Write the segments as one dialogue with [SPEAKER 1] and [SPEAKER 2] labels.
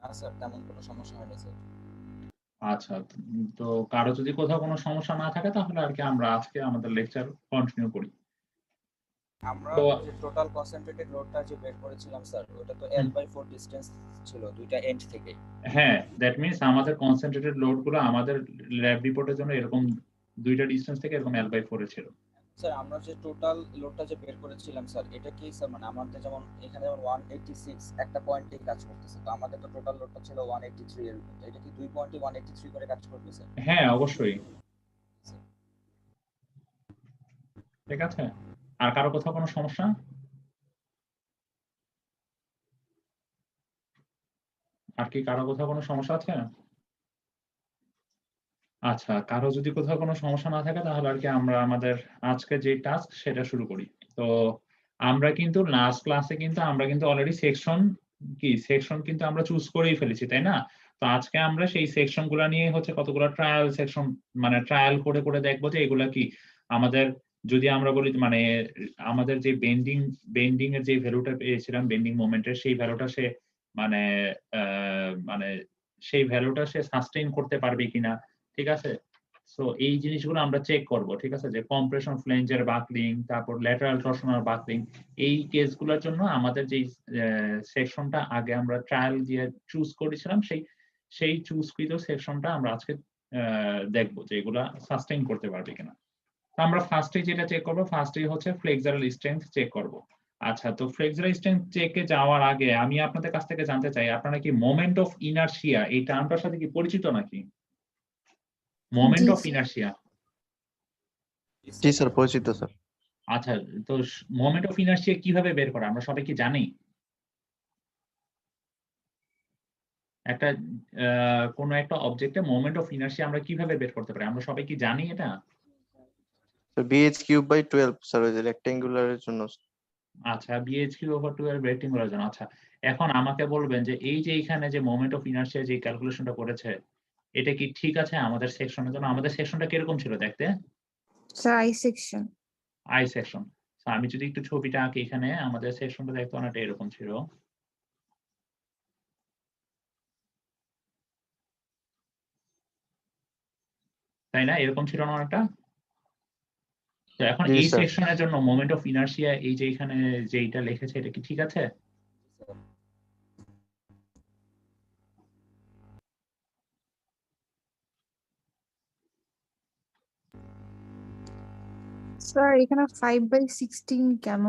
[SPEAKER 1] না স্যার, তেমন কোনো সমস্যা হয়নি স্যার।
[SPEAKER 2] আচ্ছা, তো কারো যদি কোথাও কোনো সমস্যা না থাকে তাহলে আর কি আমরা আজকে আমাদের লেকচার কন্টিনিউ করি।
[SPEAKER 1] আমরা
[SPEAKER 2] তো
[SPEAKER 1] যে টোটাল কনসেন্ট্রেটেড লোডটা যে বের করেছিলাম স্যার, ওটা তো
[SPEAKER 2] হুম,
[SPEAKER 1] L/4 ডিসটেন্স ছিল দুইটা এন্ড থেকে।
[SPEAKER 2] হ্যাঁ, দ্যাট মিনস আমাদের কনসেন্ট্রেটেড লোড গুলো আমাদের ল্যাব রিপোর্টের জন্য এরকম ২ টা ডিসটেন্স থেকে এরকম L/4 এ ছিল।
[SPEAKER 1] স্যার আমরা যে টোটাল লোডটা যে বের করেছিলাম স্যার, এটা কি স্যার মানে আমাদের যেমন এখানে যেমন 186 একটা পয়েন্টে কাজ করতেছে, তো আমাদের তো টোটাল লোডটা ছিল 183 এর উপর, তো এটা কি দুই পয়েন্টে 183 করে কাজ করবে স্যার?
[SPEAKER 2] হ্যাঁ, অবশ্যই। ঠিক আছে? আর কারো কোথাও কোনো সমস্যা? আর কি কারো কোথাও কোনো সমস্যা আছে? আচ্ছা, কারো যদি কোথাও কোনো সমস্যা না থাকে তাহলে আর কি আমরা আমাদের আজকে যে টাস্ক সেটা শুরু করি। তো আমরা কিন্তু লাস্ট ক্লাসে কিন্তু আমরা কিন্তু অলরেডি সেকশন কিন্তু আমরা চুজ করেই ফেলেছি, তাই না? তো আজকে আমরা সেই সেকশন গুলা নিয়ে হচ্ছে কতগুলো ট্রায়াল সেকশন মানে ট্রায়াল করে দেখব যে এগুলা কি আমাদের যদি আমরা বলি মানে আমাদের যে বেন্ডিং এর যে ভ্যালুটা পেয়েছিলাম বেন্ডিং মোমেন্টের সেই ভ্যালুটা সে মানে মানে সেই ভ্যালুটা সে সাস্টেইন করতে পারবে কিনা। ঠিক আছে? সো এই জিনিসগুলো আমরা চেক করব। ঠিক আছে? যে কম্প্রেশন ফ্লেঞ্জের বাকলিং, তারপর ল্যাটারাল টর্শনাল বাকলিং এই কেসগুলোর জন্য আমাদের যেই সেকশনটা আগে আমরা ট্রায়াল দিয়ে চুজ করেছিলাম সেই চুজকৃত সেকশনটা আমরা আজকে দেখব যে এগুলা সাস্টেইন করতে পারবে কিনা। তো আমরা ফার্স্টে যেটা চেক করব, ফার্স্টেই হচ্ছে ফ্লেক্সারাল স্ট্রেংথ চেক করব। আচ্ছা, তো ফ্লেক্সারাল স্ট্রেংথ চেকে যাওয়ার আগে আমি আপনাদের কাছ থেকে জানতে চাই আপনারা কি মোমেন্ট অফ ইনারশিয়া এই টার্মটার সাথে কি পরিচিত নাকি? Moment
[SPEAKER 3] G
[SPEAKER 2] of inertia.
[SPEAKER 3] G sir, পরিচিত স্যার।
[SPEAKER 2] আচ্ছা, তো মোমেন্ট অফ ইনারশিয়া কিভাবে বের করা আমরা সবাই কি জানি? একটা কোন একটা অবজেক্টে মোমেন্ট অফ ইনারশিয়া আমরা কিভাবে বের করতে পারি? আমরা সবাই কি জানি এটা?
[SPEAKER 3] bh³/12 স্যার, ওই যে রেক্টেঙ্গুলারের জন্য।
[SPEAKER 2] আচ্ছা, bh³/12 রেক্টেঙ্গুলার জন্য। আচ্ছা, এখন আমাকে বলবেন যে এই যে এখানে যে মোমেন্ট অফ ইনারশিয়া যে ক্যালকুলেশনটা করেছে, এটা কি ঠিক আছে আমাদের সেকশনের জন্য? আমাদের সেকশনটা কিরকম ছিল দেখতে?
[SPEAKER 4] Sir I section.
[SPEAKER 2] I section. So আমি যদি একটু ছবিটা আঁকি এখানে আমাদের সেকশনটা দেখতে অনেকটা এরকম ছিল। তাই না? এরকম ছিল না অনেকটা? তো এখন
[SPEAKER 3] জি
[SPEAKER 2] এই
[SPEAKER 3] স্যার।
[SPEAKER 2] সেকশনের জন্য মোমেন্ট অফ ইনারশিয়া এই যে এখানে যেইটা লিখেছে এটা কি ঠিক আছে?
[SPEAKER 4] স্যার এখানে 5/16 কেন?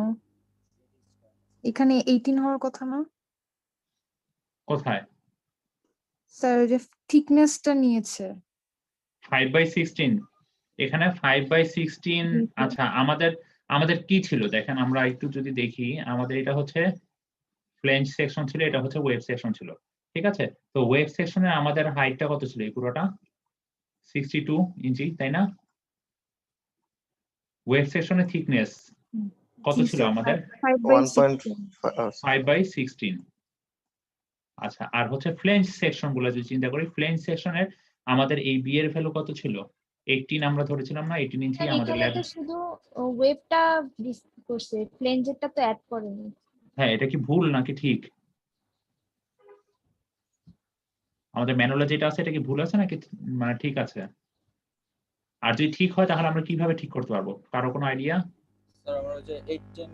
[SPEAKER 4] এখানে 18 হওয়ার কথা না?
[SPEAKER 2] কোথায়?
[SPEAKER 4] স্যার ওই যে থিকনেসটা নিয়েছে।
[SPEAKER 2] 5/16 এখানে 5/16
[SPEAKER 4] জি, স্যার।
[SPEAKER 2] আচ্ছা আমাদের আমাদের কি ছিল দেখেন আমরা একটু যদি দেখি আমাদের এটা হচ্ছে ফ্লেঞ্জ সেকশন ছিল এটা হচ্ছে ওয়েভ সেকশন ছিল। ঠিক আছে? তো ওয়েভ সেকশনে আমাদের হাইটটা কত ছিল এই পুরোটা? 62 ইঞ্চি তাই না? ওয়েভ সেকশনের থিকনেস কত
[SPEAKER 4] জি
[SPEAKER 2] ছিল
[SPEAKER 4] স্যার,
[SPEAKER 2] আমাদের?
[SPEAKER 4] 5/16।
[SPEAKER 2] 5/16 আচ্ছা আর হচ্ছে ফ্লেঞ্জ সেকশন গুলো যদি চিন্তা করি ফ্লেঞ্জ সেকশনের আমাদের এই বি এর ভ্যালু কত ছিল? 18 আমরা ধরেছিলাম না 18 ইঞ্চি
[SPEAKER 5] স্যার
[SPEAKER 2] আমাদের
[SPEAKER 5] এখানে
[SPEAKER 2] ল্যাব।
[SPEAKER 5] তো শুধু ওয়েবটা করছে, ফ্লেঞ্জেরটা তো অ্যাড করেনি।
[SPEAKER 2] হ্যাঁ এটা কি ভুল নাকি ঠিক? আমাদের ম্যানুয়ালে যেটা আছে এটা কি ভুল আছে নাকি মানে ঠিক আছে? আর যদি ঠিক হয় তাহলে আমরা কিভাবে ঠিক করতে পারবো? কারো কোনো আইডিয়া?
[SPEAKER 1] স্যার আমরা ওই যে 18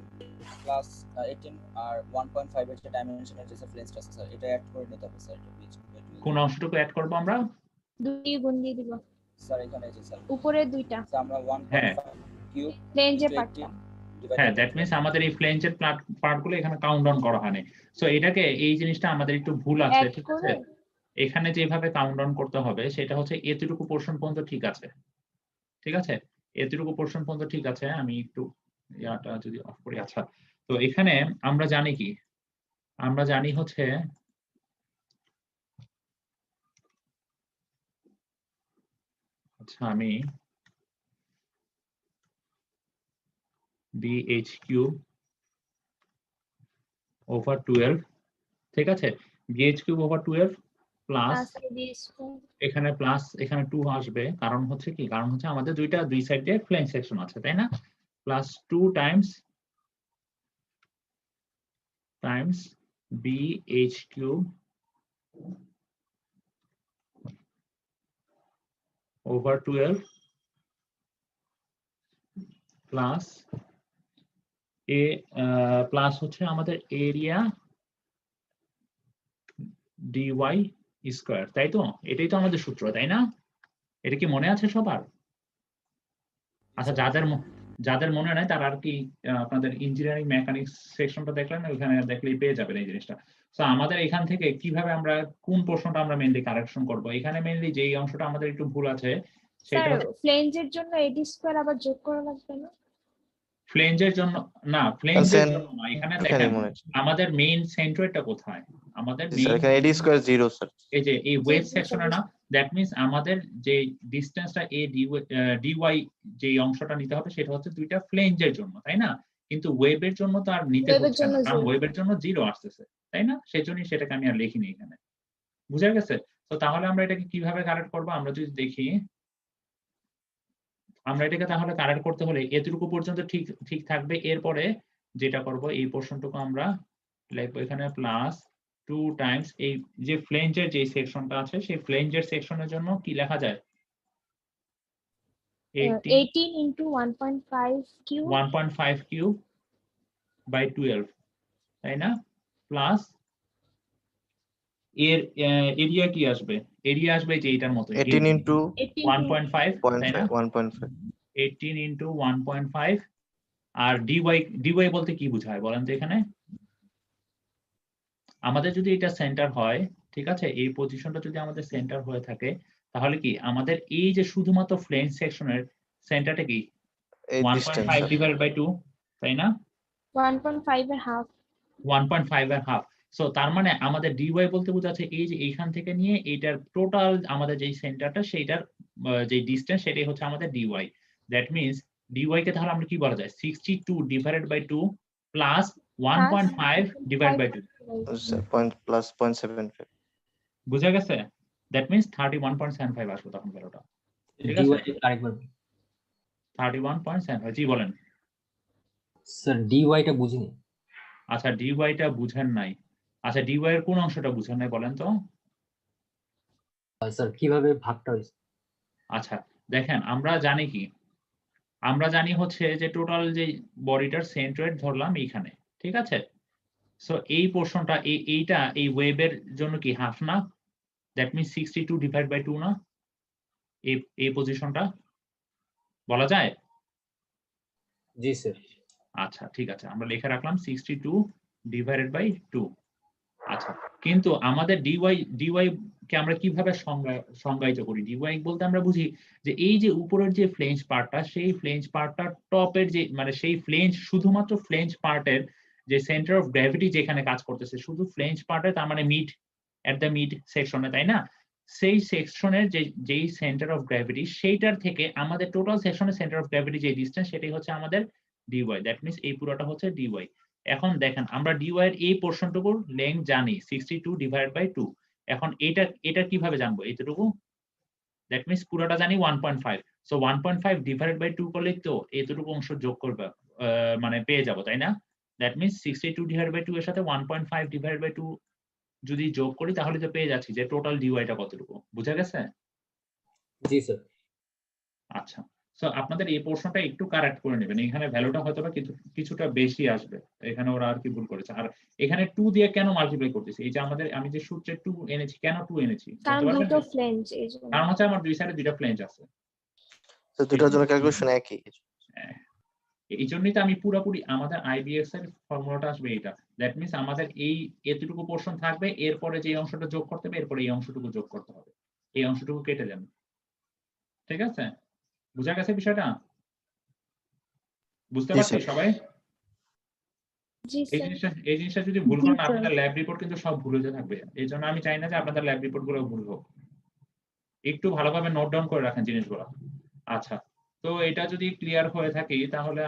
[SPEAKER 1] প্লাস 18 আর 1.5 এর যে ডাইমেনশনের যে ফ্লেন্সটা আছে স্যার, এটা অ্যাড করে নিতে হবে স্যার, এটা bh/12।
[SPEAKER 2] কোন অংশটুকু এড করবো আমরা?
[SPEAKER 5] দুই গুণ দিয়ে দিব,
[SPEAKER 1] স্যার এখানে যে স্যার
[SPEAKER 5] উপরে দুইটা
[SPEAKER 1] স্যার আমরা
[SPEAKER 2] হ্যাঁ
[SPEAKER 1] 1.5 কিউব
[SPEAKER 5] ফ্লেঞ্জের
[SPEAKER 1] into
[SPEAKER 5] পার্টটা।
[SPEAKER 1] 18 divided
[SPEAKER 2] হ্যাঁ
[SPEAKER 1] by
[SPEAKER 2] দ্যাট মিনস
[SPEAKER 1] 12।
[SPEAKER 2] আমাদের এই ফ্লেঞ্জের পার্ট গুলো এখানে কাউন্ট ডাউন করা হয়নি। সো এটাকে এই জিনিসটা আমাদের একটু ভুল আছে
[SPEAKER 5] অ্যাড
[SPEAKER 2] ঠিক আছে?
[SPEAKER 5] করে
[SPEAKER 2] এখানে যেভাবে কাউন্ট ডাউন করতে হবে সেটা হচ্ছে এতটুকু পোরশন পর্যন্ত ঠিক আছে। ঠিক আছে? এতটুকু পোরশন পর্যন্ত ঠিক আছে। আমি একটু ইয়াটা যদি অফ করি আচ্ছা। তো এখানে আমরা জানি কি? আমরা জানি হচ্ছে আচ্ছা আমি bh³/12 ঠিক আছে? bh³/12 plus
[SPEAKER 5] plus AB square
[SPEAKER 2] এখানে প্লাস এখানে 2 আসবে। কারণ হচ্ছে কি? কারণ হচ্ছে আমাদের দুই সাইড দিয়ে ফ্লেঞ্জ সেকশন আছে, তাই না? Plus 2 times bh³ over 12 plus A plus হচ্ছে আমাদের এরিয়া ডিওয়াই স্কয়ার, তাই তো? এটাই তো আমাদের সূত্র, তাই না? এটা কি মনে আছে সবার? আচ্ছা, যাদের মনে নাই তারা আর কি আপনাদের ইঞ্জিনিয়ারিং মেকানিক্স সেকশনটা দেখলেন, ওখানে দেখলেই পেয়ে যাবেন এই জিনিসটা। তো আমাদের এখান থেকে কিভাবে আমরা কোন প্রশ্নটা আমরা মেইনলি কারেকশন করব, এখানে মেইনলি যেই অংশটা আমাদের একটু ভুল আছে সেটা
[SPEAKER 5] স্যার ফ্লেঞ্জের জন্য এডি স্কয়ার আবার যোগ করা লাগবে না?
[SPEAKER 2] ফ্লেঞ্জের জন্য না, ফ্লেঞ্জের
[SPEAKER 3] Sen-
[SPEAKER 2] জন্য না, এখানে
[SPEAKER 3] এখানে
[SPEAKER 2] দেখেন
[SPEAKER 3] মনে হচ্ছে
[SPEAKER 2] আমাদের মেইন সেন্টারটা কোথায়, আমাদের
[SPEAKER 3] জি স্যার,
[SPEAKER 2] মেইন
[SPEAKER 3] এখানে এডি স্কয়ার 0 স্যার।
[SPEAKER 2] এই যে এই ওয়েব
[SPEAKER 5] জি,
[SPEAKER 2] সেকশনে না, দ্যাট মিন্স আমাদের যে ডিসটেন্সটা এ ডিওয়াই যে অংশটা নিতে হবে সেটা হচ্ছে দুইটা ফ্লেঞ্জের জন্য, তাই না? কিন্তু ওয়েবের জন্য তো আর নিতে
[SPEAKER 5] ওয়েবের
[SPEAKER 2] হচ্ছে
[SPEAKER 5] জন্য
[SPEAKER 2] না, কারণ
[SPEAKER 5] 0।
[SPEAKER 2] ওয়েবের জন্য 0 আসতেছে, তাই না? সেজন্যই সেটাকে আমি আর লিখিনি এখানে। বুঝা গেছে? তো তাহলে আমরা এটাকে কিভাবে কারেক্ট করব, আমরা যদি দেখি, আমরা এটাকে তাহলে কারেক্ট করতে হলে এতটুকু পর্যন্ত ঠিক ঠিক থাকবে, এরপরে যেটা করব এই পোরশনটুকু আমরা লিখবো এখানে প্লাস 2 টাইমস এই যে ফ্লেঞ্জের যে সেকশনটা আছে সেই ফ্লেঞ্জের সেকশনের জন্য কি লেখা যায়
[SPEAKER 5] 18 into 1.5 cube
[SPEAKER 2] 1.5 কিউব বাই 12, তাই না? প্লাস এর এরিয়া কি আসবে, এরিয়া আসবে যে এটার মতো
[SPEAKER 3] 18 into
[SPEAKER 2] 1.5, তাই না?
[SPEAKER 3] 1.5
[SPEAKER 2] 18 into 1.5 আর ডিওয়াই বলতে কি বোঝায় বলেন তো এখানে? আমাদের যদি এটা সেন্টার হয়, ঠিক আছে, এই পজিশনটা যদি আমাদের সেন্টার হয়ে থাকে তাহলে কি আমাদের এই যে শুধুমাত্র ফ্লেঞ্জ সেকশনের সেন্টারটা কি
[SPEAKER 3] এই ডিসটেন্স
[SPEAKER 2] 1.5 ডিভাইডেড বাই 2, তাই না?
[SPEAKER 5] 1.5 এর হাফ।
[SPEAKER 2] 1.5 এর হাফ। সো তার মানে আমাদের ডিওয়াই বলতে বোঝাচ্ছে এই যে এইখান থেকে নিয়ে এইটার টোটাল আমাদের যে সেন্টারটা সেইটার যে ডিসটেন্স সেটাই হচ্ছে আমাদের ডিওয়াই। দ্যাট মিন্স ডিওয়াই কে তাহলে আমরা কি বলা যায় 62 divided by 2 plus 1.5 divided by 2,
[SPEAKER 3] plus 0.75।
[SPEAKER 2] বুঝা গেছে? দ্যাট মিন্স 31.75 আসবে তখন ভ্যালুটা, ঠিক আছে?
[SPEAKER 6] ডিওয়াই আরেকবার
[SPEAKER 2] 31.75, জি বলেন।
[SPEAKER 6] স্যার ডিওয়াইটা বুঝিনি।
[SPEAKER 2] আচ্ছা, ডিওয়াইটা বুঝেন নাই, আচ্ছা ডিওয়াই এর কোন অংশটা বুঝেন নাই বলেন তো?
[SPEAKER 6] স্যার কিভাবে ভাগটা হয়েছে?
[SPEAKER 2] আচ্ছা দেখেন, আমরা জানি কি, আমরা জানি হচ্ছে যে টোটাল যে বডিটার সেন্ট্রয়েড ধরলাম এইখানে, ঠিক আছে? সো এই পোরশনটা এইটা এই ওয়েবের জন্য কি হাফ না? দ্যাট মিন্স 62 ডিভাইড বাই 2 না? এই পজিশনটা বলা যায়?
[SPEAKER 6] জি স্যার।
[SPEAKER 2] আচ্ছা ঠিক আছে, আমরা লিখে রাখলাম 62 ডিভাইডেড বাই 2। আচ্ছা, কিন্তু আমাদের ডিওয়াই কে আমরা কিভাবে সংজ্ঞায়িত করি? ডিওয়াই বলতে আমরা বুঝি যে এই যে উপরের যে ফ্লেঞ্জ পার্টটা, সেই ফ্লেঞ্জ পার্টটা টপের যে মানে সেই ফ্লেঞ্জ শুধুমাত্র ফ্লেঞ্জ পার্টের যে সেন্টার অফ গ্র্যাভিটি যেখানে কাজ করতেছে শুধু ফ্লেঞ্জ পার্টে, তার মানে মিড এট দ্য মিড সেকশনে, তাই না? সেই সেকশনের যেই সেন্টার অফ গ্র্যাভিটি সেইটার থেকে আমাদের টোটাল সেকশনের সেন্টার অফ গ্র্যাভিটি যে ডিসটেন্স সেটাই হচ্ছে আমাদের ডিওয়াই। দ্যাট মিন্স এই পুরোটা হচ্ছে ডিওয়াই। এখন দেখেন আমরা ডিওয়াই এর এই পোরশনটুকুর লেংথ জানি 62 ডিভাইড বাই 2। এখন এটা কিভাবে জানবো এইটুকু? দ্যাট মিন্স পুরোটা জানি 1.5, সো 1.5 ডিভাইড বাই 2 করলে তো এতটুকু অংশ যোগ করবে মানে পেয়ে যাব, তাই না? দ্যাট মিন্স 62 ডিভাইড বাই 2 এর সাথে 1.5 ডিভাইড বাই 2 যদি যোগ করি তাহলে তো পেয়ে যাচ্ছি যে টোটাল ডিওয়াইটা কতটুকু। বুঝা গেছে?
[SPEAKER 6] জি স্যার।
[SPEAKER 2] আচ্ছা, সো আপনাদের এই পোরশনটা একটু কারেক্ট করে নেবেন, এখানে ভ্যালুটা হয়তো বা কিছুটা বেশি আসবে, এখানে ওরা আর কি ভুল করেছে। আর এখানে 2 দিয়ে কেন মাল্টিপ্লাই করতেছি? এই যে আমি যে সূত্রে 2 এনেছি, কেন 2 এনেছি
[SPEAKER 5] কারণ
[SPEAKER 2] বলতে পারবেন?
[SPEAKER 5] দুটো ফ্লেঞ্জ এই জন্য।
[SPEAKER 2] কারণ হচ্ছে আমার দুই সাইডে দুইটা ফ্লেঞ্জ আছে,
[SPEAKER 3] তো দুটার জন্য ক্যালকুলেশন একই।
[SPEAKER 2] এই জন্যই তো আমি পুরোপুরি আমাদের আইবিএস এর ফর্মুলাটা আসবে এটা। দ্যাট মিন্স আমাদের এই এতটুকু পোরশন থাকবে, এরপরে যে অংশটা যোগ করতে হবে এরপরে এই অংশটুকু যোগ করতে হবে, এই অংশটুকু কেটে দেন, ঠিক আছে? বুঝা গেছে বিষয়টা? বুঝতে
[SPEAKER 3] জি,
[SPEAKER 2] পারছি
[SPEAKER 3] স্যার।
[SPEAKER 2] সবাই?
[SPEAKER 5] জি
[SPEAKER 2] এই
[SPEAKER 5] স্যার।
[SPEAKER 2] জিনিসটা যদি ভুল করেন
[SPEAKER 4] জি, স্যার।
[SPEAKER 2] আপনাদের ল্যাব রিপোর্ট কিন্তু সব ভুল হয়ে থাকবে। এই জন্য আমি চাই না যে আপনাদের ল্যাব রিপোর্ট গুলো ভুল হোক, একটু ভালোভাবে নোট ডাউন করে রাখেন জিনিসগুলো। আচ্ছা, তো এটা যদি ক্লিয়ার হয়ে থাকে তাহলে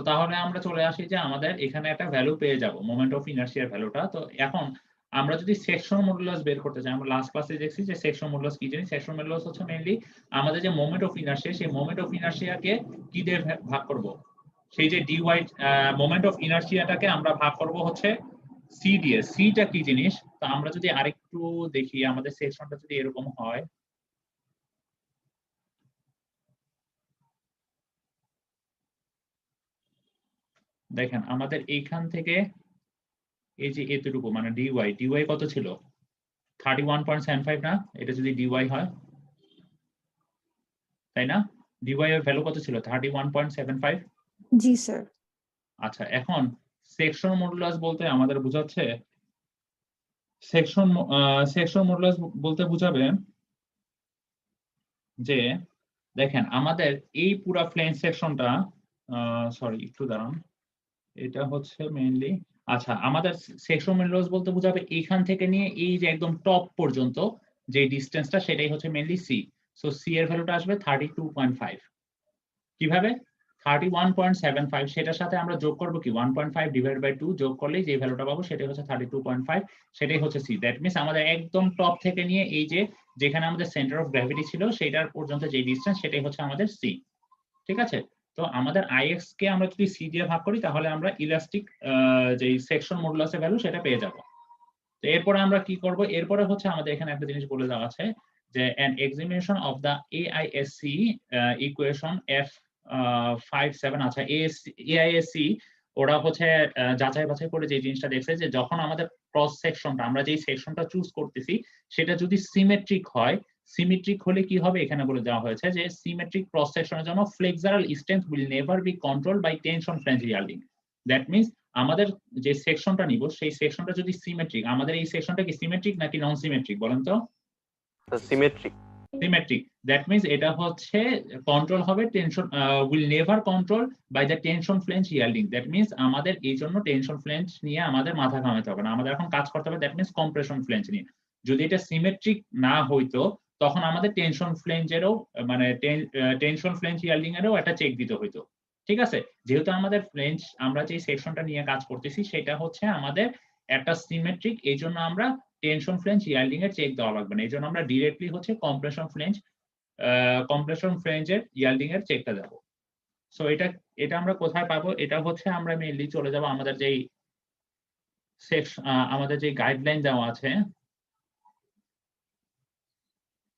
[SPEAKER 2] তাহলে আমরা চলে আসি যে আমাদের এখানে একটা ভ্যালু পেয়ে যাব, মোমেন্ট অফ ইনার্শিয়ার ভ্যালুটা। তো এখন আমরা যদি সেকশন মডুলাস বের করতে চাই, আমরা লাস্ট ক্লাসে দেখছি যে সেকশন মডুলাস কি জানি। সেকশন মডুলাস হচ্ছে মেইনলি আমাদের যে মোমেন্ট অফ ইনার্শিয়া, সেই মোমেন্ট অফ ইনার্শিয়াকে কি দিয়ে ভাগ করব? সেই যে ডিওয়াই মোমেন্ট অফ ইনার্শিয়াটাকে আমরা ভাগ করব হচ্ছে সি দিয়ে, সিটা কি জিনিস? তো আমরা যদি আরেকটু দেখি, আমাদের সেকশনটা যদি এরকম হয়, দেখেন আমাদের এইখান থেকে এই যে এতটুকু মানে ডিওয়াই, ডিওয়াই কত ছিল? 31.75 না? এটা যদি ডিওয়াই হয়, তাই না? ডিওয়াই এর ভ্যালু কত ছিল? 31.75।
[SPEAKER 4] জি স্যার।
[SPEAKER 2] আচ্ছা, এখন সেকশন মডুলাস বলতে আমাদের বোঝাচ্ছে, সেকশন মডুলাস বলতে বোঝাবে যে দেখেন আমাদের এই পুরা ফ্লেঞ্জ সেকশনটা, সরি একটু দাঁড়ান, এটা হচ্ছে মেইনলি, আচ্ছা আমাদের সেকশন মডুলাস বলতে বোঝাবে এইখান থেকে নিয়ে এই যে একদম টপ পর্যন্ত যে ডিসটেন্সটা, সেটাই হচ্ছে মেইনলি সি। সো সি এর ভ্যালুটা আসবে 32.5। কিভাবে? 31.75, সেটার সাথে আমরা যোগ করব কি 1.5 ডিভাইড বাই 2, যোগ করলেই যে ভ্যালুটা পাবো সেটাই হচ্ছে 32.5, সেটাই হচ্ছে সি। দ্যাট মিন্স আমাদের একদম টপ থেকে নিয়ে এই যে যেখানে আমাদের সেন্টার অফ গ্র্যাভিটি ছিল সেটার পর্যন্ত যে ডিসটেন্স, সেটাই হচ্ছে আমাদের সি। ঠিক আছে? তো আমাদের আইএক্স কে আমরা যদি সি দিয়ে ভাগ করি তাহলে আমরা ইলাস্টিক যে সেকশন মডুলাসের ভ্যালু সেটা পেয়ে যাব। তো এরপরে আমরা কি করব? এরপরে হচ্ছে আমাদের এখানে একটা জিনিস বলে দেওয়া আছে যে an examination of the AISC equation F57, আচ্ছা AISC ওরা হচ্ছে যাচাই বাছাই করে যে জিনিসটা দেখছে যে যখন আমাদের ক্রস সেকশনটা, আমরা যেই সেকশনটা চুজ করতেছি সেটা যদি সিমেট্রিক হয়, সিমেট্রিক হলে কি হবে এখানে বলে দেওয়া হয়েছে যে সিমেট্রিক ক্রস সেকশনের জন্য flexural strength will never be controlled by tension flange yielding. That means আমাদের যে সেকশনটা নিব সেই সেকশনটা যদি সিমেট্রিক, আমাদের এই সেকশনটা কি সিমেট্রিক নাকি নন সিমেট্রিক বলেন তো?
[SPEAKER 3] সিমেট্রিক।
[SPEAKER 2] সিমেট্রিক। দ্যাট মিন্স এটা হচ্ছে কন্ট্রোল হবে, tension will never control by the tension flange yielding. That means আমাদের এই জন্য টেনশন ফ্লেঞ্জ নিয়ে আমাদের মাথা ঘামাতে হবে না, আমাদের এখন কাজ করতে হবে দ্যাট মিন্স কম্প্রেশন ফ্লেঞ্জ নিয়ে। যদি এটা সিমেট্রিক না হইতো তখন আমাদের টেনশন ফ্লেঞ্জেরও মানে টেনশন ফ্লেঞ্জ ইয়ার্ডিং এরও একটা চেক দিতে হইতো। ঠিক আছে? যেহেতু আমাদের ফ্লেঞ্জ, আমরা যে সেকশনটা নিয়ে কাজ করতেছি সেটা হচ্ছে আমাদের একটা সিমেট্রিক, এই জন্য আমরা টেনশন ফ্লেঞ্জ ইয়ার্ডিং এর চেক দেওয়া লাগবে না, এই জন্য আমরা ডিরেক্টলি হচ্ছে কম্প্রেশন ফ্লেঞ্জের ইয়ার্ডিং এর চেকটা দেব। সো এটা আমরা কোথায় পাবো? এটা হচ্ছে আমরা মেইনলি চলে যাব আমাদের যেই সেকশন, আমাদের যে গাইডলাইন দেওয়া আছে,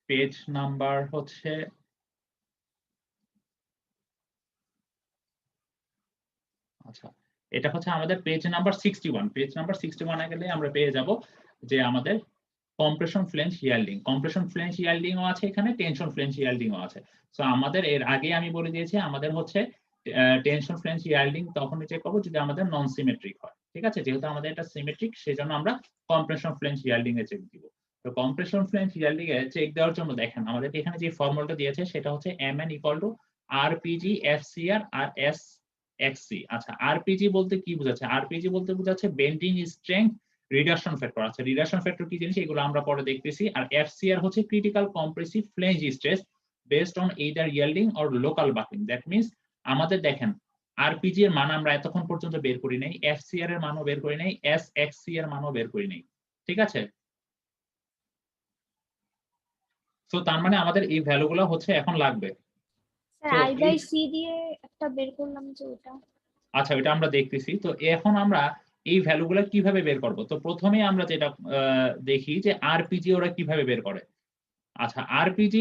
[SPEAKER 2] পেজ নাম্বার হচ্ছে, আচ্ছা এটা হচ্ছে আমাদের পেজ নাম্বার 61। পেজ নাম্বার 61 এ গেলে আমরা পেয়ে যাব যে আমাদের কম্প্রেশন ফ্লেঞ্জ ইয়ার্ডিং, কম্প্রেশন ফ্লেঞ্জ ইয়ার্ডিংও আছে এখানে, টেনশন ফ্লেঞ্জ ইয়ার্ডিংও আছে। সো আমাদের এর আগে আমি বলে দিয়েছি আমাদের হচ্ছে টেনশন ফ্লেঞ্জ ইয়ার্ডিং তখন চেক করব যদি আমাদের নন সিমেট্রিক হয়। ঠিক আছে? যেহেতু আমাদের এটা সিমেট্রিক সেজন্য আমরা কম্প্রেশন ফ্লেঞ্জ ইয়ার্ডিং এ চেক দিব। তো কম্প্রেশন ফ্লেঞ্জ ইয়ার্ডিং এ চেক দেওয়ার জন্য দেখেন আমাদের এখানে যে ফর্মুলাটা দিয়েছে সেটা হচ্ছে mn = rpg fcr আর sxc। আচ্ছা আরপিজি বলতে কি বোঝাচ্ছে? আরপিজি বলতে বোঝাচ্ছে বেন্ডিং স্ট্রেংথ রিডাকশন ফ্যাক্টর। আচ্ছা রিডাকশন ফ্যাক্টর কি জিনিস এগুলো আমরা পরে দেখতেছি। আর এফসিআর হচ্ছে critical compressive flange stress based on either yielding or local buckling। That means আমাদের দেখেন আরপিজি এর মান আমরা এতক্ষণ পর্যন্ত বের করি নাই, এফসিআর এর মানও বের করি নাই, এসএক্সসি এর মানও বের করি নাই। ঠিক আছে? সো তার মানে আমাদের এই ভ্যালুগুলো হচ্ছে এখন লাগবে।
[SPEAKER 5] স্যার আই বাই সি দিয়ে একটা বের করলাম যে ওটা।
[SPEAKER 2] আচ্ছা এটা আমরা দেখতেছি। তো এখন আমরা এই ভ্যালুগুলো কিভাবে বের করব? তো প্রথমে আমরা যেটা দেখি যে আরপিজি ওরা কিভাবে বের করে। আচ্ছা আরপিজি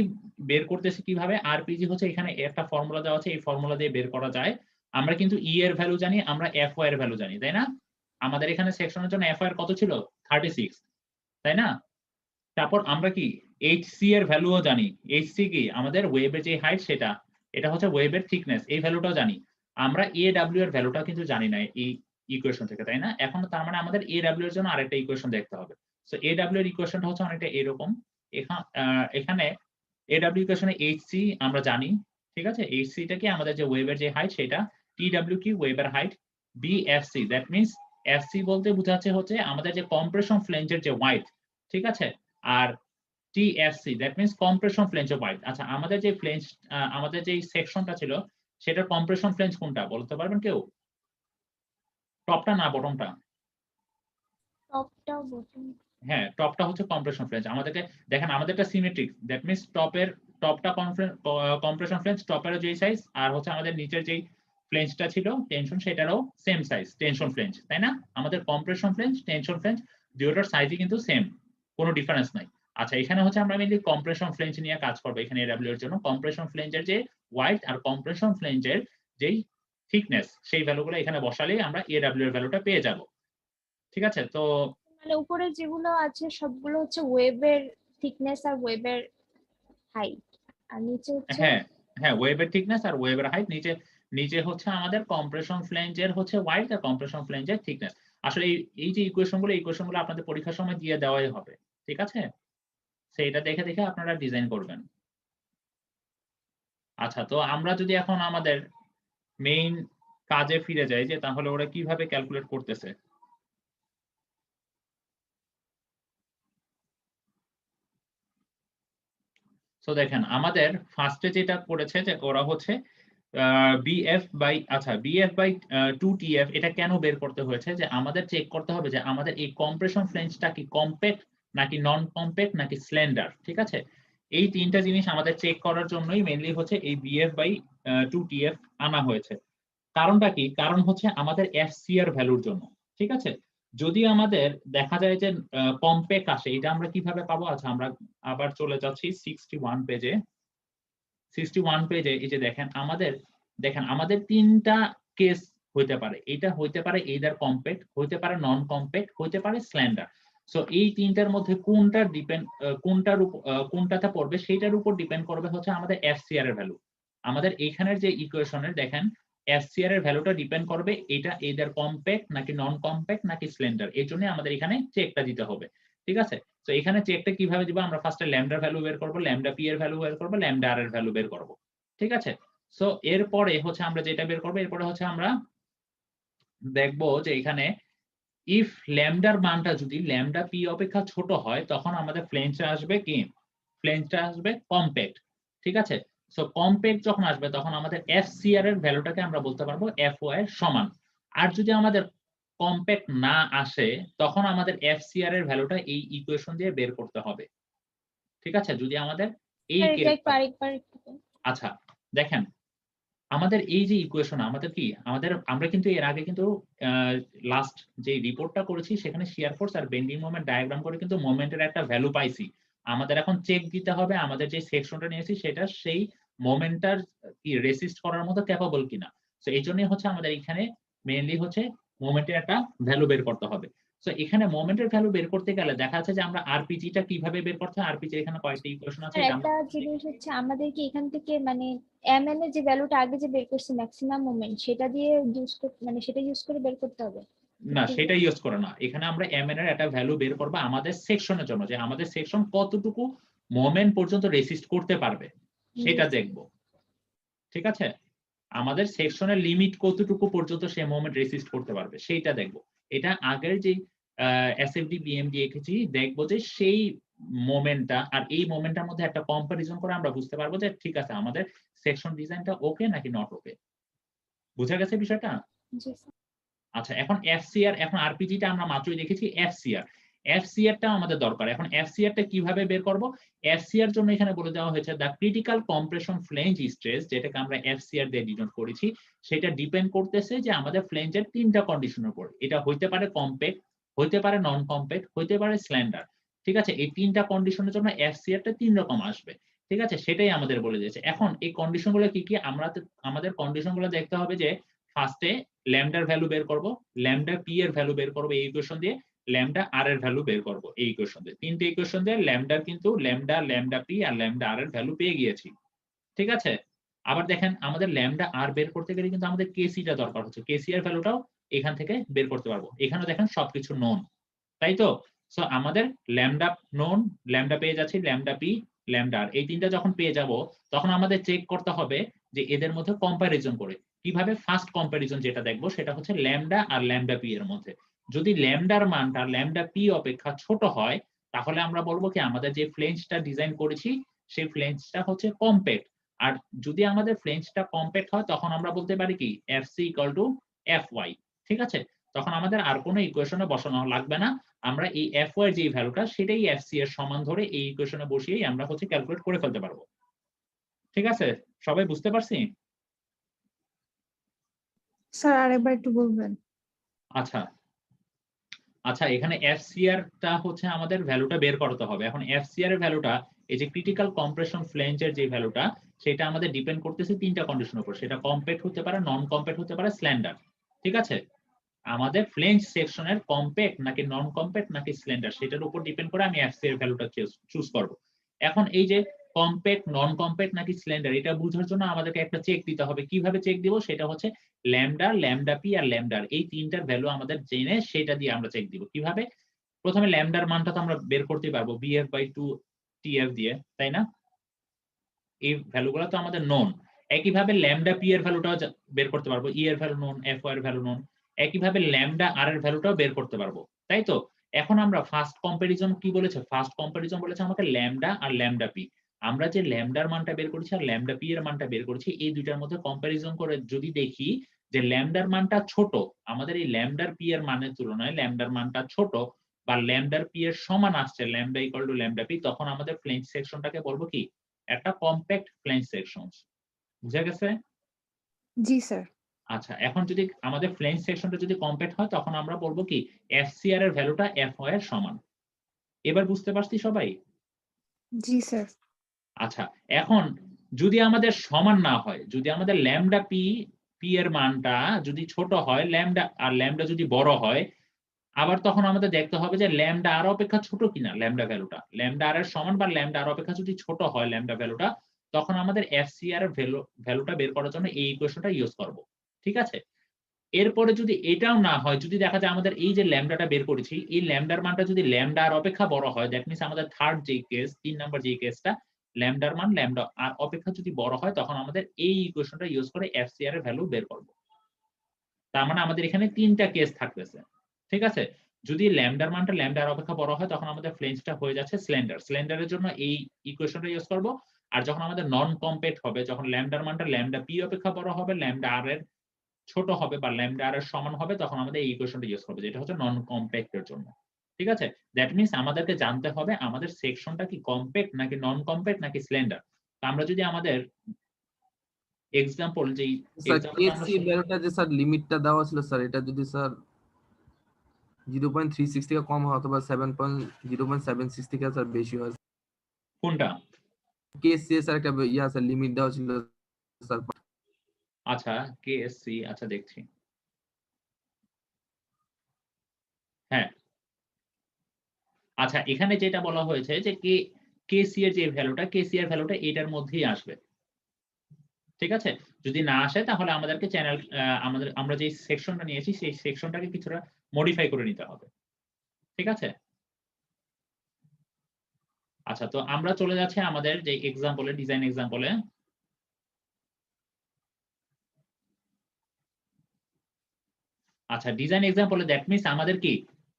[SPEAKER 2] বের করতেছি কিভাবে? আরপিজি হচ্ছে এখানে একটা ফর্মুলা দেওয়া আছে, এই ফর্মুলা দিয়ে বের করা যায়। আমরা কিন্তু ই এর ভ্যালু জানি, আমরা এফওয়াই এর ভ্যালু জানি, তাই না? আমাদের এখানে সেকশনের জন্য এফওয়াই এর কত ছিল? 36, তাই না? তারপর আমরা কি এইচসি এর ভ্যালুও জানি। এইচসি কি? আমাদের ওয়েবের যে হাইট সেটা, এটা হচ্ছে ওয়েবের থিকনেস, এই ভ্যালুটাও জানি। আমরা এডব্লিউ এর ভ্যালুটা কিন্তু জানি না এই ইকুয়েশন থেকে, তাই না? এখন তার মানে আমাদের এডব্লিউ এর জন্য আরেকটা ইকুয়েশন দেখতে হবে। সো এডব্লিউ এর ইকুয়েশনটা হচ্ছে অনেকটা এরকম। এখানে এডব্লিউ ইকুয়েশনে এইচসি আমরা জানি, ঠিক আছে? এইচসি টা কি? আমাদের যে ওয়েবের যে হাইট সেটা, টিডব্লিউ কি? ওয়েবের height, BFC that means FC বলতে বোঝাচ্ছে হচ্ছে আমাদের যে কম্প্রেশন ফ্লেঞ্জের যে ওয়াইড, ঠিক আছে? আর TFC that means compression flange of wide. আচ্ছা আমাদের যে ফ্লেঞ্জ, আমাদের যে সেকশনটা ছিল সেটার কম্প্রেশন ফ্লেঞ্জ কোনটা বলতে পারবেন কেউ? টপটা না বটমটা?
[SPEAKER 5] টপটা বটম।
[SPEAKER 2] হ্যাঁ টপটা হচ্ছে কম্প্রেশন ফ্লেঞ্জ। আমাদেরকে দেখেন আমাদেরটা সিমেট্রিক, দ্যাট মিন্স টপটা কম্প্রেশন ফ্লেঞ্জ, টপের যেই সাইজ আর হচ্ছে আমাদের নিচের যেই ফ্লেঞ্জটা ছিল টেনশন, সেটারও সেম সাইজ টেনশন ফ্লেঞ্জ, তাই না? আমাদের কম্প্রেশন ফ্লেঞ্জ, টেনশন ফ্লেঞ্জ দুটোর সাইজই কিন্তু সেম, কোনো ডিফারেন্স নাই। আচ্ছা, এখানে হচ্ছে আমরা মেইনলি কম্প্রেশন ফ্লেঞ্জ নিয়ে কাজ করবো এখানে এডব্লিউ এর জন্য। কম্প্রেশন ফ্লেঞ্জের যে ওয়াইড আর কম্প্রেশন ফ্লেঞ্জের যেই থিকনেস, সেই ভ্যালুগুলো এখানে বসালেই আমরা এডব্লিউ এর ভ্যালুটা পেয়ে যাব। ঠিক আছে? তো
[SPEAKER 5] মানে উপরে যেগুলো আছে সবগুলো হচ্ছে ওয়েবের থিকনেস আর ওয়েবের হাইট, আর নিচে হচ্ছে
[SPEAKER 2] হ্যাঁ হ্যাঁ, ওয়েবের থিকনেস আর ওয়েবের হাইট, নিচে নিচে হচ্ছে আমাদের কম্প্রেশন ফ্লেঞ্জের হচ্ছে ওয়াইড আর কম্প্রেশন ফ্লেঞ্জের থিকনেস। আসলে এই যে ইকুয়েশনগুলো আপনাদের পরীক্ষার সময় দিয়ে দেওয়াই হবে। ঠিক আছে? সেইটা দেখে দেখে আপনারা ডিজাইন করবেন। আচ্ছা, তো আমরা যদি এখন আমাদের মেইন কাজে ফিরে যাই, যে তাহলে ওরা কিভাবে ক্যালকুলেট করতেছে। তো দেখেন, আমাদের ফার্স্টে যেটা করেছে যে ওরা হচ্ছে বিএফ বাই, আচ্ছা বিএফ বাই 2টিএফ, এটা কেন বের করতে হয়েছে, যে আমাদের চেক করতে হবে যে আমাদের এই কম্প্রেশন ফ্লেঞ্জটা কি কম্প্যাক্ট নাকি নন কম্প্যাক্ট নাকি স্লেন্ডার। ঠিক আছে? এই তিনটা জিনিস আমাদের চেক করার জন্যই মেইনলি হচ্ছে এই বিএফ বাই 2টিএফ আনা হয়েছে। কারণটা কি? কারণ হচ্ছে আমাদের এফসিআর ভ্যালুর জন্য। ঠিক আছে? যদি আমাদের দেখা যায় যে কম্প্যাক্ট আসে, এটা আমরা কিভাবে পাবো? আচ্ছা, আমরা আবার চলে যাচ্ছি 61 পেজে। 61 পেজে এই যে দেখেন আমাদের তিনটা কেস হইতে পারে। এটা হইতে পারে এইদার কম্প্যাক্ট, হইতে পারে নন কম্প্যাক্ট, হইতে পারে স্ল্যান্ডার। সো এই তিনটার মধ্যে কোনটাতে পড়বে সেইটার উপর ডিপেন্ড করবে হচ্ছে আমাদের এফসিআর এর ভ্যালু। আমাদের এইখানের যে ইকুয়েশনের দেখেন এফসিআর এর ভ্যালুটা ডিপেন্ড করবে এটা এইদার কম্প্যাক্ট নাকি নন কম্প্যাক্ট নাকি স্লেন্ডার। এই জন্য আমাদের এখানে চেকটা দিতে হবে। ঠিক আছে? তো এখানে চেকটা কিভাবে দিব? আমরা ফার্স্টে ল্যামডার ভ্যালু বের করব, ল্যামডা পি এর ভ্যালু বের করব, ল্যামডা আর এর ভ্যালু বের করব। ঠিক আছে? সো এরপরে হচ্ছে আমরা যেটা বের করব, এরপরে হচ্ছে আমরা দেখব যে এখানে ইফ ল্যামডার মানটা যদি ল্যামডা পি অপেক্ষা ছোট হয়, তখন আমাদের ফ্লেঞ্জটা আসবে কি? ফ্লেঞ্জটা আসবে কম্প্যাক্ট। ঠিক আছে? সো কম্প্যাক্ট যখন আসবে তখন আমাদের এফসিআর এর ভ্যালুটাকে আমরা বলতে পারবো এফও এর সমান। আর যদি আমাদের কম্প্যাক্ট না আসে, তখন আমাদের এফসিআর এর ভ্যালুটা এই ইকুয়েশন দিয়ে বের করতে হবে। ঠিক আছে? যদি আমাদের এই
[SPEAKER 5] আর এটা
[SPEAKER 2] কেসটা,
[SPEAKER 5] আরেকবার
[SPEAKER 2] আচ্ছা দেখেন আমাদের এই যে ইকুয়েশন, আমাদের কি আমরা কিন্তু এর আগে কিন্তু লাস্ট যে রিপোর্টটা করেছি সেখানে শিয়ার ফোর্স আর বেন্ডিং মোমেন্ট ডায়াগ্রাম করে কিন্তু মোমেন্টের একটা ভ্যালু পাইছি। আমাদের এখন চেক দিতে হবে আমাদের যে সেকশনটা নিয়েছি সেটা সেই মোমেন্টটার কি রেসিস্ট করার মতো ক্যাপাবল কিনা। তো এই জন্যই হচ্ছে আমাদের এখানে মেইনলি হচ্ছে মোমেন্টের একটা ভ্যালু বের করতে হবে। তো এখানে মোমেন্টের ভ্যালু বের করতে গেলে দেখা যাচ্ছে যে আমরা আরপিজিটা কিভাবে বের করতে হয়। আরপিজি এখানে কয়েকটা ইকুয়েশন আছে,
[SPEAKER 5] আর
[SPEAKER 2] এটা
[SPEAKER 5] একটা
[SPEAKER 2] আমরা
[SPEAKER 5] জিনিস হচ্ছে আমাদেরকে এখান থেকে মানে এমএন এর যে ভ্যালুটা আগে যে বের করছি ম্যাক্সিমাম মোমেন্ট, সেটা দিয়ে ইউজ করতে মানে সেটা ইউজ করে বের করতে হবে।
[SPEAKER 2] না, সেটা ইউজ করে না। এখানে আমরা এমএন এর একটা ভ্যালু বের করব আমাদের সেকশনের জন্য, যে আমাদের সেকশন কতটুকু মোমেন্ট পর্যন্ত রেসিস্ট করতে পারবে সেটা দেখব। ঠিক আছে? আমাদের সেকশনের লিমিট কতটুকু পর্যন্ত সে মোমেন্ট রেসিস্ট করতে পারবে সেইটা দেখব। এটা আগের যে এসএফডি বিএমডি এঁকেছি, দেখবো যে সেই মোমেন্টটা আর এই মোমেন্টটার মধ্যে একটা কম্পারিজন করে আমরা বুঝতে পারবো যে ঠিক আছে আমাদের সেকশন ডিজাইনটা ওকে নাকি নট ওকে। বুঝা গেছে বিষয়টা?
[SPEAKER 5] জি স্যার।
[SPEAKER 2] আচ্ছা, এখন এফসিআর, এখন আরপিজিটা আমরা মাত্রই দেখেছি। এফসিআরটা আমাদের দরকার। এখন এফসিআরটা কিভাবে বের করব? এফসিআর জন্য এখানে বলে দেওয়া হয়েছে the critical compression flange stress, যেটাকে আমরা এফসিআর দিয়ে ডিনোট করেছি, সেটা ডিপেন্ড করতেছে যে আমাদের ফ্লেঞ্জের তিনটা কন্ডিশনের উপর। এটা হইতে পারে কম্প্যাক্ট, হইতে পারে নন কম্প্যাক্ট, হইতে পারে স্ল্যান্ডার। ঠিক আছে? এই তিনটা কন্ডিশনের জন্য এফসিআরটা তিন রকম আসবে। ঠিক আছে? সেটাই আমাদের বলে দিয়েছে। এখন এই কন্ডিশনগুলো কি কি আমাদের কন্ডিশনগুলো দেখতে হবে। যে ফার্স্টে ল্যামডার ভ্যালু বের করব, ল্যামডা পি এর ভ্যালু বের করব এই ইকুয়েশন দিয়ে, ল্যামডা আর এর ভ্যালু বের করব এই ইকুয়েশন দিয়ে। তিনটে ইকুয়েশন দিয়ে ল্যামডার কিন্তু ল্যামডা পি আর ল্যামডা আর এর ভ্যালু পেয়ে গিয়েছি। ঠিক আছে? আবার দেখেন আমাদের ল্যামডা আর বের করতে গেলে কিন্তু আমাদের কেসিটা দরকার হচ্ছে। কেসি এর ভ্যালুটাও এখান থেকে বের করতে পারবো। এখানে দেখেন সবকিছু নোন, তাই তো? সো আমাদের ল্যামডা নোন, ল্যামডা পেয়ে যাচ্ছি, ল্যামডা পি, ল্যামডা আর, এই তিনটা যখন পেয়ে যাব তখন আমাদের চেক করতে হবে যে এদের মধ্যে কম্পারিজন করে কিভাবে। ফার্স্ট কম্পারিজন যেটা দেখবো সেটা হচ্ছে ল্যামডা আর ল্যামডা পি এর মধ্যে। যদি ল্যামডার মানটা ল্যামডা পি অপেক্ষা ছোট হয়, তাহলে আমরা বলবো কি আমাদের যে ফ্লেঞ্জটা ডিজাইন করেছি সেই ফ্লেঞ্জটা হচ্ছে কম্প্যাক্ট। আর যদি আমাদের ফ্লেঞ্জটা কম্প্যাক্ট হয় তখন আমরা বলতে পারি কি এফসি ইকুয়াল টু এফওয়াই। ঠিক আছে? তখন আমাদের আর কোনো ইকুয়েশনে বসানো লাগবে না। আমরা এই এফওয়াই এর যে ভ্যালুটা সেটাই এফসি এর সমান ধরে এই ইকুয়েশনে বসিয়েই আমরা হচ্ছে ক্যালকুলেট করে ফেলতে পারবো। ঠিক আছে? সবাই বুঝতে পারছি?
[SPEAKER 4] স্যার আরেকবার একটু বলবেন।
[SPEAKER 2] আচ্ছা আচ্ছা, এখানে FCR টা হচ্ছে আমাদের ভ্যালুটা বের করতে হবে। এখন FCR এর ভ্যালুটা, এই যে ক্রিটিক্যাল কম্প্রেশন ফ্লেঞ্জের যে ভ্যালুটা, সেটা আমাদের ডিপেন্ড করতেছে তিনটা কন্ডিশনের উপর। সেটা কম্প্যাক্ট হতে পারে, নন কম্প্যাক্ট হতে পারে, স্ল্যান্ডার। ঠিক আছে, আমাদের ফ্লেঞ্জ সেকশনের কম্প্যাক্ট নাকি নন কম্প্যাক্ট নাকি স্ল্যান্ডার সেটার উপর ডিপেন্ড করে আমি FCR এর ভ্যালুটা চুজ করব। এখন এই যে কম্প্যাক্ট, নন কম্প্যাক্ট নাকি স্ল্যান্ডার, এটা বোঝার জন্য আমাদেরকে একটা চেক দিতে হবে। কিভাবে চেক দিব? সেটা হচ্ছে ল্যামডা, ল্যামডা পি আর ল্যামডার, এই তিনটার ভ্যালু আমাদের জেনে সেটা দিয়ে আমরা চেক দিব। কিভাবে? প্রথমে ল্যামডার মানটা তো আমরা বের করতে পারবো BF/2 TF দিয়ে, তাই না? এই ভ্যালুগুলো তো আমাদের নোন। একইভাবে ল্যামডা পি এর ভ্যালুটাও বের করতে পারবো, ই এর ভ্যালু নোন, এফ এর ভ্যালু নোন। একইভাবে ল্যামডা আর এর ভ্যালুটাও বের করতে পারবো, তাই তো? এখন আমরা ফার্স্ট কম্পারিজন কি বলেছে? ফার্স্ট কম্পারিজন বলেছে আমাকে ল্যামডা আর ল্যামডা পি। আমরা যে ল্যামডার মানটা বের করেছি আর ল্যামডা পি এর মানটা বের করেছি, এই দুইটার মধ্যে কম্পারিজন করে যদি দেখি যে ল্যামডার মানটা ছোট, আমাদের এই ল্যামডার পি এর মানের তুলনায় ল্যামডার মানটা ছোট বা ল্যামডার পি এর সমান আসছে, lambda equal to lambda P, তখন আমাদের ফ্লেঞ্জ সেকশনটাকে বলবো কি? একটা কম্প্যাক্ট ফ্লেঞ্জ সেকশন। বুঝা গেছে?
[SPEAKER 4] জি স্যার।
[SPEAKER 2] আচ্ছা, এখন যদি আমাদের ফ্লেঞ্জ সেকশনটা যদি কম্প্যাক্ট হয়, তখন আমরা বলবো কি? FCR এর ভ্যালুটা FY এর সমান। এবার বুঝতে পারছি সবাই?
[SPEAKER 4] জি স্যার।
[SPEAKER 2] আচ্ছা, এখন যদি আমাদের সমান না হয়, যদি আমাদের ল্যামডা পি এর মানটা যদি ছোট হয়, ল্যামডা আর ল্যামডা যদি বড় হয়, আবার তখন আমাদের দেখতে হবে যে ল্যামডা আর অপেক্ষা ছোট কিনা ল্যামডা ভ্যালুটা। ল্যামডা আর এর সমান বা ল্যামডা আর অপেক্ষা যদি ছোট হয় ল্যামডা ভ্যালুটা, তখন আমাদের FCR এর ভ্যালুটা বের করার জন্য এই ইকুয়েশনটা ইউজ করব। ঠিক আছে? এরপরে যদি এটাও না হয়, যদি দেখা যায় আমাদের এই যে ল্যামডাটা বের করেছি, এই ল্যামডার মানটা যদি ল্যামডা আর অপেক্ষা বড় হয়, দ্যাট মিন্স আমাদের থার্ড যে কেস, 3 নাম্বার যে কেসটা, ল্যামডার মান ল্যামডা আর অপেক্ষা যদি বড় হয়, তখন আমাদের এই ইকুয়েশনটা ইউজ করে FCR এর ভ্যালু বের করব। তার মানে আমাদের এখানে 3টা কেস থাকতেছে। ঠিক আছে? যদি ল্যামডার মানটা ল্যামডা আর অপেক্ষা বড় হয়, তখন আমাদের ফ্লেঞ্জটা হয়ে যাচ্ছে স্ল্যান্ডার। স্ল্যান্ডারের জন্য এই ইকুয়েশনটা ইউজ করব। আর যখন আমাদের নন কম্প্যাক্ট হবে, যখন ল্যামডার মানটা ল্যামডা পি অপেক্ষা বড় হবে, ল্যামডা আর এর ছোট হবে বা ল্যামডা আর এর সমান হবে, তখন আমাদের এই ইকুয়েশনটা ইউজ করব, যেটা হচ্ছে নন কম্প্যাক্ট এর জন্য। ঠিক আছে? দ্যাট মিন্স আমাদেরকে জানতে হবে আমাদের সেকশনটা কি কম্প্যাক্ট নাকি নন কম্প্যাক্ট নাকি স্ল্যান্ডার। তো আমরা যদি আমাদের এক্সাম্পল যেই
[SPEAKER 7] স্যার
[SPEAKER 2] এক্সাম্পলটা আমরা
[SPEAKER 7] কেএসসি ভ্যালুটা যে স্যার লিমিটটা দেওয়া ছিল স্যার, এটা যদি স্যার 0.36 থেকে কম হয় অথবা 0.76 থেকে স্যার বেশি হয়,
[SPEAKER 2] কোনটা?
[SPEAKER 7] কেএসসি স্যার একটা ইয়া স্যার লিমিট দেওয়া ছিল স্যার।
[SPEAKER 2] আচ্ছা, কেএসসি, আচ্ছা দেখছি। হ্যাঁ, আচ্ছা, এখানে যেটা বলা হয়েছে যে কেসি এর যে ভ্যালুটা, কেসি এর ভ্যালুটা এটার মধ্যেই আসবে। ঠিক আছে? যদি না আসে, তাহলে আমাদেরকে চ্যানেল আমরা যে সেকশনটা নিয়েছি সেই সেকশনটাকে কিছুটা মডিফাই করে নিতে হবে। ঠিক আছে? আচ্ছা, তো আমরা চলে যাচ্ছি আমাদের যে এক্সাম্পলে, ডিজাইন এক্সাম্পলে। আচ্ছা, ডিজাইন এক্সাম্পলে দ্যাট মিন্স আমাদের কি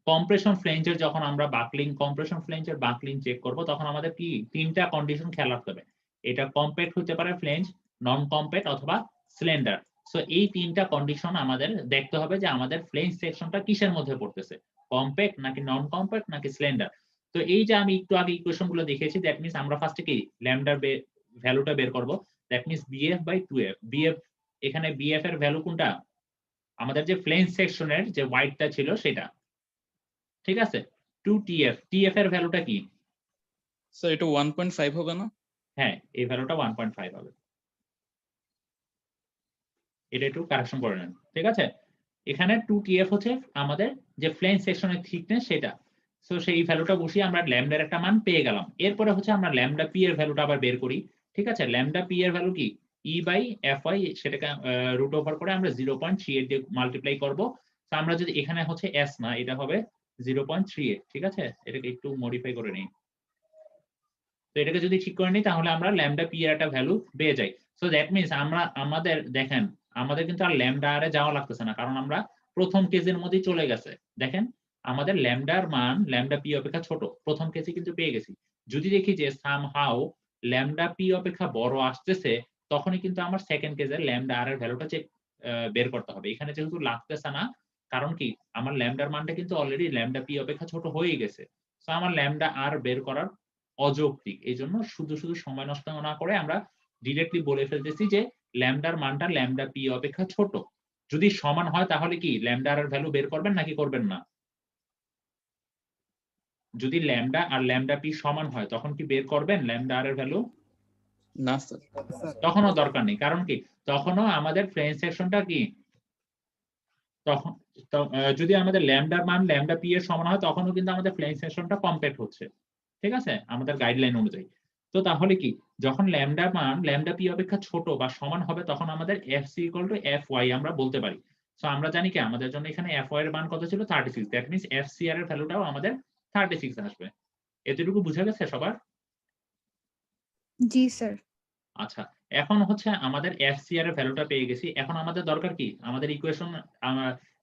[SPEAKER 2] কম্প্রেশন ফ্লেঞ্জের, যখন আমরা কম্প্রেশন ফ্লেঞ্জের বাকলিং চেক করব, তখন আমাদের কি 3টা কন্ডিশন খেয়াল রাখতে হবে। এটা কম্প্যাক্ট হতে পারে ফ্লেঞ্জ, নন কম্প্যাক্ট অথবা স্লেন্ডার। সো এই 3টা কন্ডিশন আমাদের দেখতে হবে যে আমাদের ফ্লেঞ্জ সেকশনটা কিসের মধ্যে পড়তেছে, কম্প্যাক্ট নাকি নন কম্প্যাক্ট নাকি স্লেন্ডার। তো এই যে আমি একটু আগে ইকুয়েশন গুলো দেখিয়েছি, দ্যাট মিন্স আমরা ফার্স্টে কি ল্যামডার ভ্যালুটা বের করব। That means BF/2F। এখানে BF এর ভ্যালু কোনটা? আমাদের যে ফ্লেঞ্জ সেকশনের যে হোয়াইটটা ছিল সেটা। ঠিক আছে? 2TF, TF এর ভ্যালুটা কি?
[SPEAKER 8] স্যার এটা 1.5 হবে না?
[SPEAKER 2] হ্যাঁ, এই ভ্যালুটা 1.5 হবে। এটা একটু কারেকশন করে নেন। ঠিক আছে? এখানে 2TF হচ্ছে আমাদের যে ফ্লেঞ্জ সেকশনের থিকনেস সেটা। সো সেই ভ্যালুটা বসিয়ে আমরা ল্যামডার একটা মান পেয়ে গেলাম। এরপরে হচ্ছে আমরা ল্যামডা পি এর ভ্যালুটা আবার বের করি। ঠিক আছে? ল্যামডা পি এর ভ্যালু কি? E/Fy, সেটাকে রুট ওভার করে আমরা 0.38 দিয়ে মাল্টিপ্লাই করব। তো আমরা যদি এখানে হচ্ছে S না, এটা হবে 0.38। ঠিক আছে? এটাকে একটু মডিফাই করে নিই। তো এটাকে যদি ঠিক করে নিই, তাহলে আমরা ল্যামডা পি এর একটা ভ্যালু পেয়ে যাই। সো দ্যাট মিন্স আমাদের দেখেন, আমাদের কিন্তু আর ল্যামডা আর এ যাওয়া লাগতেছে না, কারণ আমরা প্রথম কেসের মধ্যেই চলে গেছে। দেখেন, আমাদের ল্যামডার মান ল্যামডা পি অপেক্ষা ছোট, প্রথম কেসে কিন্তু পেয়ে গেছি। যদি দেখি যে সামহাউ ল্যামডা পি অপেক্ষা বড় আসতেছে, তখনই কিন্তু আমার সেকেন্ড কেসের ল্যামডা আর এর ভ্যালুটা চেক বের করতে হবে। এখানে যেহেতু লাগতেছে না, কারণ কি আমার ল্যামডার মানটা কিন্তু অলরেডি ল্যামডা পি অপেক্ষা ছোট হয়ে গেছে। সো আমার ল্যামডা আর বের করার অযৌক্তিক। এইজন্য শুধু সময় নষ্ট না করে আমরা ডিরেক্টলি বলে ফেলতেছি যে ল্যামডার মানটা ল্যামডা পি অপেক্ষা ছোট। যদি সমান হয় তাহলে কি ল্যামডা আর ভ্যালু বের করবেন নাকি করবেন না? যদি ল্যামডা আর ল্যামডা পি সমান হয় তখন কি বের করবেন ল্যামডা আর এর ভ্যালু?
[SPEAKER 8] না স্যার।
[SPEAKER 2] তখনও দরকার নেই, কারণ কি তখনও আমাদের ফ্লেঞ্জ সেকশনটা কি তখন যদি আমাদের ল্যামডার মান ল্যামডা পি এর সমান হয় তখনও কিন্তু আমাদের ফ্লেঞ্জ সেকশনটা কমপ্লিট হচ্ছে, ঠিক আছে, আমাদের গাইডলাইন অনুযায়ী। তো তাহলে কি যখন ল্যামডার মান ল্যামডা পি অপেক্ষা ছোট বা সমান হবে তখন আমাদের F C equal to F Y আমরা বলতে পারি। সো আমরা জানি কি আমাদের জন্য এখানে এফ ওয়াই এর মান কত ছিল 36, দ্যাট মিন্স এফ সি আর এর ভ্যালুটাও আমাদের 36 আসবে। এতটুকু বুঝা গেছে সবার?
[SPEAKER 4] জি স্যার।
[SPEAKER 2] আচ্ছা, এখন হচ্ছে আমাদের এফসিআর এর ভ্যালুটা পেয়ে গেছি। এখন আমাদের দরকার কি আমাদের ইকুয়েশন,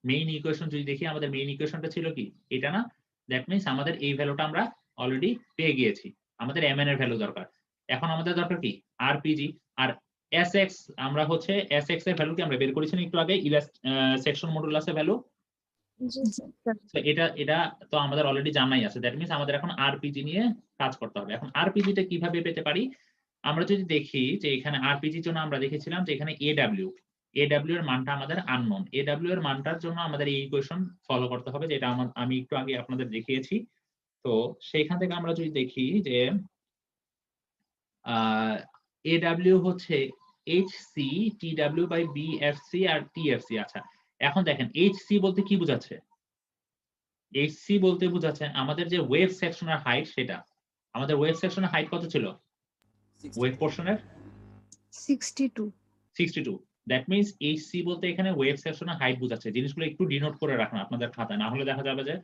[SPEAKER 2] মেইন ইকুয়েশন যদি দেখি আমাদের মেইন ইকুয়েশনটা ছিল কি এটা না, দ্যাট মিন্স আমাদের এই ভ্যালুটা আমরা অলরেডি পেয়ে গিয়েছি, আমাদের এমএন এর ভ্যালু দরকার। এখন আমাদের দরকার কি আরপিজি আর এসএক্স। আমরা হচ্ছে এসএক্স এর ভ্যালু কি আমরা বের করেছি একটু আগে সেকশন মডুলাসের ভ্যালু।
[SPEAKER 5] জি স্যার।
[SPEAKER 2] তো এটা তো আমাদের অলরেডি জানাই আছে, দ্যাট মিন্স আমাদের এখন আরপিজি নিয়ে কাজ করতে হবে। এখন আরপিজিটা কিভাবে পেতে পারি আমরা যদি দেখি যে এখানে আরপিজির জন্য আমরা দেখেছিলাম যে এখানে এডব্লিউ এর মানটা আমাদের আননোন। এডব্লিউ এর মানটার জন্য আমাদের এই ইকুয়েশন ফলো করতে হবে, যেটা আমি একটু আগে আপনাদের দেখিয়েছি। তো সেইখান থেকে আমরা যদি দেখি যে এডব্লিউ হচ্ছে এইচসি টিডব্লিউ বাই বিএফসি আর টিএফসি। আচ্ছা, এখন দেখেন এইচসি বলতে কি বোঝাচ্ছে? এইচসি বলতে বোঝাচ্ছে আমাদের যে ওয়েভ সেকশনের হাইট, সেটা আমাদের ওয়েভ সেকশনের হাইট কত ছিল ওয়েভ পোরশনের?
[SPEAKER 4] 62।
[SPEAKER 2] দ্যাট মিন্স এইচসি বলতে এখানে ওয়েভ সেকশনের হাইট বোঝাচ্ছে। জিনিসগুলো একটু ডিনোট করে রাখুন আপনাদের খাতায়, না হলে দেখা যাবে যে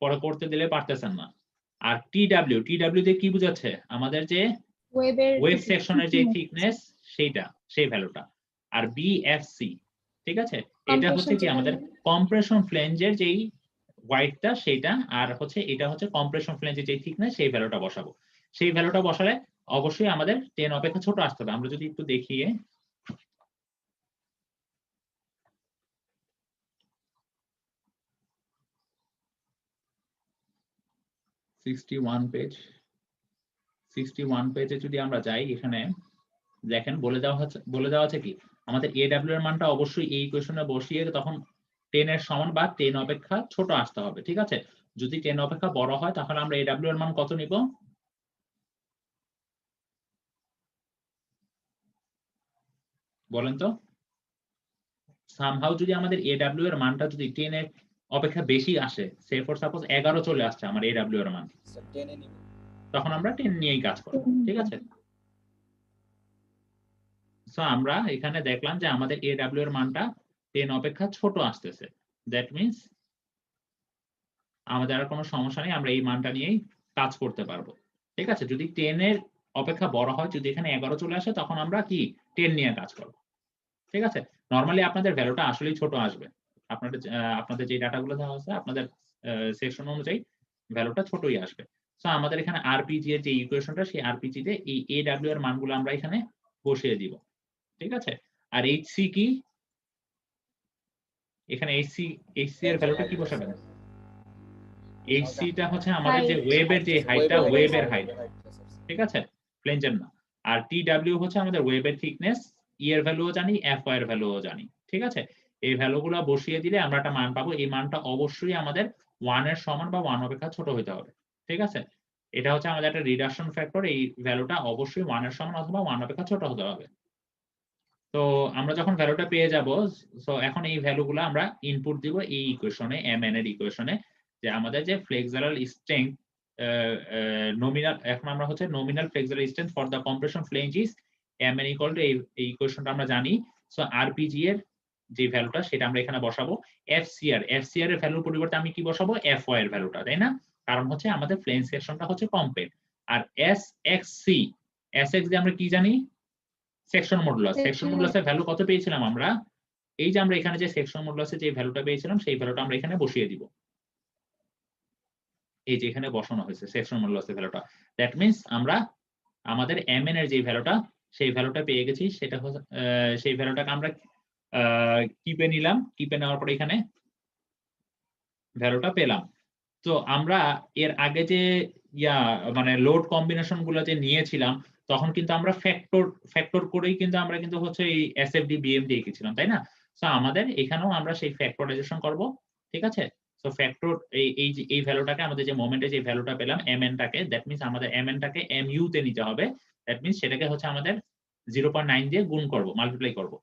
[SPEAKER 2] পরে করতে দিলে পারতেছেন না। আর টিডব্লিউ দিয়ে কি বোঝাচ্ছে? আমাদের যে ওয়েভ সেকশনের যে থিকনেস সেইটা, সেই ভ্যালুটা। আর বিএফসি, ঠিক আছে, এটা হচ্ছে কি আমাদের কম্প্রেশন ফ্লেঞ্জের যেই হোয়াইটটা সেইটা, আর হচ্ছে এটা হচ্ছে কম্প্রেশন ফ্লেঞ্জের যে থিকনেস সেই ভ্যালুটা বসাবো। সেই ভ্যালুটা বসালে অবশ্যই আমাদের 10 অপেক্ষা ছোট আসতে হবে। আমরা যদি একটু দেখি 61 পেজে যদি আমরা যাই, এখানে দেখেন বলে দেওয়া আছে কি আমাদের এডব্লিউ এর মানটা অবশ্যই এই ইকুয়েশনে বসিয়ে তখন 10 এর সমান বা 10 অপেক্ষা ছোট আসতে হবে, ঠিক আছে। যদি 10 অপেক্ষা বড় হয় তাহলে আমরা এডব্লিউ এর মান কত নিব? বলেন তো। সামহাউ যদি আমাদের এডব্লিউ এর মানটা যদি 10 এর অপেক্ষা বেশি আসে, সে ফর সাপোজ 11 চলে আসছে আমার এডব্লিউ এর মান, তখন আমরা 10 নিয়েই কাজ করব, ঠিক আছে। সো আমরা এখানে দেখলাম যে আমাদের এডব্লিউ এর মানটা 10 অপেক্ষা ছোট আসতেছে, দ্যাট মিন্স আমাদের আর কোনো সমস্যা নেই, আমরা এই মানটা নিয়েই কাজ করতে পারবো, ঠিক আছে। যদি 10 এর অপেক্ষা বড় হয়, যদি এখানে 11 চলে আসে, তখন আমরা কি 10 নিয়ে কাজ করব, ঠিক আছে। নরমালি আপনাদের ভ্যালুটা আসলেই ছোট আসবে, আপনাদের যে ডাটাগুলো দেওয়া আছে আপনাদের সেকশন অনুযায়ী ভ্যালুটা ছোটই আসবে। সো আমাদের এখানে আরপিজি এর যে ইকুয়েশনটা, সেই আরপিজি তে এই এডব্লিউ এর মানগুলো আমরা এখানে বসিয়ে দিব, ঠিক আছে। আর এইচসি কি, এখানে এইচসি এর ভ্যালুটা কি বসাবেন? এইচসি টা হচ্ছে আমাদের যে ওয়েবের যে হাইটটা, ওয়েবের হাইট, ঠিক আছে, ফ্লেঞ্জের না। আর টিডব্লিউ হচ্ছে আমাদের ওয়েবের থিকনেস, ই এর ভ্যালুও জানি, এফ এর ভ্যালুও জানি, ঠিক আছে। এই ভ্যালুগুলো বসিয়ে দিলে আমরা একটা মান পাবো। এই মানটা অবশ্যই আমাদের 1 এর সমান বা 1 অপেক্ষা ছোট হতে হবে, ঠিক আছে। এটা হচ্ছে আমাদের একটা রিডাকশন ফ্যাক্টর, এই ভ্যালুটা অবশ্যই 1 এর সমান অথবা 1 অপেক্ষা ছোট হতে হবে। তো আমরা যখন ভ্যালুটা পেয়ে যাব, সো এখন এই ভ্যালুগুলো আমরা ইনপুট দিব এই ইকুয়েশনে, এমএন এর ইকুয়েশনে, যে আমাদের যে ফ্লেক্সুরাল স্ট্রেংথ নমিনাল, এখন আমরা হচ্ছে nominal ফ্লেক্সুরাল strength for the compression flange is mn equal to, এই ইকুয়েশনটা আমরা জানি। সো আরপিজি এর যে ভ্যালুটা সেটা আমরা এখানে বসাবো। এফসিআর এর ভ্যালুর পরিবর্তে আমি কি বসাবো? এফওয়াই এর ভ্যালুটা, তাই না? কারণ হচ্ছে আমাদের ফ্লেঞ্জ সেকশনটা হচ্ছে কমপ্লেক্স। আর এসএক্সসি, এসএক্স দিয়ে আমরা কি জানি? Section modulus. সেকশন মডুলাসের ভ্যালু কত পেয়েছিলাম আমরা? এই যে আমরা এখানে যে সেকশন মডুলাসে যে ভ্যালুটা পেয়েছিলাম, সেই ভ্যালুটা আমরা এখানে বসিয়ে দিব। এই যে এখানে বসানো হয়েছে সেকশন মডুলাসের ভ্যালুটা, দ্যাট মিন্স আমরা আমাদের mn এর যে ভ্যালুটা, সেই ভ্যালুটা পেয়ে গেছি। সেটা সেই ভ্যালুটাকে আমরা কিপে নিলাম, কিপে নেওয়ার পরে এখানে ভ্যালুটা পেলাম। তো আমরা এর আগে যে মানে লোড কম্বিনেশন গুলো যে নিয়েছিলাম, তখন কিন্তু আমরা ফ্যাক্টর করেই কিন্তু আমরা কিন্তু হচ্ছে এই এসএফডি বিএমডি এঁকেছিলাম, তাই না? সো আমাদের এখানেও আমরা সেই ফ্যাক্টরাইজেশন করব, ঠিক আছে। সো ফ্যাক্টর এই ভ্যালুটাকে আমাদের যে মোমেন্টে যে ভ্যালুটা পেলাম mn টাকে, দ্যাট মিন্স আমাদের mn টাকে mu তে নিতে হবে। দ্যাট মিন্স সেটাকে হচ্ছে আমাদের 0.9 দিয়ে গুণ করব, মাল্টিপ্লাই করব।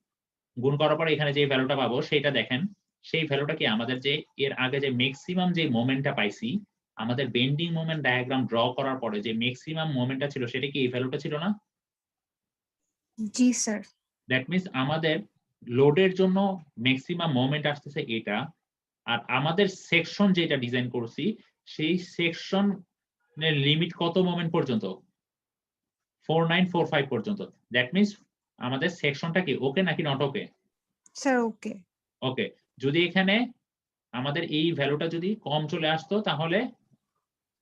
[SPEAKER 2] গুণ করার পর এখানে যে ভ্যালুটা পাবো সেটা দেখেন, সেই ভ্যালুটা কি আমাদের যে এর আগে যে ম্যাক্সিমাম যে মোমেন্টটা পাইছি, আমাদের বেন্ডিং মোমেন্ট ডায়াগ্রাম ড্র করার পরে যে ম্যাক্সিমাম মোমেন্টটা ছিল সেটা কি এই ভ্যালুটা ছিল না?
[SPEAKER 4] জি স্যার।
[SPEAKER 2] দ্যাট মিন্স আমাদের লোডের জন্য ম্যাক্সিমাম মোমেন্ট আসতেছে এটা, আর আমাদের সেকশন যেটা ডিজাইন করছি সেই সেকশনের লিমিট কত মোমেন্ট পর্যন্ত? 4945 পর্যন্ত। দ্যাট মিন্স আমাদের সেকশনটা কি ওকে নাকি নট ওকে?
[SPEAKER 4] Sir okay.
[SPEAKER 2] ওকে। যদি এখানে আমাদের এই ভ্যালুটা যদি কম চলে আসতো তাহলে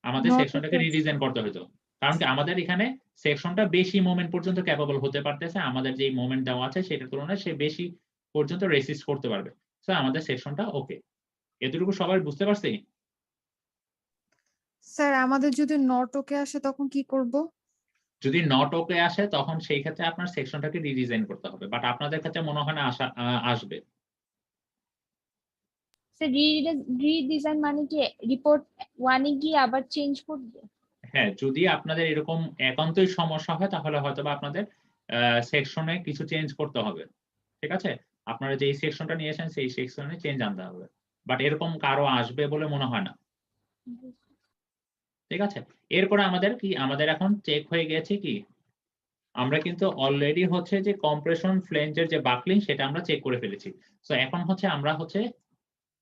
[SPEAKER 2] আমাদের
[SPEAKER 4] Not
[SPEAKER 2] সেকশনটাকে
[SPEAKER 4] okay.
[SPEAKER 2] রিডিজাইন করতে হতো, কারণ কি আমাদের এখানে সেকশনটা বেশি মোমেন্ট পর্যন্ত ক্যাপাবল হতে পারতেছে, আমাদের যে মোমেন্ট দেওয়া আছে সেটার তুলনায় সে বেশি পর্যন্ত রেসিস্ট করতে পারবে। সো আমাদের সেকশনটা ওকে। এতটুকু সবাই বুঝতে পারছি?
[SPEAKER 4] স্যার আমাদের যদি নট ওকে আসে তখন কি করব?
[SPEAKER 2] যদি নট ওকে আসে তখন সেই ক্ষেত্রে আপনার সেকশনটাকে রিডিজাইন করতে হবে, বাট আপনাদের ক্ষেত্রে মনে হয় না আসবে।
[SPEAKER 5] স্যার রিডিজাইন মানে কি রিপোর্ট 1 এ গিয়ে আবার চেঞ্জ করবে?
[SPEAKER 2] হ্যাঁ, যদি আপনাদের এরকম একান্তই সমস্যা হয় তাহলে হয়তোবা আপনাদের সেকশনে কিছু চেঞ্জ করতে হবে, ঠিক আছে। আপনারা যেই সেকশনটা নিয়েছেন সেই সেকশনে চেঞ্জ আনতে হবে, বাট এরকম কারো আসবে বলে মনে হয় না, ঠিক আছে। এরপরে আমাদের কি, আমাদের এখন চেক হয়ে গেছে কি, আমরা কিন্তু অলরেডি হচ্ছে যে কম্প্রেশন ফ্লেঞ্জের যে বাকলিং সেটা আমরা চেক করে ফেলেছি। সো এখন হচ্ছে আমরা হচ্ছে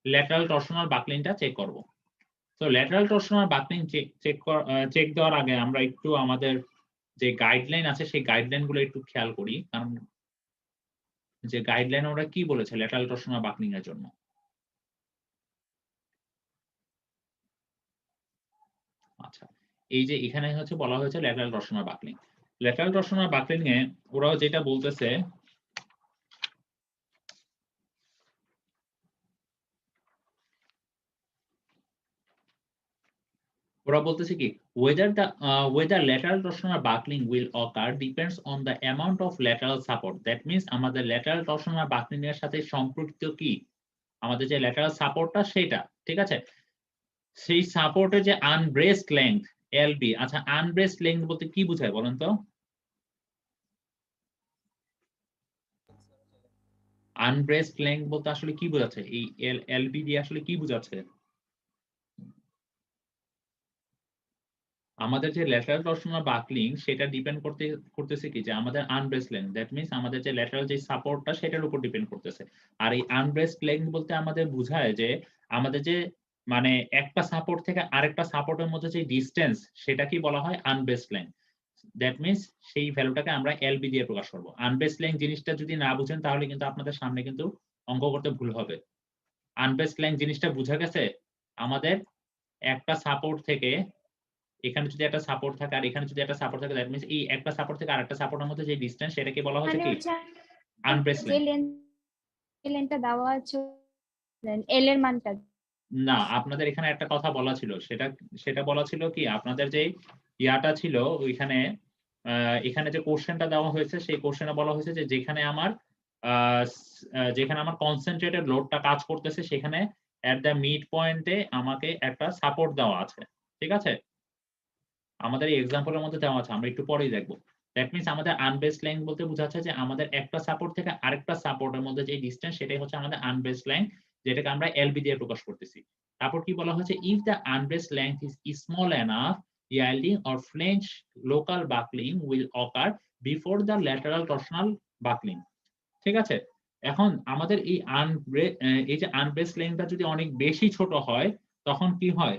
[SPEAKER 2] ল্যাটারাল টরশনাল বাকলিংটা চেক করব। তো ল্যাটারাল টরশনাল বাকলিং চেক দেওয়ার আগে আমরা একটু আমাদের যে গাইডলাইন আছে সেই গাইডলাইন গুলো একটু খেয়াল করি, কারণ যে গাইডলাইন ওরা কি বলেছে ল্যাটারাল টরশনাল বাকলিং এর জন্য। আচ্ছা, এই যে এখানে হচ্ছে বলা হয়েছে lateral torsional buckling. Lateral torsional buckling এ ওরাও যেটা বলতেছে, ওরা বলতেছে কি, whether lateral torsional buckling will occur depends on the amount of lateral support. That means আমাদের lateral torsional buckling এর সাথে সম্পর্কিত কি, আমাদের যে lateral সাপোর্টটা সেটা, ঠিক আছে। সেই সাপোর্টের যে আনব্রেসড লেংথ এলবি, আচ্ছা আনব্রেসড লেংথ বলতে কি বোঝায় বলেন তো? আনব্রেসড লেংথ বলতে আসলে কি বোঝাচ্ছে, এই এলবি দিয়ে আসলে কি বোঝাচ্ছে? আমাদের যে ল্যাটারাল টরশনাল বাকলিং সেটা ডিপেন্ড করতেছে কি, যে আমাদের আনব্রেসড লেংথ, দ্যাট মিন্স আমাদের যে ল্যাটারাল যে সাপোর্টটা সেটার উপর ডিপেন্ড করতেছে। আর এই আনব্রেসড লেংথ বলতে আমাদের বোঝায় যে আমাদের যে মানে একটা সাপোর্ট থেকে আরেকটা সাপোর্টের মধ্যে যে ডিসটেন্স সেটা কি বলা হয় আনব্রেসড লেংথ। দ্যাট মিন্স সেই ভ্যালুটাকে আমরা এলবি দিয়ে প্রকাশ করব। আনব্রেসড লেংথ জিনিসটা যদি না বুঝেন তাহলে কিন্তু আপনাদের সামনে কিন্তু অঙ্ক করতে ভুল হবে। আনব্রেসড লেংথ জিনিসটা বুঝা গেছে, আমাদের একটা সাপোর্ট থেকে এখানে যদি একটা সাপোর্ট থাকে আর এখানে যদি একটা সাপোর্ট থাকে, দ্যাট মিন্স এই একটা সাপোর্ট থেকে আরেকটা সাপোর্টের মধ্যে যে ডিসটেন্স সেটাকে বলা হচ্ছে
[SPEAKER 5] মানে
[SPEAKER 2] কি
[SPEAKER 5] হচ্ছে
[SPEAKER 2] আনব্রেসড
[SPEAKER 5] যে
[SPEAKER 2] লেংথ।
[SPEAKER 5] লেনটা দেওয়া আছে এল এর মানটা।
[SPEAKER 2] না, আপনাদের এখানে একটা কথা বলা ছিল, সেটা বলা ছিল কি, আপনাদের যে ইয়াটা ছিল ওইখানে এখানে যে কোশ্চেনটা দেওয়া হয়েছে সেই কোশ্চেনে বলা হয়েছে যে যেখানে আমার কনসেন্ট্রেটেড লোডটা কাজ করতেছে সেখানে এট দ্য মিড পয়েন্টে আমাকে একটা সাপোর্ট দেওয়া আছে, ঠিক আছে। আমাদের এই এক্সাম্পলের মধ্যে দেওয়া আছে, আমরা একটু পরেই দেখবো। দ্যাট মিন্স আমাদের আনবেসড লেংথ বলতে বোঝাচ্ছে যে আমাদের একটা সাপোর্ট থেকে আরেকটা সাপোর্টের মধ্যে যে ডিসটেন্স সেটাই হচ্ছে আমাদের আনবেসড লেংথ, যেটাকে আমরা এলবি দিয়ে প্রকাশ করতেছি। তারপর কি বলা হয়েছে, if the unbraced length is small enough yielding or flange local buckling will occur before the lateral torsional buckling, ঠিক আছে। এখন আমাদের এই যে আনবেসড লেংথটা যদি অনেক বেশি ছোট হয় তখন কি হয়,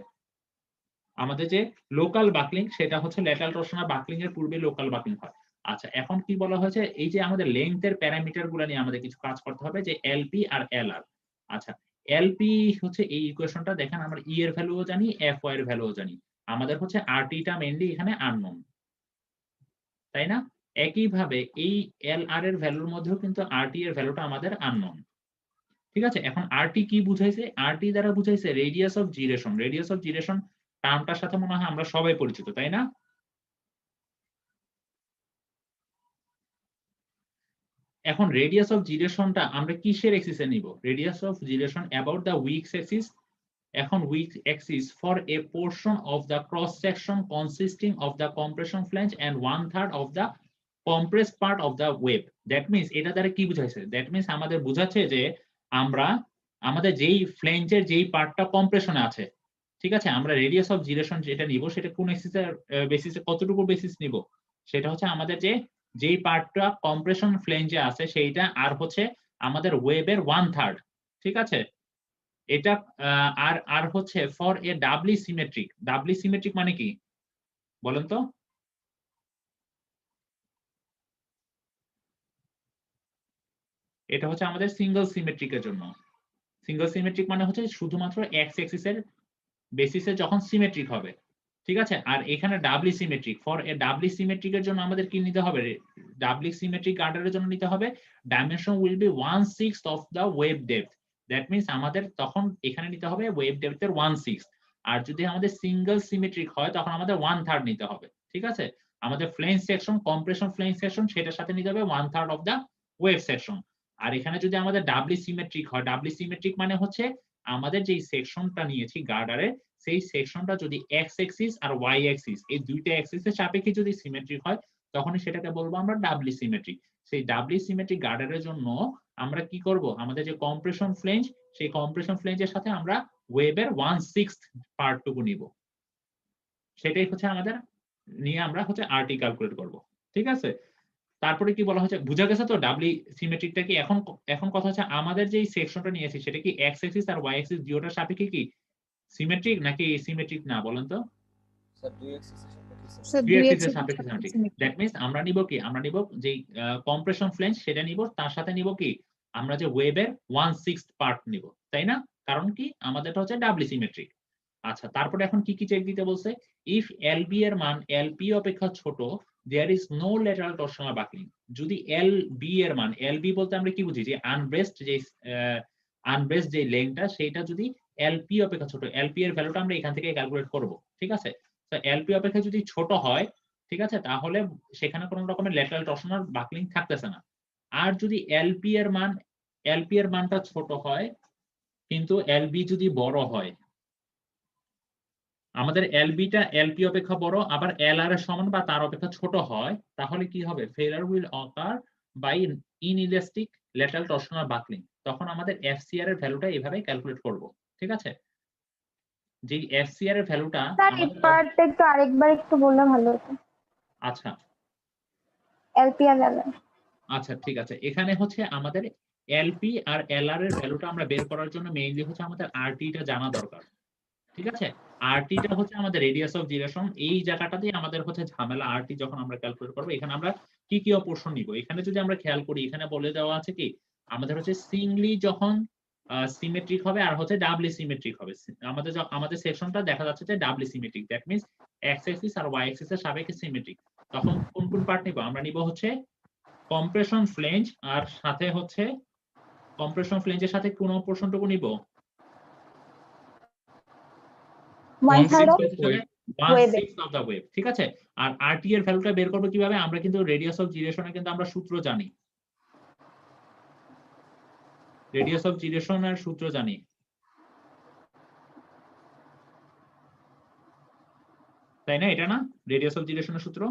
[SPEAKER 2] আমাদের যে লোকাল বাকলিং সেটা হচ্ছে ল্যাটারাল টরশনাল বাকলিং এর পূর্বে লোকাল বাকলিং হয়। আচ্ছা, এখন কি বলা হয়েছে, এই যে আমাদের লেংথের প্যারামিটার গুলো নিয়ে আমাদের কিছু কাজ করতে হবে, যে এলপি আর এলআর। আচ্ছা, এলপি হচ্ছে এই ইকুয়েশনটা দেখেন, আমরা ই এর ভ্যালুও জানি, এফ ওয়াই এর ভ্যালুও জানি, আমাদের হচ্ছে আরটি টা মেইনলি এখানে আননোন, তাই না। একইভাবে এই এলআর এর ভ্যালুর মধ্যেও কিন্তু আরটি এর ভ্যালুটা আমাদের আননোন, ঠিক আছে। এখন আরটি কি বুঝাইছে, আরটি দ্বারা বুঝাইছে রেডিয়াস অফ জিরেশন। রেডিয়াস অফ জিরেশন টার্মটার সাথে মনে হয় আমরা সবাই পরিচিত, তাই না। এখন রেডিয়াস অফ জিরেশনটা আমরা কিসের এক্সিসে নিব? Radius of gyration about the weak axis. এখন weak axis for a portion of the cross section consisting of the compression flange and 1/3 of the compressed part of the web. That means এটা দ্বারা কি বুঝাইছে? That means আমাদের বুঝাচ্ছে যে আমরা আমাদের যেই ফ্ল্যাঞ্জের যেই পার্টটা কম্প্রেশনে আছে, ঠিক আছে, আমরা রেডিয়াস অফ জিরেশন যেটা নিব সেটা কোন এক্সিসের বেসিসে, কতটুকু বেসিস নিব? সেটা হচ্ছে আমাদের যেই পার্টটা কম্প্রেশন ফ্ল্যাঞ্জে আছে সেইটা, আর হচ্ছে আমাদের ওয়েবের 1/3, ঠিক আছে। এটা আর হচ্ছে ফর এ ডাবলি সিমেট্রিক। ডাবলি সিমেট্রিক মানে কি বলেন তো? এটা হচ্ছে আমাদের সিঙ্গেল সিমেট্রিকের জন্য। সিঙ্গেল সিমেট্রিক মানে হচ্ছে শুধুমাত্র এক্স এক্সিসের বেসিসে যখন সিমেট্রিক হবে, ঠিক আছে। আর এখানে ডাবলি সিমেট্রিক, ফর এ ডাবলি সিমেট্রিকের জন্য আমাদের কি নিতে হবে? ডাবলি সিমেট্রিক গার্ডারের জন্য নিতে হবে dimension will be 1/6 of the wave depth. That means আমাদের তখন এখানে নিতে হবে ওয়েভ ডেপথের 1/6। আর যদি আমাদের সিঙ্গেল সিমেট্রিক হয় তখন আমাদের 1/3 নিতে হবে, ঠিক আছে। আমাদের flange section, compression flange section, সেটার সাথে নিতে হবে 1/3 অফ দ্য ওয়েভ সেকশন। আর এখানে যদি আমাদের ডাবলি সিমেট্রিক হয়, ডাবলি সিমেট্রিক মানে হচ্ছে আমাদের যেই সেকশনটা নিয়েছি গার্ডারে, সেই সেকশনটা যদি এক্স এক্সিস আর ওয়াই এক্সিস এই দুইটা এক্সিসের সাপেক্ষে যদি সিমেট্রিক হয় তখনই সেটাকে বলবো আমরা ডাবলি সিমেট্রিক। সেই ডাবলি সিমেট্রিক গার্ডারের জন্য আমরা কি করব? আমাদের যে কম্প্রেশন ফ্লেঞ্জ, সেই কম্প্রেশন ফ্লেঞ্জের সাথে আমরা ওয়েবের 1/6 পার্টটুকু নিব। সেটাই হচ্ছে আমাদের নিয়ে আমরা হচ্ছে আরটি ক্যালকুলেট করব, ঠিক আছে। তারপরে কি বলা হচ্ছে, বুঝা গেছে তো ডাবলি সিমেট্রিকটা কি? এখন কথা হচ্ছে আমাদের যে সেকশনটা নিয়েছি সেটা কি এক্স এক্সিস আর ওয়াই এক্সিস দুটোর সাপেক্ষে কি সিমেট্রিক নাকি সিমেট্রিক না বলেন তো?
[SPEAKER 1] স্যার দুই এক্সিসের সাপেক্ষে
[SPEAKER 4] স্যার
[SPEAKER 2] দুই
[SPEAKER 4] 2x
[SPEAKER 2] এক্সিসের
[SPEAKER 4] এর
[SPEAKER 2] সাপেক্ষে
[SPEAKER 4] সাথে
[SPEAKER 2] সিমেট্রিক।
[SPEAKER 4] symmetric।
[SPEAKER 2] দ্যাট মিন্স আমরা নিব কি? আমরা নিব যে কম্প্রেশন ফ্লেঞ্জ সেটা নিব, তার সাথে নিব কি আমরা যে ওয়েবের 1/6 পার্ট নিব, তাই না? কারণ কি আমাদেরটা হচ্ছে ডাবলি সিমেট্রিক। আচ্ছা, তারপরে এখন কি কি চেক দিতে বলছে? ইফ এলবি এর মান এলপি অপেক্ষা ছোট, there is no lateral torsional buckling. যদি এলবি এর মান, এলবি বলতে আমরা কি বুঝি? যে আনব্রেসড যে লেংথটা সেইটা যদি এলপি অপেক্ষা ছোট, এলপি এর ভ্যালুটা আমরা এখান থেকে ক্যালকুলেট করব, ঠিক আছে। তো এলপি অপেক্ষা যদি ছোট হয়, ঠিক আছে, তাহলে সেখানে কোনো রকমের ল্যাটারাল টরশনাল বাকলিং থাকতেছে না। আর যদি এলপি এর মানটা ছোট হয় কিন্তু এলবি যদি বড় হয়, আমাদের এলবিটা এলপি অপেক্ষা বড় আবার এলআর এর সমান বা তার অপেক্ষা ছোট হয়, তাহলে কি হবে? Failure will occur by inelastic lateral torsional buckling. তখন আমাদের এফসিআর এর ভ্যালুটা এইভাবে ক্যালকুলেট করব, ঠিক আছে। যে এফসিআর এর ভ্যালুটা
[SPEAKER 5] স্যার এই
[SPEAKER 2] আমাদের,
[SPEAKER 5] পার্টটা একটু আরেকবার একটু বললে ভালো হতো।
[SPEAKER 2] আচ্ছা
[SPEAKER 5] এলপি আর এলআর।
[SPEAKER 2] আচ্ছা ঠিক আছে, এখানে হচ্ছে আমাদের এলপি আর এলআর এর ভ্যালুটা আমরা বের করার জন্য মেইনলি হচ্ছে আমাদের আরটিটা জানা দরকার, ঠিক আছে। আরটিটা হচ্ছে আমাদের রেডিয়াস অফ জিরেশন। এই জায়গাটাতেই আমাদের হচ্ছে ঝামেলা। আরটি যখন আমরা ক্যালকুলেট করব, এখানে আমরা কি কি অপশন নিব? এখানে যদি আমরা খেয়াল করি, এখানে বলে দেওয়া আছে কি আমাদের হচ্ছে সিঙ্গলি যখন সিমেট্রিক হবে আর হচ্ছে ডাবলি সিমেট্রিক হবে। আমাদের সেকশনটা দেখা যাচ্ছে যে doubly symmetric, that means X axis আর ওয়াই অ্যাক্সিস এর সাপেক্ষে সিমেট্রিক। তখন কোন কোন পার্ট নিব? আমরা নিব হচ্ছে কম্প্রেশন ফ্লেঞ্জ, আর সাথে হচ্ছে কম্প্রেশন ফ্লেঞ্জের সাথে কোন পোরশনটুকু নিব?
[SPEAKER 5] 1/3 অফ
[SPEAKER 2] 1/6 of the wave, ঠিক আছে। আর আরটি এর ভ্যালুটা বের করব কিভাবে? আমরা কিন্তু রেডিয়াস অফ জিরেশনে কিন্তু আমরা সূত্র জানি, রেডিয়াস অফ জিরেশনের সূত্র জানি, তাই না? এটা না রেডিয়াস অফ জিরেশনের সূত্র,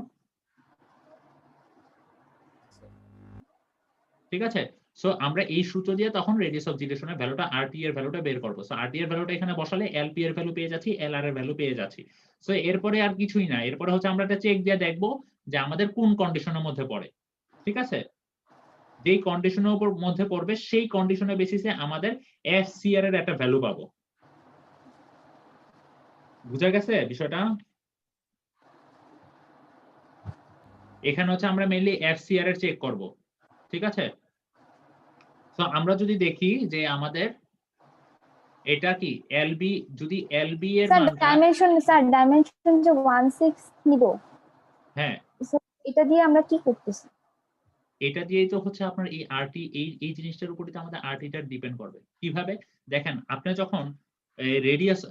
[SPEAKER 2] ঠিক আছে। সো আমরা এই সূত্র দিয়ে তখন রেডিয়াস অফ জিরেশনের ভ্যালুটা আরটি এর ভ্যালুটা বের করব। সো আরটি এর ভ্যালুটা এখানে বসালে এলপি এর ভ্যালু পেয়ে যাচ্ছি, এলআর এর ভ্যালু পেয়ে যাচ্ছি। সো এরপরে আর কিছুই না, এরপরে হচ্ছে আমরা একটা চেক দিয়ে দেখব যে আমাদের কোন কন্ডিশনের মধ্যে পড়ে, ঠিক আছে। যেই কন্ডিশনের উপর মধ্যে পড়বে সেই কন্ডিশনের বেসিসে আমাদের এফসিআর এর একটা ভ্যালু পাবো। বুঝা গেছে বিষয়টা? এখানে হচ্ছে আমরা মেইনলি এফসিআর এর চেক করব, ঠিক আছে। তো আমরা যদি দেখি যে আমাদের এটা কি এলবি, যদি এলবি এর
[SPEAKER 5] স্যার
[SPEAKER 2] মানটা,
[SPEAKER 5] ডাইমেনশন যে 1/6 নিব,
[SPEAKER 2] হ্যাঁ
[SPEAKER 5] এটা দিয়ে আমরা কি করতেছি?
[SPEAKER 2] এটা দিয়েই তো হচ্ছে আপনার এই আরটি, এই জিনিসটার উপরই তো আমাদের আরটিটা ডিপেন্ড করবে। কিভাবে? দেখেন আপনি যখন রেডিয়াস,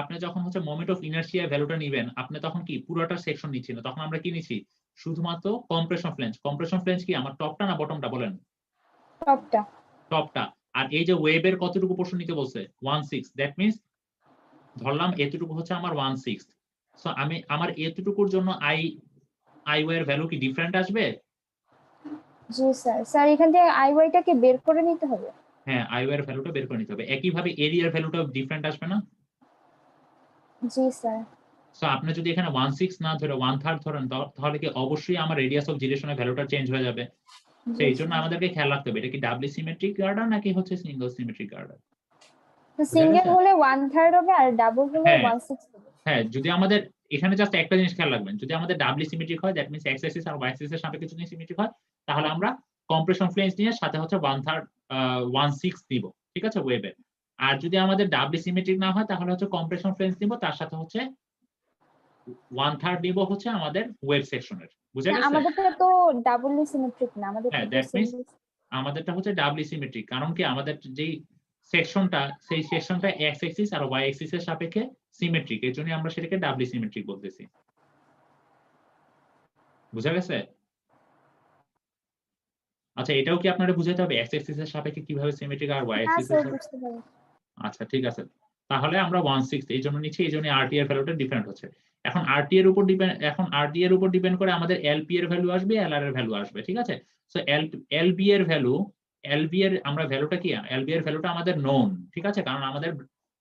[SPEAKER 2] আপনি যখন হচ্ছে মোমেন্ট অফ ইনার্শিয়া ভ্যালুটা নেবেন, আপনি তখন কি পুরোটা সেকশন নিচ্ছেন না, তখন আমরা কি নিচ্ছি? শুধুমাত্র কম্প্রেশন ফ্লেঞ্জ। কম্প্রেশন ফ্লেঞ্জ কি আমার টপটা না বটমটা বলেন?
[SPEAKER 5] টপটা
[SPEAKER 2] টপটা। আর এই যে ওয়েবের কতটুকু পোর্শন নিতে বলছে 1/6, দ্যাট মিন্স ধরলাম এতটুকু হচ্ছে আমার 1/6। সো আমি আমার এতটুকুর জন্য আই ওয়ে এর ভ্যালু কি ডিফারেন্ট আসবে?
[SPEAKER 5] জি স্যার। স্যার এখান থেকে আইওয়াইটাকে বের করে নিতে হবে।
[SPEAKER 2] হ্যাঁ, আই ওয়ে এর ভ্যালুটা বের করে নিতে হবে। একইভাবে এরিয়ার ভ্যালুটাও ডিফারেন্ট আসবে না?
[SPEAKER 5] জি স্যার।
[SPEAKER 2] সো আপনি যদি এখানে 1/6 না ধরে 1/3 ধরেন তাহলে কি অবশ্যই আমার রেডিয়াস অফ জিরেশনের ভ্যালুটা চেঞ্জ হয়ে যাবে। তো
[SPEAKER 5] জি
[SPEAKER 2] এই জন্য আমাদেরকে খেয়াল রাখতে হবে এটা কি ডাবলি সিমেট্রিক গার্ডার নাকি হচ্ছে সিঙ্গেল সিমেট্রিক গার্ডার।
[SPEAKER 5] সিঙ্গেল হলে 1/3 হবে আর ডাবল হলে
[SPEAKER 2] হ্যাঁ
[SPEAKER 5] 1/6 হবে।
[SPEAKER 2] হ্যাঁ, যদি আমাদের এখানে জাস্ট একটা জিনিস খেয়াল রাখবেন, যদি আমাদের ডাবলি সিমেট্রিক হয় দ্যাট মিন্স এক্স অ্যাক্সিস আর ওয়াই অ্যাক্সিস এর সাপেক্ষে যদি সিমেট্রিক হয় তাহলে আমরা কম্প্রেশন ফ্লেঞ্জ নিয়ে সাথে হচ্ছে 1/3 1/6 দিব, ঠিক আছে ওয়েবে। আর যদি আমাদের ডাবলি সিমেট্রিক না হয় তাহলে হচ্ছে কম্প্রেশন ফ্লেঞ্জ দিব, তার সাথে হচ্ছে 1/3 দিব হচ্ছে আমাদের ওয়েব সেকশনের। বুঝা
[SPEAKER 5] না,
[SPEAKER 2] গেছে?
[SPEAKER 5] আমাদেরটা তো ডাবল সিমেট্রিক না, আমাদেরটা
[SPEAKER 2] হ্যাঁ,
[SPEAKER 5] তো
[SPEAKER 2] দ্যাট মিন্স
[SPEAKER 5] সিঙ্গেল।
[SPEAKER 2] আমাদেরটা হচ্ছে ডাবলি সিমেট্রিক, কারণ কি আমাদের যেই সেকশনটা সেই সেকশনটা এক্স অ্যাক্সিস আর ওয়াই অ্যাক্সিস এর সাপেক্ষে সিমেট্রিক, এর জন্য আমরা সেটাকে ডাবলি সিমেট্রিক বলতেছি। বুঝা গেছে? আচ্ছা, এটাও কি আপনারা বুঝাতে হবে এক্স অ্যাক্সিস এর সাপেক্ষে কিভাবে সিমেট্রিক আর ওয়াই
[SPEAKER 5] না
[SPEAKER 2] অ্যাক্সিস এর
[SPEAKER 5] স্যার,
[SPEAKER 2] সাপেক্ষে?
[SPEAKER 5] বুঝতে পারি।
[SPEAKER 2] আচ্ছা ঠিক আছে, তাহলে আমরা 1/6 এই জন্য নিচ্ছি, এই জন্য আরটি এর ভ্যালুটা ডিফারেন্ট হচ্ছে। এখন আরটি এর উপর ডিপেন্ড করে আমাদের এলপি এর ভ্যালু আসবে, এলআর এর ভ্যালু আসবে, ঠিক আছে। সো এলবি এর ভ্যালু, এলবি এর আমরা ভ্যালুটা কি, এলবি এর ভ্যালুটা আমাদের নোন, ঠিক আছে, কারণ আমাদের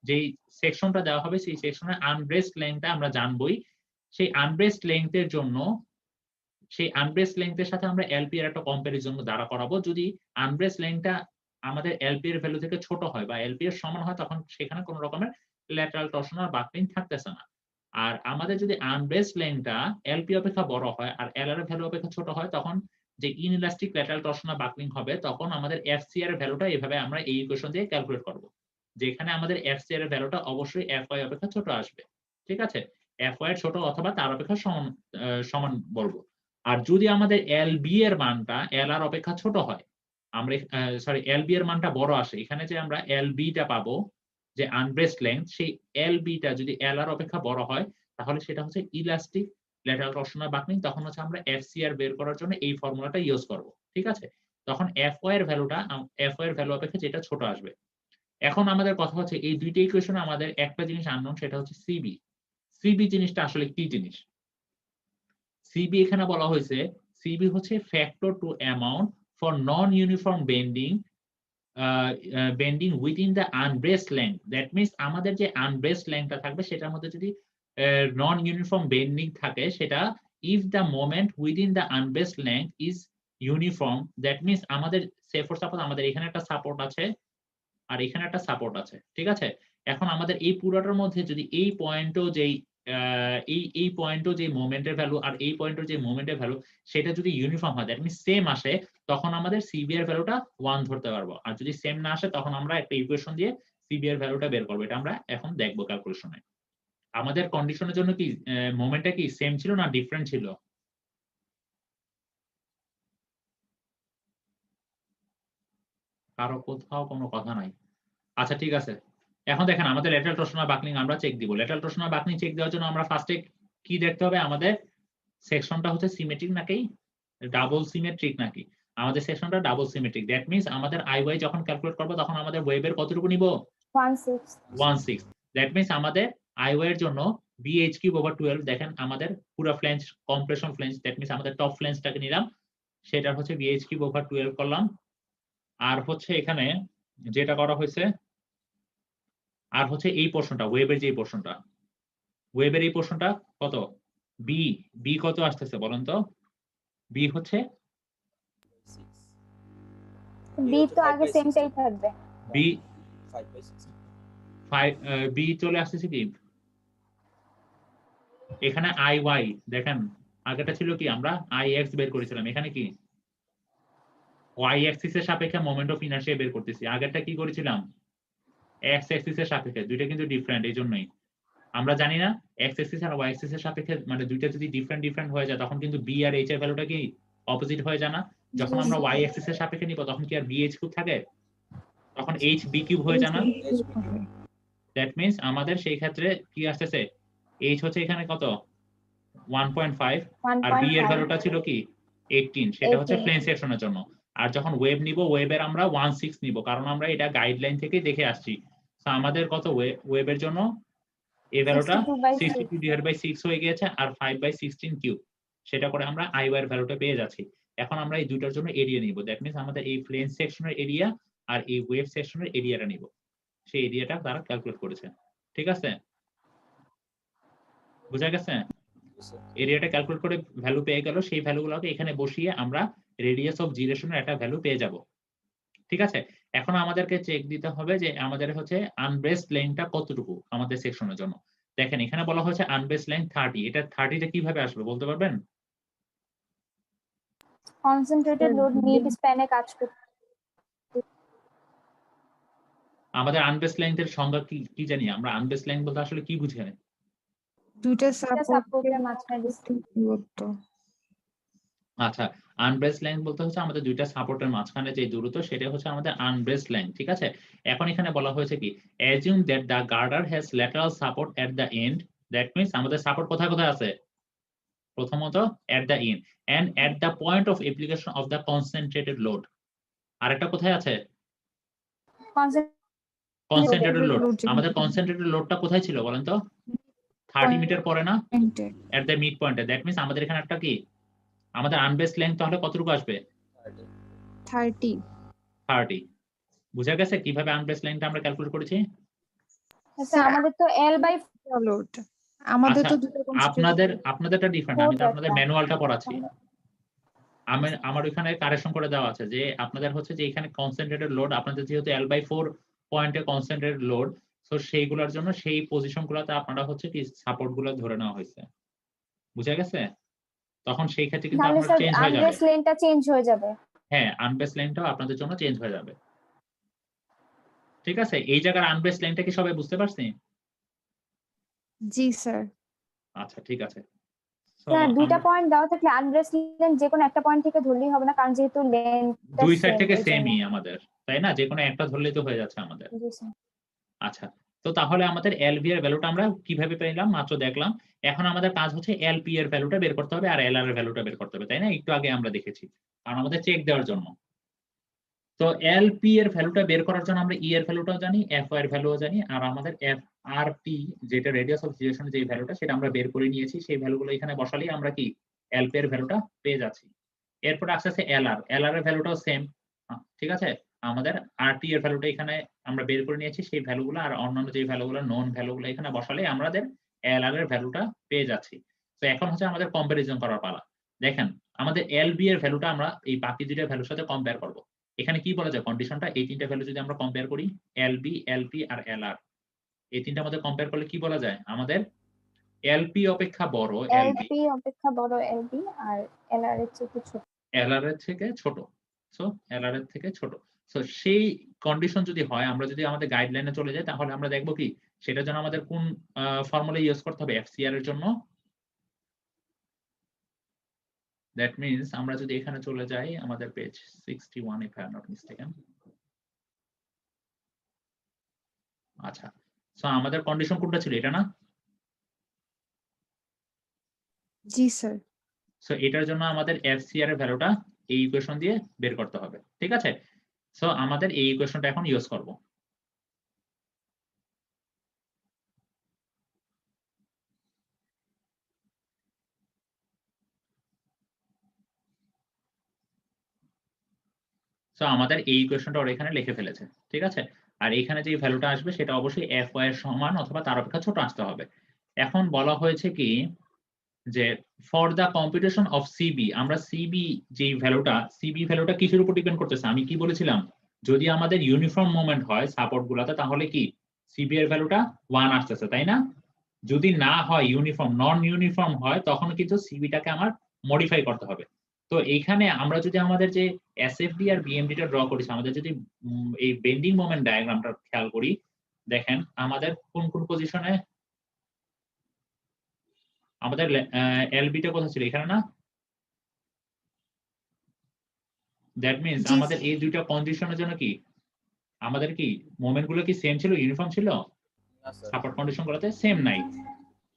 [SPEAKER 2] যেই সেকশনটা দেওয়া হবে সেই সেকশনের আনব্রেসড লেংথটা আমরা জানবই। সেই আনব্রেসড লেংথের জন্য সেই আনব্রেসড লেংথের সাথে আমরা এলপি এর একটা কম্পারিজন দ্বারা করাবো। যদি আনব্রেসড লেংথটা আমাদের এলপি এর ভ্যালু থেকে ছোট হয় বা এলপি এর সমান হয় তখন সেখানে কোনো রকমের ল্যাটারাল টর্শন আর বাকলিং থাকতেছে না। আর আমাদের যদি আনব্রেসড লেংথটা এলপি অপেক্ষা বড় হয় আর এলআর এর ভ্যালু অপেক্ষা ছোট হয় তখন যে ইনইলাস্টিক ল্যাটারাল টর্শন আর বাকলিং হবে, তখন আমাদের এফসিআর এর ভ্যালুটা এইভাবে আমরা এই ইকুয়েশন দিয়ে ক্যালকুলেট করব, যেখানে আমাদের এফসিআর এর ভ্যালুটা অবশ্যই এফওয়াই অপেক্ষা ছোট আসবে, ঠিক আছে। এফওয়াই এর ছোট অথবা তার অপেক্ষা সমান বলবো। আর যদি আমাদের এলবি এর মানটা এলআর অপেক্ষা ছোট হয়, আমরা এলবি এর মানটা বড় আসে, এখানে যে আমরা এলবিটা পাবো যে আনব্রেসড লেংথ, সেই এলবিটা যদি এলআর অপেক্ষা বড় হয় তাহলে সেটা হচ্ছে ইলাস্টিক ল্যাটারাল টর্শন আর বাকলিং। তখন হচ্ছে আমরা এফসিআর বের করার জন্য এই ফর্মুলাটা ইউজ করব, ঠিক আছে। তখন এফওয়াই এর ভ্যালুটা এফওয়াই এর ভ্যালু অপেক্ষা যেটা ছোট আসবে। এখন আমাদের কথা হচ্ছে এই দুইটা ইকুয়েশনে আমাদের একটা জিনিস আননোন, সেটা হচ্ছে সিবি। সিবি জিনিসটা আসলে কি জিনিস? সিবি এখানে বলা হয়েছে সিবি হচ্ছে factor to amount for non uniform bending within the unbraced length. That means আমাদের যে আনব্রেসড লেংথটা থাকবে সেটার মধ্যে যদি নন ইউনিফর্ম বেন্ডিং থাকে, সেটা if the moment within the unbraced length is uniform, that means আমাদের সে ফর সাপোজ আমাদের এখানে একটা সাপোর্ট আছে আর এখানে একটা সাপোর্ট আছে, ঠিক আছে। এখন আমাদের এই পুরোটার মধ্যে যদি এই পয়েন্টও যেই এই পয়েন্টও যে মোমেন্টের ভ্যালু আর এই পয়েন্টের যে মোমেন্টের ভ্যালু সেটা যদি ইউনিফর্ম হয়, দ্যাট মিন্স সেম আসে, তখন আমাদের সিবি এর ভ্যালুটা 1 ধরতে পারবো। আর যদি সেম না আসে তখন আমরা একটা ইকুয়েশন দিয়ে সিবি এর ভ্যালুটা বের করবো। এটা আমরা এখন দেখবো ক্যালকুলেশনে। আমাদের কন্ডিশনের জন্য কি মোমেন্টটা কি সেম ছিল না ডিফারেন্ট ছিল? কারো কোথাও কোনো কথা নাই। আচ্ছা ঠিক আছে, এখন দেখেন আমাদের ল্যাটারাল টর্শন আর বাকলিং আমরা চেক দিব। ল্যাটারাল টর্শন আর বাকলিং চেক দেওয়ার জন্য আমরা ফার্স্টে কি দেখতে হবে, আমাদের সেকশনটা হচ্ছে সিমেট্রিক নাকি ডাবল সিমেট্রিক নাকি। আমাদের সেকশনটা ডাবল সিমেট্রিক, দ্যাট মিন্স আমাদের আইওয়াই যখন ক্যালকুলেট করব তখন আমাদের ওয়েবের কতটুকু নিব 1/6। দ্যাট মিন্স আমাদের আইওয়াই এর জন্য BH কিউব ওভার 12, দেখেন আমাদের পুরো flange compression flange, that means আমাদের টপ ফ্লেঞ্জটাকে নিলাম, সেটা হচ্ছে BH কিউব ওভার 12 করলাম। আর হচ্ছে এখানে যেটা করা হয়েছে আর হচ্ছে এই পোর্শনটা ওয়েবের যে পোর্শনটা, ওয়েবের এই পোর্শনটা কত বি কত আসতেছে বলেন তো? বি হচ্ছে
[SPEAKER 5] বি তো আগে সেমটাই থাকবে।
[SPEAKER 2] বি
[SPEAKER 1] 5/6
[SPEAKER 2] বি চলে আসতেছে কি এখানে আই ওয়াই, দেখেন আগেটা ছিল কি আমরা আই এক্স বের করেছিলাম, এখানে কি ওয়াই অ্যাক্সিস এর সাপেক্ষে মোমেন্ট অফ ইনার্শিয়া বের করতেছি। আগেরটা কি করেছিলাম এক্স অ্যাক্সিস এর সাপেক্ষে, দুইটা কিন্তু ডিফারেন্ট, এই জন্যই আমরা জানি না এক্স অ্যাক্সিস আর ওয়াই অ্যাক্সিস এর সাপেক্ষে মানে দুইটা যদি ডিফারেন্ট হয়ে যায় তখন কিন্তু বি আর এইচ এর ভ্যালুটা কি অপোজিট হয়ে যায় না? যখন আমরা ওয়াই অ্যাক্সিস এর সাপেক্ষে নিব তখন কি আর বি এইচ কিউব থাকে, তখন এইচ বি কিউব হয়ে যায় না? দ্যাট মিন্স আমাদের সেই ক্ষেত্রে কি আসতেছে, এইচ হচ্ছে এখানে কত 1.5 আর বি এর ভ্যালুটা ছিল কি 18, সেটা হচ্ছে প্লেন সেকশনের জন্য। আর যখন ওয়েব নিব ওয়েবের আমরা 1.6 নিব, কারণ আমরা এটা গাইডলাইন থেকে দেখে আসছি। তো আমাদের কত ওয়েবের জন্য এই ভ্যালুটা 62/6 হয়ে গিয়েছে, আর 5/16 কিউব, সেটা করে আমরা আই এর ভ্যালুটা পেয়ে যাচ্ছি। এখন আমরা এই দুইটার জন্য এরিয়া নিব। দ্যাট মিন্স আমাদের এই প্লেন সেকশনের এরিয়া আর এই ওয়েভ সেকশনের এরিয়াটা নিব। সেই এরিয়াটা তারা ক্যালকুলেট করেছে। ঠিক আছে, বুঝা গেছে? এরিয়াটা ক্যালকুলেট করে ভ্যালু পেয়ে গেল, সেই ভ্যালুগুলোকে এখানে বসিয়ে আমরা রেডিয়াস অফ জিরেশনের একটা ভ্যালু পেয়ে যাব। ঠিক আছে, এখন আমাদেরকে চেক দিতে হবে যে আমাদের হচ্ছে আনবেসড লেন্থটা কতটুকু আমাদের সেকশনের জন্য। দেখেন এখানে বলা হয়েছে আনবেসড লেন্থ 30। এটা 30টা কিভাবে আসবে বলতে পারবেন?
[SPEAKER 5] কনসেন্ট্রেটেড লোড মিড স্প্যানে কাজ করতে।
[SPEAKER 2] আমাদের আনবেসড লেন্থের সংজ্ঞা কি জানি আমরা? আনবেসড লেন্থ বলতে আসলে কি বুঝি?
[SPEAKER 4] দুইটা
[SPEAKER 5] সাপোর্টের মাঝখানে
[SPEAKER 4] দূরত্ব।
[SPEAKER 2] আচ্ছা, আনব্রেসড লেন্থ বলতে হচ্ছে আমাদের দুইটা সাপোর্টের মাঝখানে যে দূরত্ব, সেটা হচ্ছে আমাদের আনব্রেসড লেন্থ। ঠিক আছে, এখন এখানে বলা হয়েছে কি, assume that the girder has lateral support at the end, that means আমাদের সাপোর্ট কোথায় কোথায় আছে? প্রথমত at the end and at the point of application of the concentrated load। আরেকটা কোথায় আছে? Concentrated load. আমাদের কনসেন্ট্রেটেড লোডটা কোথায় ছিল বলেন তো? 30 মিটার পরে না, at the mid point। That means আমাদের এখানে একটা কি, আমাদের আনবেসড লেন্থ তাহলে কতটুকু আসবে? 30। বুঝা গেছে কিভাবে আনবেসড লেন্থটা আমরা ক্যালকুলেট করেছি?
[SPEAKER 5] আচ্ছা আমাদের তো L বাই
[SPEAKER 4] লোড, আমাদের তো দুটো
[SPEAKER 2] আপনাদেরটা ডিফারেন্ট। আমি তো আপনাদের ম্যানুয়ালটা পড়াচ্ছি। আমার ওখানে কারেকশন করে দেওয়া আছে যে আপনাদের হচ্ছে যে এখানে কনসেন্ট্রেটেড লোড, আপনাদের যেহেতু L/4 পয়েন্টে কনসেন্ট্রেটেড লোড, সো সেইগুলোর জন্য সেই পজিশনগুলোতে আপনারা হচ্ছে কি সাপোর্ট গুলো ধরে নেওয়া হয়েছে। বুঝা গেছে? তখন সেই ক্ষেত্রে কিন্তু আপনার চেঞ্জ হয়ে যাবে।
[SPEAKER 5] আনবেস লেনটা চেঞ্জ হয়ে যাবে।
[SPEAKER 2] হ্যাঁ, আনবেস লাইনটাও আপনাদের জন্য চেঞ্জ হয়ে যাবে। ঠিক আছে, এই জায়গার আনবেস লাইনটা কি সবাই বুঝতে পারছেন?
[SPEAKER 4] জি স্যার।
[SPEAKER 2] আচ্ছা ঠিক আছে।
[SPEAKER 5] স্যার দুইটা পয়েন্ট দেওয়া থাকলে আনবেস লেন যে কোনো একটা পয়েন্ট থেকে ধরলেই হবে না, কারণ যেহেতু লেন
[SPEAKER 2] দুই সাইড থেকে সেমই আমাদের, তাই না? যে কোনো একটা ধরলেই তো হয়ে যাচ্ছে আমাদের।
[SPEAKER 5] জি স্যার।
[SPEAKER 2] আচ্ছা, তো তাহলে আমাদের এলভি এর ভ্যালুটা আমরা কিভাবে পেলাম মাত্র দেখলাম। এখন আমাদের কাজ হচ্ছে এলপি এর ভ্যালুটা বের করতে হবে আর এলআর এর ভ্যালুটা বের করতে হবে, তাই না? একটু আগে আমরা দেখেছি, কারণ আমাদের চেক দেওয়ার জন্য। তো এলপি এর ভ্যালুটা বের করার জন্য আমরা ই এর ভ্যালুটাও জানি, এফ এর ভ্যালুও জানি, আর আমাদের এফ আর পি যেটা রেডিয়াস অফ জিরেশনের যে ভ্যালুটা সেটা আমরা বের করে নিয়েছি। সেই ভ্যালুগুলো এখানে বসালেই আমরা কি এলপি এর ভ্যালুটা পেয়ে যাচ্ছি। এরপর আসছে এলআর, এলআর এর ভ্যালুটাও সেম। ঠিক আছে, আমাদের আরটি এর ভ্যালুটা এখানে আমরা বের করে নিয়েছি, সেই ভ্যালুগুলো আর অন্যান্য যে ভ্যালুগুলো নন ভ্যালুগুলো এখানে বসালে আমাদের এলআর এর ভ্যালুটা পেয়ে যাচ্ছি। তো এখন হচ্ছে আমাদের কম্পারিজন করার পালা। দেখেন আমাদের এলবি এর ভ্যালুটা আমরা এই বাকি দুইটা ভ্যালুর সাথে কম্পেয়ার করব। এখানে কি বলা যায় কন্ডিশনটা, এই তিনটা ভ্যালু যদি আমরা কম্পেয়ার করি, এলবি, এলপি আর এলআর, এই তিনটার মধ্যে কম্পেয়ার করলে কি বলা যায়? আমাদের এলপি অপেক্ষা বড়
[SPEAKER 5] এলপি অপেক্ষা বড় এলবি, আর এলআর এর থেকে ছোট
[SPEAKER 2] এলআর এর থেকে ছোট। সো এলআর এর থেকে ছোট। সো সেই কন্ডিশন যদি হয়, আমরা যদি আমাদের গাইডলাইনে চলে যাই, তাহলে আমরা দেখব কি সেটার জন্য আমাদের কোন ফর্মুলা ইউজ করতে হবে এফসিআর এর জন্য। দ্যাট মিন্স আমরা যদি এখানে চলে যাই আমাদের page 61 if I am not mistaken। আচ্ছা, সো আমাদের কন্ডিশন কোনটা ছিল, এটা না?
[SPEAKER 4] জি স্যার।
[SPEAKER 2] সো এটার জন্য আমাদের এফসিআর এর ভ্যালুটা এই ইকুয়েশন দিয়ে বের করতে হবে। ঠিক আছে, সো আমাদের এই ইকুয়েশনটা এখন ইউজ করব। সো আমাদের এই ইকুয়েশনটা ওরা এখানে লিখে ফেলেছে। ঠিক আছে, আর এখানে যে ভ্যালুটা আসবে সেটা অবশ্যই এফ ওয়াই এর সমান অথবা তার অপেক্ষা ছোট আসতে হবে। এখন বলা হয়েছে কি যে for the computation of CB, আমরা সিবি যে ভ্যালুটা কিসের উপর ডিপেন্ড করতেছে? আমি কি বলেছিলাম, যদি আমাদের ইউনিফর্ম মুভমেন্ট হয় সাপোর্ট গুলাতে, তাহলে কি সিবি এর ভ্যালুটা 1 আসতেছে, তাই না? যদি না হয় ইউনিফর্ম, নন ইউনিফর্ম হয়, তখন কিন্তু সিবিটাকে আমার মডিফাই করতে হবে। তো এইখানে আমরা যদি আমাদের যে এসএফডি আর বিএমডিটা ড্র করেছি, আমাদের যদি এই বেন্ডিং মোমেন্ট ডায়াগ্রামটা খেয়াল করি, দেখেন আমাদের কোন কোন পজিশনে আমাদের এলবিটা কোথায় ছিল, এখানে না? দ্যাট মিন্স আমাদের এই দুইটা কন্ডিশনের জন্য কি আমাদের কি মোমেন্ট গুলো কি সেম ছিল, ইউনিফর্ম ছিল? সাপোর্ট কন্ডিশন গুলোতে সেম নাই,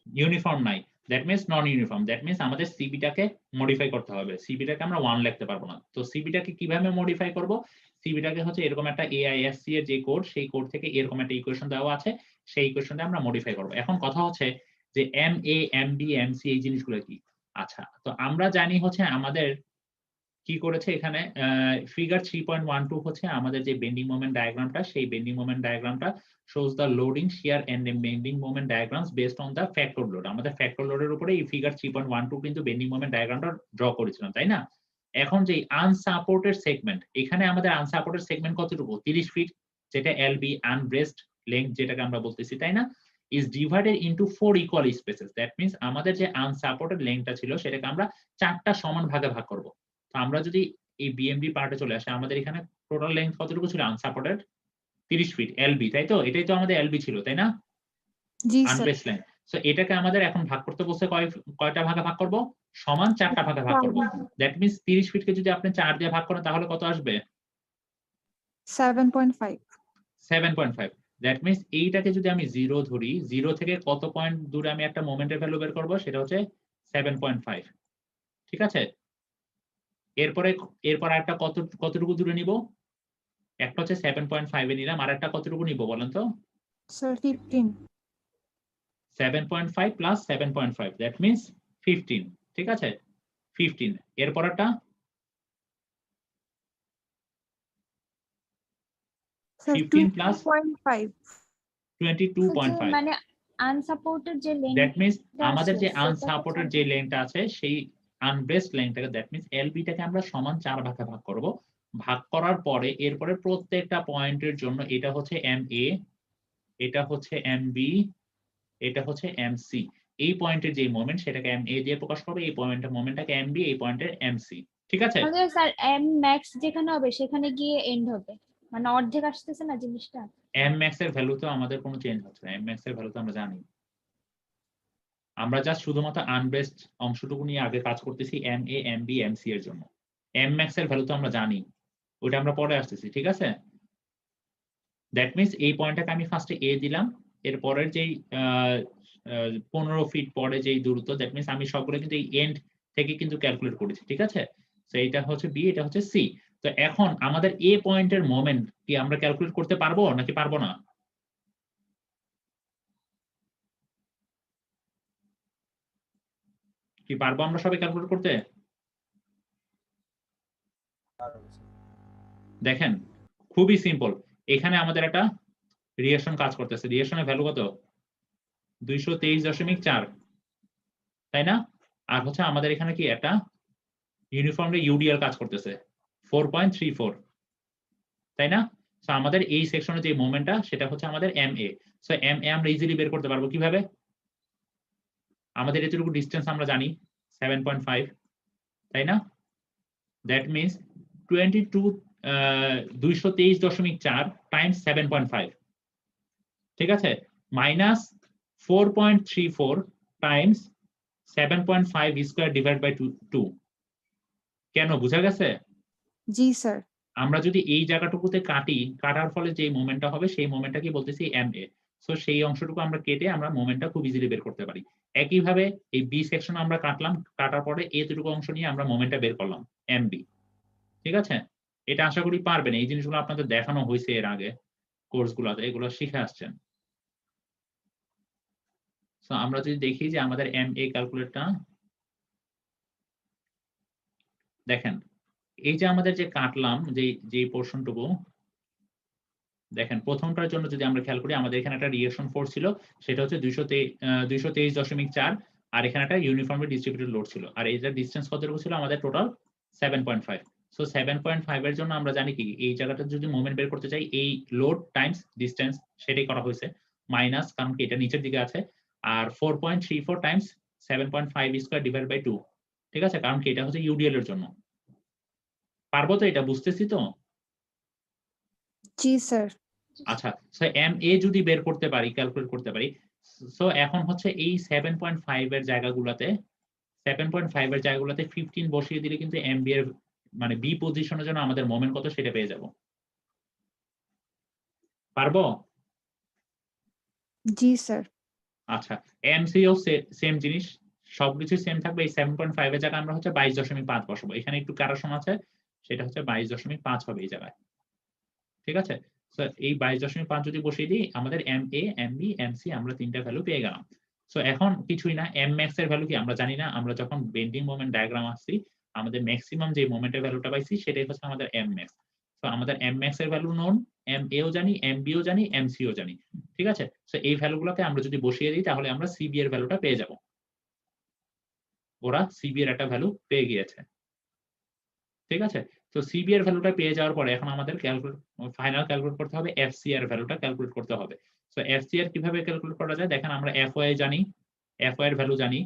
[SPEAKER 2] ইউনিফর্ম নাই। That means non uniform, that means আমাদের সিবিটাকে মডিফাই করতে হবে। সিবিটাকে আমরা 1 লিখতে পারবো না। তো সিবিটাকে কিভাবে মডিফাই করব? সিবিটাকে হচ্ছে এরকম একটা AISC এর যে কোড, সেই কোড থেকে এরকম একটা ইকুয়েশন দেওয়া আছে, সেই ইকুয়েশনটা আমরা মডিফাই করব। এখন কথা হচ্ছে যে MA MB MC এই জিনিসগুলো কি? আচ্ছা, তো আমরা জানি হচ্ছে আমাদের কি করেছে এখানে ফিগার 3.12 হচ্ছে আমাদের যে বেন্ডিং মোমেন্ট ডায়াগ্রামটা, সেই বেন্ডিং মোমেন্ট ডায়াগ্রামটা shows the loading, shear and the bending moment diagrams based on the factor load. আমাদের ফ্যাক্টর লোডের উপরে এই ফিগার 3.12 কিন্তু বেন্ডিং মোমেন্ট ডায়াগ্রামটা ড্র করেছিলাম, তাই না? এখন যে আনসাপোর্টেড সেগমেন্ট, এখানে আমাদের আনসাপোর্টেড সেগমেন্ট কতটুকু? 30 ফিট, যেটা LB আনব্রেসড লেংথ যেটাকে আমরা বলতেছি, তাই না? is divided into 4 equal spaces. That means আমাদের যে আনসাপোর্টেড লেংথটা ছিল সেটাকে আমরা 4টা সমান ভাগে ভাগ করব। তো আমরা যদি এই বিএমডি পার্টে চলে আসি, আমাদের এখানে টোটাল লেংথ কতটুকু ছিল আনসাপোর্টেড? 30 ফিট এলবি, তাই তো? এটাই তো আমাদের এলবি ছিল, তাই না?
[SPEAKER 4] জি স্যার।
[SPEAKER 2] আনব্রেসড লেংথ। সো এটাকে আমাদের এখন ভাগ করতে বলছে, কয়টা ভাগে ভাগ করব? সমান 4টা ভাগে ভাগ করব। দ্যাট মিন্স 30 ফিটকে যদি আপনি 4 দিয়ে ভাগ করেন তাহলে কত আসবে?
[SPEAKER 4] 7.5।
[SPEAKER 2] 7.5। দ্যাট মিন্স এইটাকে যদি আমি 0 ধরি, 0 থেকে কত পয়েন্ট দূরে আমি একটা মোমেন্টের ভ্যালু বের করব? সেটা হচ্ছে 7.5। ঠিক আছে? এরপর একটা কতটুকু দূরে নিব? একটা হচ্ছে 7.5 এ নিলাম, আর একটা কতটুকু নিব বলেন তো?
[SPEAKER 4] স্যার 15।
[SPEAKER 2] 7.5 plus 7.5 that means 15। ঠিক আছে? 15। এরপর একটা
[SPEAKER 4] স্যার
[SPEAKER 2] 15 প্লাস
[SPEAKER 4] 2.5।
[SPEAKER 2] 22.5।
[SPEAKER 5] মানে আনসাপোর্টেড যে লেন্থ
[SPEAKER 2] দ্যাট মিন্স আমাদের যে
[SPEAKER 5] সেটাকে
[SPEAKER 2] আনসাপোর্টেড যে লেংথটা আছে, সেই আনব্রেসড লেংথটাকে, দ্যাট মিন্স এলবিটাকে আমরা সমান 4 ভাগে ভাগ করব। ভাগ করার পরে এরপরে প্রত্যেকটা পয়েন্টের জন্য এটা হচ্ছে MA, এটা হচ্ছে MB, এটা হচ্ছে MC। এই পয়েন্টের যে মোমেন্ট সেটাকে MA দিয়ে প্রকাশ করবে, এই পয়েন্টের মোমেন্টটাকে MB, এই পয়েন্টের MC। ঠিক আছে?
[SPEAKER 5] তাহলে স্যার এম ম্যাক্স যেখানে হবে সেখানে গিয়ে এন্ড হবে, মানে অর্ধেক আসতেছে না জিনিসটা।
[SPEAKER 2] M max এর ভ্যালু তো আমাদের কোনো চেঞ্জ হচ্ছে না। M max এর ভ্যালু তো আমরা জানি। আমরা জাস্ট শুধুমাত্র আনব্রেসড অংশটুকু নিয়ে আগে কাজ করতেছি MA MB MC এর জন্য। M max এর ভ্যালু তো আমরা জানি, ওটা আমরা পরে আসতেছি। ঠিক আছে? দ্যাট মিন্স এই পয়েন্টটাকে আমি ফার্স্টে A দিলাম, এর পরের যেই 15 ফিট পরে যেই দূরত্ব, দ্যাট মিন্স আমি সবগুলো কিন্তু এই এন্ড থেকে কিন্তু ক্যালকুলেট করেছি। ঠিক আছে? সো এইটা হচ্ছে B, এটা হচ্ছে C। তো এখন আমাদের A পয়েন্টের মোমেন্ট কি আমরা ক্যালকুলেট করতে পারবো নাকি পারবো না? কি পারবো আমরা সবাই ক্যালকুলেট করতে? দেখেন, খুবই সিম্পল। এখানে আমাদের একটা রিলেশন কাজ করতেছে। রিলেশনের ভ্যালু কত? 223.4, তাই না? আর হচ্ছে আমাদের এখানে কি একটা ইউনিফর্মলি ইউডিএল কাজ করতেছে 4.34, তাই না? সো আমাদের এই সেকশনে যে মোমেন্টটা সেটা হচ্ছে আমাদের MA। সো MA আমরা ইজিলি বের করতে পারবো কিভাবে? আমাদের এতটুকু ডিসটেন্স আমরা জানি 7.5, তাই না? That means 223.4 times 7.5। ঠিক আছে? Minus 4.34 times 7.5 square divide by 2। কেন, বুঝা গেছে?
[SPEAKER 4] জি স্যার।
[SPEAKER 2] আমরা যদি এই জায়গাটুকুতে কাটার ফলে যে মোমেন্টটা হবে সেই মোমেন্টটাকে বলতেছি MA। সো সেই অংশটুকু আমরা কেটে আমরা মোমেন্টটা খুব ইজিলি বের করতে পারি। একইভাবে এই B সেকশন আমরা কাটলাম, কাটার পরে এতটুকু অংশ নিয়ে আমরা মোমেন্টটা বের করলাম MB। ঠিক আছে? এটা আশা করি পারবেন। এই জিনিসগুলো আপনাদের দেখানো হয়েছে এর আগে কোর্সগুলোতে, এগুলো শিখে আসছেন। সো আমরা যদি দেখি যে আমাদের MA ক্যালকুলেটরটা দেখেন, এই যে আমাদের যে কাটলাম যে পোরশনটুকু, দেখেন প্রথমটার জন্য যদি আমরা খেয়াল করি, আমাদের এখানে একটা রিঅ্যাকশন ফোর্স ছিল, সেটা হচ্ছে 223.4, আর এখানে একটা ইউনিফর্মলি ডিস্ট্রিবিউটেড লোড ছিল। আর এইটার ডিসটেন্স কতটুকু ছিল আমাদের? টোটাল 7.5। সো 7.5 এর জন্য আমরা জানি কি, এই জায়গাটা যদি মোমেন্ট বের করতে চাই, এই লোড টাইমস ডিসটেন্স সেটাই করা হয়েছে, মাইনাস, কারণ কি এটা নিচের দিকে আছে, আর 4.34 টাইমস 7.5 স্কয়ার ডিভাইড বাই 2। ঠিক আছে? কারণ কি এটা হচ্ছে ইউডিএল এর জন্য। পারবো তো? এটা বুঝতেছি তো?
[SPEAKER 4] জি স্যার।
[SPEAKER 2] আচ্ছা, সো MA যদি বের করতে পারি, ক্যালকুলেট করতে পারি, সো এখন হচ্ছে এই 7.5 এর জায়গাগুলোতে 15 বসিয়ে দিলে কিন্তু MB এর মানে B পজিশনের জন্য আমাদের মোমেন্ট কত সেটা পেয়ে যাব। পারবো?
[SPEAKER 4] জি স্যার।
[SPEAKER 2] আচ্ছা, MC ও সেম জিনিস, সবকিছু সেম থাকবে। এই 7.5 এর জায়গায় আমরা হচ্ছে 22.5 বসাবো। এখানে একটু কারেকশন আছে, সেটা হচ্ছে 22.5 হবে এই জায়গায়। ঠিক আছে? সো এই 22.5 যদি বসিয়ে দিই, আমাদের MA, MB, MC আমরা 3টা ভ্যালু পেয়ে গেলাম। সো এখন কিছুই না, Mmax এর ভ্যালু কি আমরা জানি না। আমরা যখন বেন্ডিং মোমেন্ট ডায়াগ্রাম আসছি, আমাদের ম্যাক্সিমাম যে মোমেন্টের ভ্যালুটা পাইছি সেটাই হচ্ছে আমাদের Mmax। সো আমাদের Mmax এর ভ্যালু নোন, MA ও জানি, MB ও জানি, MC ও জানি। ঠিক আছে? সো এই ভ্যালুগুলোকে আমরা যদি বসিয়ে দিই তাহলে আমরা CB এর ভ্যালুটা পেয়ে যাব। ওরা CB এর একটা ভ্যালু পেয়ে গিয়েছে। ঠিক আছে? তো CB এর ভ্যালুটা পেয়ে যাওয়ার পরে এখন আমাদের ফাইনাল ক্যালকুলেট করতে হবে FC এর ভ্যালুটা ক্যালকুলেট করতে হবে। সো FC এর কিভাবে ক্যালকুলেট করা যায়? দেখেন আমরা FY জানি, FY এর ভ্যালু জানি,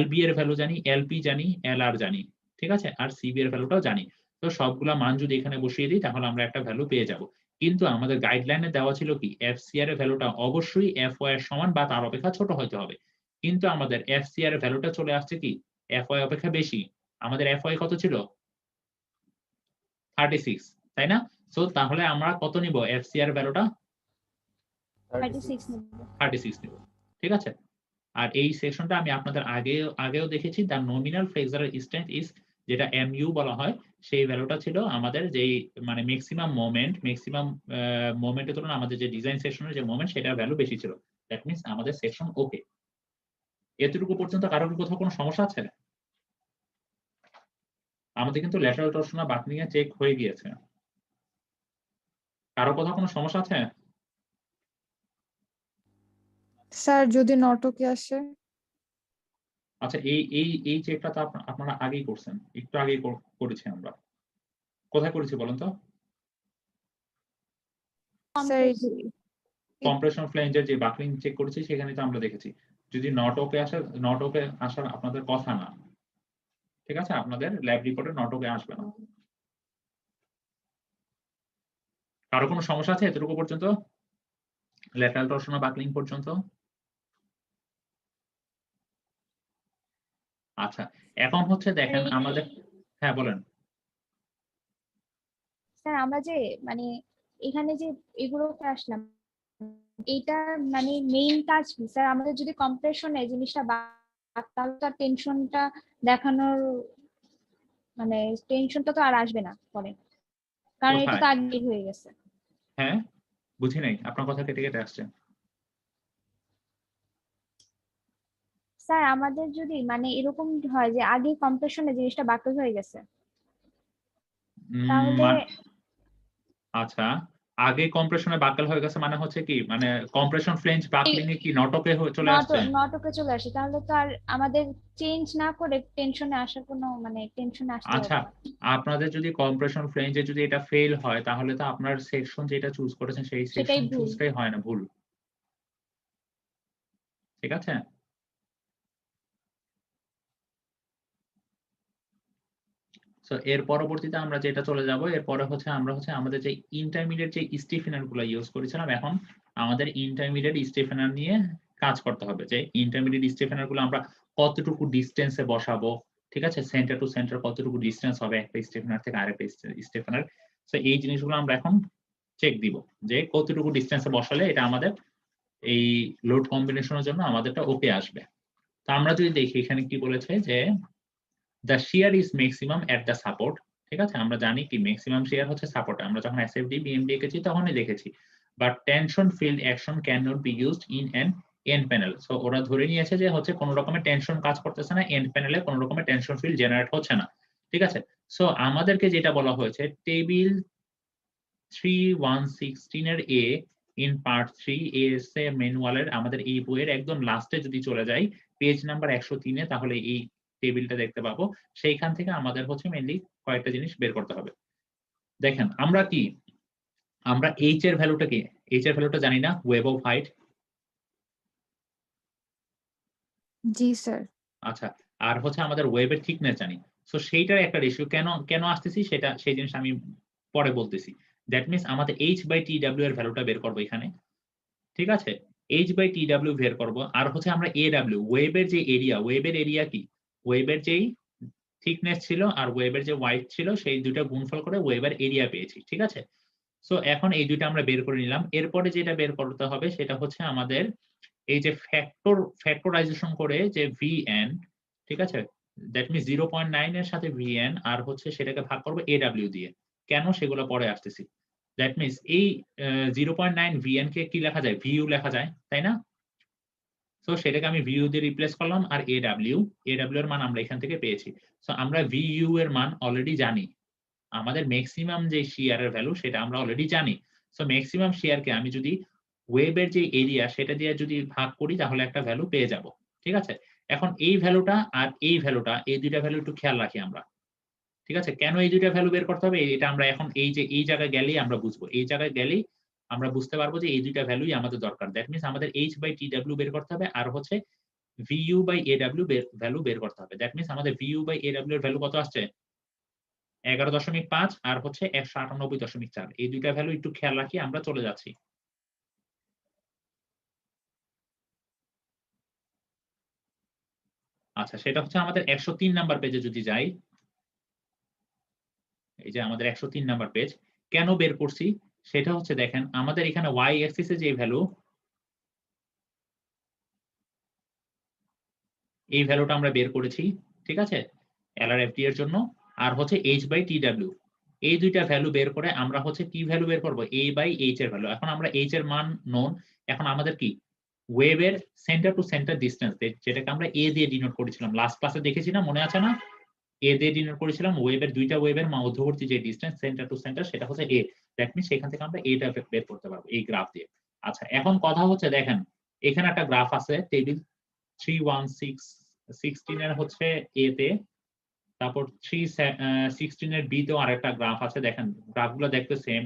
[SPEAKER 2] LB এর ভ্যালু জানি, LP জানি, LR জানি। ঠিক আছে? আর CB এর ভ্যালুটাও জানি। তো সবগুলা মান যদি এখানে বসিয়ে দিই তাহলে আমরা একটা ভ্যালু পেয়ে যাব। কিন্তু আমাদের গাইডলাইনে দেওয়া ছিল কি FCR এর ভ্যালুটা অবশ্যই FY এর সমান বা তার অপেক্ষা ছোট হতে হবে। কিন্তু আমাদের FCR এর ভ্যালুটা চলে আসছে কি FY অপেক্ষা বেশি। আমাদের FY কত ছিল? 36, তাই না? সো তাহলে আমরা কত নিব? FCR এর ভ্যালুটা
[SPEAKER 5] 36 নেব।
[SPEAKER 2] 36 নিব। ঠিক আছে? আর এই সেকশনটা আমি আপনাদের আগেও দেখেছি, দ্য নমিনাল ফ্লেক্সুরাল স্ট্রেংথ ইজ, যেটা MU বলা হয়, সেই ভ্যালুটা ছিল আমাদের যেই মানে ম্যাক্সিমাম মোমেন্টের তুলনায় আমাদের যে ডিজাইন সেকশনের যে মোমেন্ট সেটার ভ্যালু বেশি ছিল। দ্যাট মিন্স আমাদের সেকশন ওকে। এতটুকু পর্যন্ত কারো কি কোথাও কোনো সমস্যা আছে? আমাদের কিন্তু ল্যাটারাল টরশন আর বাকলিং এ চেক হয়ে গিয়েছে। কারো কোথাও কোনো সমস্যা আছে?
[SPEAKER 4] স্যার যদি নটকে আসে?
[SPEAKER 2] আচ্ছা, এই চেকটা তো আপনারা আগেই করছেন, একটু আগেই করেছি আমরা। কোথায় করেছি বলেন তো?
[SPEAKER 4] স্যার
[SPEAKER 2] কম্প্রেশন ফ্লেঞ্জের যে বাকলিং চেক করেছি সেখানে তো আমরা দেখেছি। যদি নট ওকে আসার আপনাদের কথা না। ঠিক আছে? আপনাদের ল্যাব রিপোর্টে নট ওকে আসবে না। কারো কোনো সমস্যা আছে এতটুকু পর্যন্ত? ল্যাটারাল টরশন আর বাকলিং পর্যন্ত? আচ্ছা, এখন হচ্ছে দেখেন আমাদের, হ্যাঁ বলেন।
[SPEAKER 5] স্যার আমরা যে মানে এখানে যে এগুলো আসলাম, এটা মানে মেইন কাজ কি স্যার? আমাদের যদি কম্প্রেশনে জিনিসটা তাহলে তো টেনশনটা দেখানোর মানে টেনশনটা তো আর আসবে না পরে, কারণ এটা
[SPEAKER 2] কোথায়?
[SPEAKER 5] তো আগে হয়ে গেছে।
[SPEAKER 2] হ্যাঁ, বুঝি নাই, আপনার কথা কেটে কেটে আসছে।
[SPEAKER 5] স্যার আমাদের যদি মানে এরকম হয় যে আগে কম্প্রেশনে জিনিসটা বাতিল হয়ে গেছে, তাহলে
[SPEAKER 2] আচ্ছা, আগে কম্প্রেশনে বাকল হয়ে গেছে মানে হচ্ছে কি, মানে কম্প্রেশন ফ্লেঞ্জ বাকলিং এ কি নটকে চলে আসছে?
[SPEAKER 5] নটকে চলে আসে, তাহলে তো আর আমাদের চেঞ্জ না করে টেনশনে আসার কোনো মানে টেনশনে আসতে
[SPEAKER 2] আচ্ছা,
[SPEAKER 5] হবে না।
[SPEAKER 2] আপনাদের যদি কম্প্রেশন ফ্লেঞ্জে যদি এটা ফেল হয় তাহলে তো আপনার সেকশন যেটা চুজ করেছেন সেই
[SPEAKER 5] সেটাই
[SPEAKER 2] সেকশন
[SPEAKER 5] ভুল।
[SPEAKER 2] চুজটাই হয় না, ভুল। ঠিক আছে? সো এর পরবর্তীতে আমরা যেটা চলে যাব, এরপরে হচ্ছে আমরা আমাদের যে ইন্টারমিডিয়েট যে স্টিফেনার গুলো ইউজ করেছিলাম, এখন আমাদের ইন্টারমিডিয়েট স্টিফেনার নিয়ে কাজ করতে হবে। যে ইন্টারমিডিয়েট স্টিফেনার গুলো আমরা কতটুকু ডিস্টেন্সে বসাবো, ঠিক আছে, সেন্টার টু সেন্টার কতটুকু ডিস্টেন্স হবে একটা স্টিফেনার থেকে আরেকটা স্টিফেনার। সো এই জিনিসগুলো আমরা এখন চেক দিব যে কতটুকু ডিস্টেন্সে বসালে এটা আমাদের এই লোড কম্বিনেশনের জন্য আমাদেরটা ওকে আসবে। তো আমরা যদি দেখি এখানে কি বলেছে যে the shear is maximum at the support। ঠিক আছে? আমরা জানি কি ম্যাক্সিমাম shear হচ্ছে সাপোর্টে, আমরা যখন SFD BMD এঁকেছি তখনই দেখেছি। But tension field action can not be used in an end panel. So ওরা ধরে নিয়েছে যে হচ্ছে কোনো রকমের টেনশন কাজ করতেছে না, এন্ড প্যানেলে কোনো রকমের টেনশন ফিল্ড জেনারেট হচ্ছে না। ঠিক আছে? সো আমাদেরকে যেটা বলা হয়েছে টেবিল 3.116 এর এ ইন পার্ট 3 এএসএ ম্যানুয়ালের আমাদের এই বইয়ের একদম লাস্টে যদি চলে যাই পেজ নাম্বার 103 এ, তাহলে এই টেবিলটা দেখতে পাবো। সেইখান থেকে আমাদের হচ্ছে মেইনলি কয়েকটা জিনিস বের করতে হবে। দেখেন আমরা এইচ এর ভ্যালুটা কি, এইচ এর ভ্যালুটা জানি না, wave of height.
[SPEAKER 4] G sir.
[SPEAKER 2] আচ্ছা, আর হচ্ছে আমাদের ওয়েবের থিকনেস জানি। সো সেইটার একটা রেশিও কেন আসতেছি সেই জিনিস আমি পরে বলতেছি। দ্যাট মিন্স আমাদের এইচ বাই টি ডাব্লিউ এর ভ্যালুটা বের করবো এখানে। ঠিক আছে? এইচ বাই টি ডাব্লিউ বের করবো। আর হচ্ছে আমরা এ ডাব্লিউ ওয়েবের যে এরিয়া, ওয়েবের এরিয়া কি, ওয়েবের যেই থিকনেস ছিল আর ওয়েবের যে ওয়াইড ছিল সেই দুইটা গুণফল করে ওয়েবের এরিয়া পেয়েছি। ঠিক আছে? সো এখন এই দুইটা আমরা বের করে নিলাম। এরপরে যেটা বের করতে হবে সেটা হচ্ছে আমাদের এই যে ফ্যাক্টরাইজেশন করে যে VN, ঠিক আছে, দ্যাট মিনস 0.9 এর সাথে ভিএন আর হচ্ছে সেটাকে ভাগ করবো এডাব্লিউ দিয়ে। কেন সেগুলো পরে আসতেছি। দ্যাট মিনস এই 0.9 ভিএন কে কি লেখা যায়, ভিইউ লেখা যায়, তাই না? সো সেটাকে আমি ভিইউ দিয়ে রিপ্লেস করলাম, আর এডাব্লিউ এর মান আমরা এখান থেকে পেয়েছি। সো আমরা ভিইউ এর মান অলরেডি জানি, আমাদের ম্যাক্সিমাম যে শেয়ারের ভ্যালু সেটা আমরা অলরেডি জানি। সো ম্যাক্সিমাম শেয়ারকে আমি যদি ওয়েবের যে এরিয়া সেটা দিয়ে যদি ভাগ করি তাহলে একটা ভ্যালু পেয়ে যাব। ঠিক আছে, এখন এই ভ্যালুটা আর এই ভ্যালুটা, এই দুইটা ভ্যালু একটু খেয়াল রাখি আমরা। ঠিক আছে, কেন এই দুইটা ভ্যালু বের করতে হবে এটা আমরা এখন এই জায়গায় গেলেই আমরা বুঝবো। এই জায়গায় গেলেই আমরা বুঝতে পারবো যে এই দুইটা ভ্যালুই আমাদের দরকার। দ্যাট মিনস আমাদের h/tw বের করতে হবে আর হচ্ছে vu/aw ভ্যালু বের করতে হবে। দ্যাট মিনস আমাদের vu/aw এর ভ্যালু কত আসছে, 11.5 আর হচ্ছে 198.4। এই দুইটা ভ্যালু একটু খেয়াল রাখি, আমরা চলে যাচ্ছি। আচ্ছা, সেটা হচ্ছে আমাদের 103 নাম্বার পেজে যদি যাই, এই যে আমাদের 103 নাম্বার পেজ, কেন বের করছি সেটা হচ্ছে দেখেন আমাদের এখানে y অ্যাক্সিসে যে ভ্যালু, এই ভ্যালুটা আমরা বের করেছি। ঠিক আছে, LRFT এর জন্য, আর হচ্ছে h/tw, এই দুইটা ভ্যালু বের করে আমরা হচ্ছে কি ভ্যালু বের করব, a/h এর ভ্যালু। এখন আমরা h এর মান নোন, এখন আমাদের কি ওয়েবের সেন্টার টু সেন্টার ডিসটেন্স, যেটাকে আমরা a দিয়ে ডিনোট করেছিলাম লাস্ট ক্লাসে, দেখেছি না, মনে আছে না? a দিয়ে ডিনোট করেছিলাম ওয়েবের, দুইটা ওয়েবের মধ্যবর্তী যে ডিসটেন্স সেন্টার টু সেন্টার সেটা হচ্ছে a। দ্যাট মিনস সেখান থেকে আমরা এটা বের করতে পারবো এই গ্রাফ দিয়ে। আচ্ছা, এখন কথা হচ্ছে দেখেন এখানে একটা গ্রাফ আছে টেবিল 316 এর হচ্ছে a তে, তারপর 316 এর বি তেও আরেকটা গ্রাফ আছে। দেখেন গ্রাফগুলো দেখতে সেম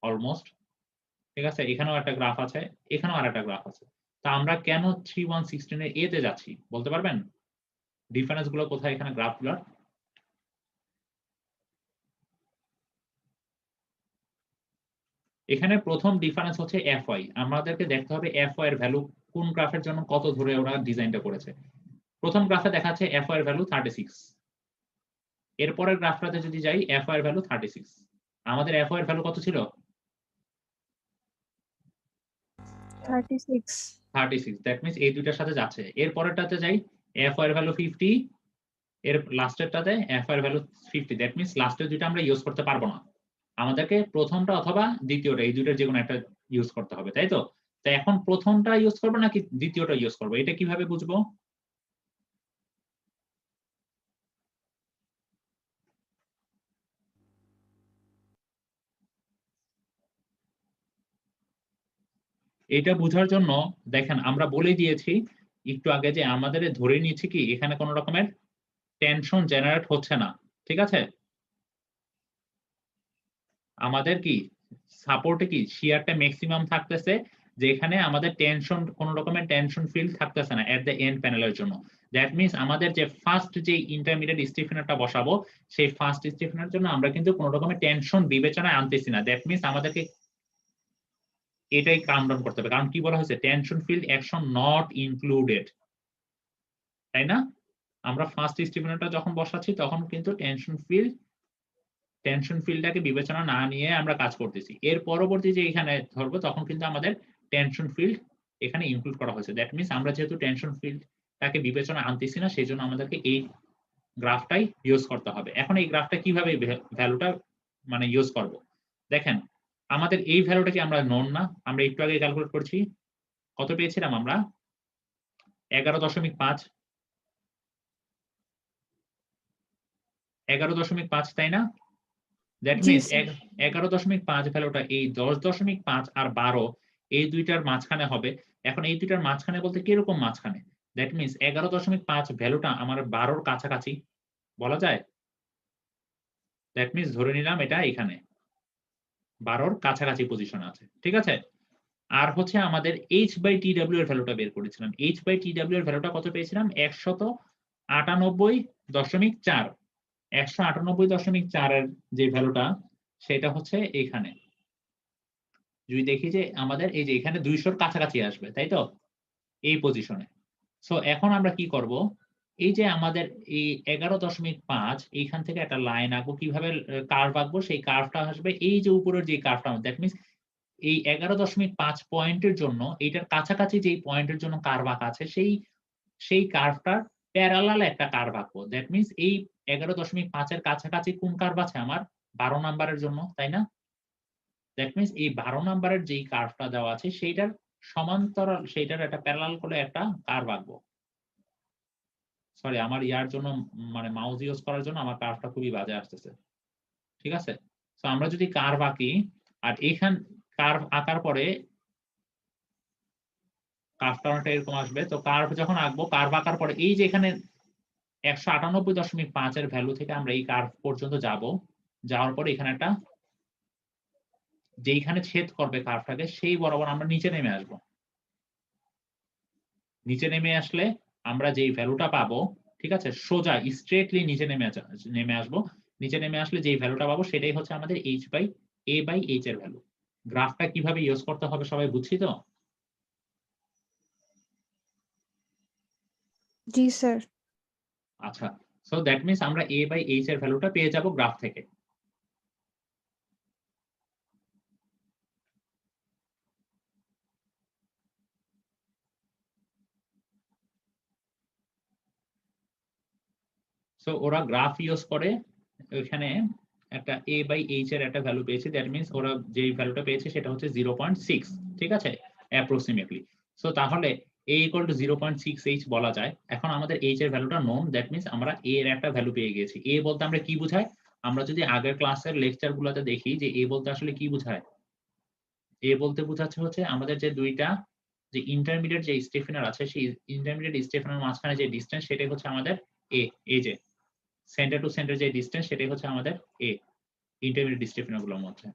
[SPEAKER 2] অলমোস্ট। ঠিক আছে, এখানেও একটা গ্রাফ আছে, এখানেও আরেকটা গ্রাফ আছে। তা আমরা কেন 3116 এর এ তে যাচ্ছি বলতে পারবেন? ডিফারেন্স গুলো কোথায় এখানে গ্রাফগুলোর? এখানে প্রথম ডিফারেন্স হচ্ছে FY। আমাদেরকে দেখতে হবে FY এর ভ্যালু কোন গ্রাফের জন্য কত ধরে ওরা ডিজাইনটা করেছে। প্রথম গ্রাফে দেখাচ্ছে FY এর ভ্যালু 36। এরপরের গ্রাফটাতে যদি যাই FY এর ভ্যালু 36। আমাদের FY এর ভ্যালু কত ছিল? 36। দ্যাট মিনস এই দুইটার সাথে যাচ্ছে। এরপরেরটাতে যাই FY এর ভ্যালু 50, এর লাস্টেরটাতে FY এর ভ্যালু 50। দ্যাট মিনস লাস্টের দুইটা আমরা ইউজ করতে পারবো না, আমাদেরকে প্রথমটা অথবা দ্বিতীয়টা এই দুইটার যে কোনো একটা ইউজ করতে হবে, তাই তো? তাই এখন প্রথমটা ইউজ করবো নাকি দ্বিতীয়টা ইউজ করবো, এটা কিভাবে বুঝবো? এটা বোঝার জন্য দেখেন আমরা বলে দিয়েছি একটু আগে যে আমাদের ধরে নিয়েছি কি এখানে কোনো রকমের টেনশন জেনারেট হচ্ছে না। ঠিক আছে, আমাদের কি সাপোর্টে কি শিয়ারটা ম্যাক্সিমাম থাকতেছে, যেখানে আমাদের টেনশন কোনো রকমের টেনশন ফিল্ড থাকতেছে না এট দ্য এন্ড প্যানেলের জন্য। দ্যাট মিনস আমাদের যে ফার্স্ট যে ইন্টারমিডিয়েট স্টিফেনারটা বসাবো সেই ফার্স্ট স্টিফেনার জন্য আমরা কিন্তু কোনো রকমের টেনশন বিবেচনায় আনতেছি না। দ্যাট মিনস আমাদেরকে এটাই কাম ডাউন করতে হবে, কারণ কি বলা হয়েছে, tension field action not included, তাই না? আমরা ফার্স্ট স্টিফেনারটা যখন বসাচ্ছি তখন কিন্তু টেনশন ফিল্ডটাকে বিবেচনা না নিয়ে আমরা কাজ করতেছি। এর পরবর্তী যে এখানে ধরবো তখন কিন্তু আমাদের টেনশন ফিল্ড এখানে ইনক্লুড করা হয়েছে। দ্যাট মিনস আমরা যেহেতু টেনশন ফিল্ডটাকে বিবেচনা আনতেছি না সেই জন্য আমাদেরকে এই গ্রাফটাই ইউজ করতে হবে। এখন এই গ্রাফটা কিভাবে ভ্যালুটা মানে ইউজ করব, দেখেন আমাদের এই ভ্যালুটা কি আমরা নোন না, আমরা একটু আগে ক্যালকুলেট করছি, কত পেয়েছিলাম আমরা 11.5, 11.5, তাই না? দ্যাট মিনস 11.5 ভ্যালুটা এই 10.5 আর 12 এই দুইটার মাঝখানে হবে। এখন এই দুইটার মাঝখানে বলতে কিরকম মাঝখানে, দ্যাট মিনস 11.5 ভ্যালুটা আমার 12-র কাছাকাছি বলা যায়। দ্যাট মিনস ধরে নিলাম এটা এখানে 12-র কাছাকাছি পজিশন আছে। ঠিক আছে, আর হচ্ছে আমাদের h/tw এর ভ্যালুটা বের করেছিলাম। h/tw এর ভ্যালুটা কত পেয়েছিলাম, 198.4। 198.4 এর যে ভ্যালুটা সেটা হচ্ছে এখানে, যদি দেখি যে আমাদের এই যে এখানে 200-র কাছাকাছি আসবে, তাই তো, এই পজিশনে। সো এখন আমরা কি করব, এই যে আমাদের এই 11.5 এইখান থেকে একটা লাইন আঁকবো, কিভাবে কার্ভ আঁকবো, সেই কার্ভটা আসবে এই যে উপরের যে কার্ভটা, দ্যাট মিনস এই 11.5 পয়েন্টের জন্য এইটার কাছাকাছি যেই পয়েন্টের জন্য কার্ভ আঁকা আছে সেই কার্ভটার প্যারালাল একটা কার্ভ আঁকবো। দ্যাট মিনস এই 11.5 এর কাছাকাছি কোন কার্ভ আছে আমার 12 নাম্বারের জন্য, তাই না? দ্যাট মিনস এই 12 নাম্বারের যেই কার্ভটা দেওয়া আছে সেইটার সমান্তরাল, সেইটার একটা প্যারালাল করে একটা কার্ভ আঁকবো। সরি, আমার ইয়ার জন্য মানে মাউস ইউজ করার জন্য আমার কার্ভটা খুবই বাজে আসতেছে। ঠিক আছে, তো আমরা যদি কার্ভ আঁকি আর এখান কার্ভ আঁকার পরে কার্ভটা অনেকটা এরকম আসবে। তো কার্ভ যখন আঁকবো, কার্ভ আঁকার পরে এই যে এখানে 198.5 এর ভ্যালু থেকে আমরা এই কার্ভ পর্যন্ত যাব, যাওয়ার পরে এখানে একটা যেইখানে ছেদ করবে কার্ভটাকে সেই বরাবর আমরা নিচে নেমে আসব। নিচে নেমে আসলে আমরা যেই ভ্যালুটা পাবো, ঠিক আছে, সোজা স্ট্রেটলি নিচে নেমে আসবো। নিচে নেমে আসলে যেই ভ্যালুটা পাবো সেটাই হচ্ছে আমাদের a/h এর ভ্যালু। গ্রাফটা কিভাবে ইউজ করতে হবে সবাই বুঝছি তো?
[SPEAKER 4] জি স্যার।
[SPEAKER 2] আচ্ছা, সো দ্যাট মিনস আমরা a/h এর ভ্যালুটা পেয়ে যাব গ্রাফ থেকে। সো ওরা গ্রাফ ইউজ করে এখানে একটা a/h এর একটা ভ্যালু পেয়েছে। দ্যাট মিনস ওরা যেই ভ্যালুটা পেয়েছে সেটা হচ্ছে 0.6, ঠিক আছে, অ্যাপ্রক্সিমেটলি। সো তাহলে a = 0.6h বলা যায়। এখন আমাদের h এর ভ্যালুটা নোন, দ্যাট মিনস আমরা a এর একটা ভ্যালু পেয়ে গেছি। a বলতে আমরা কি বুঝাই? আমরা যদি আগের ক্লাসের লেকচার গুলোতে দেখি যে a বলতে আসলে কি বুঝায়। a বলতে বোঝাচ্ছে হচ্ছে আমাদের যে দুইটা যে ইন্টারমিডিয়েট যে স্টেফেনার আছে সেই ইন্টারমিডিয়েট স্টেফেনার মাঝখানে যে ডিসটেন্স সেটাই হচ্ছে আমাদের a। এই যে সেন্টার টু সেন্টার যে ডিসটেন্স সেটাই হচ্ছে আমাদের a, ইন্টারমিডিয়েট স্টেফেনার গুলোর মধ্যে।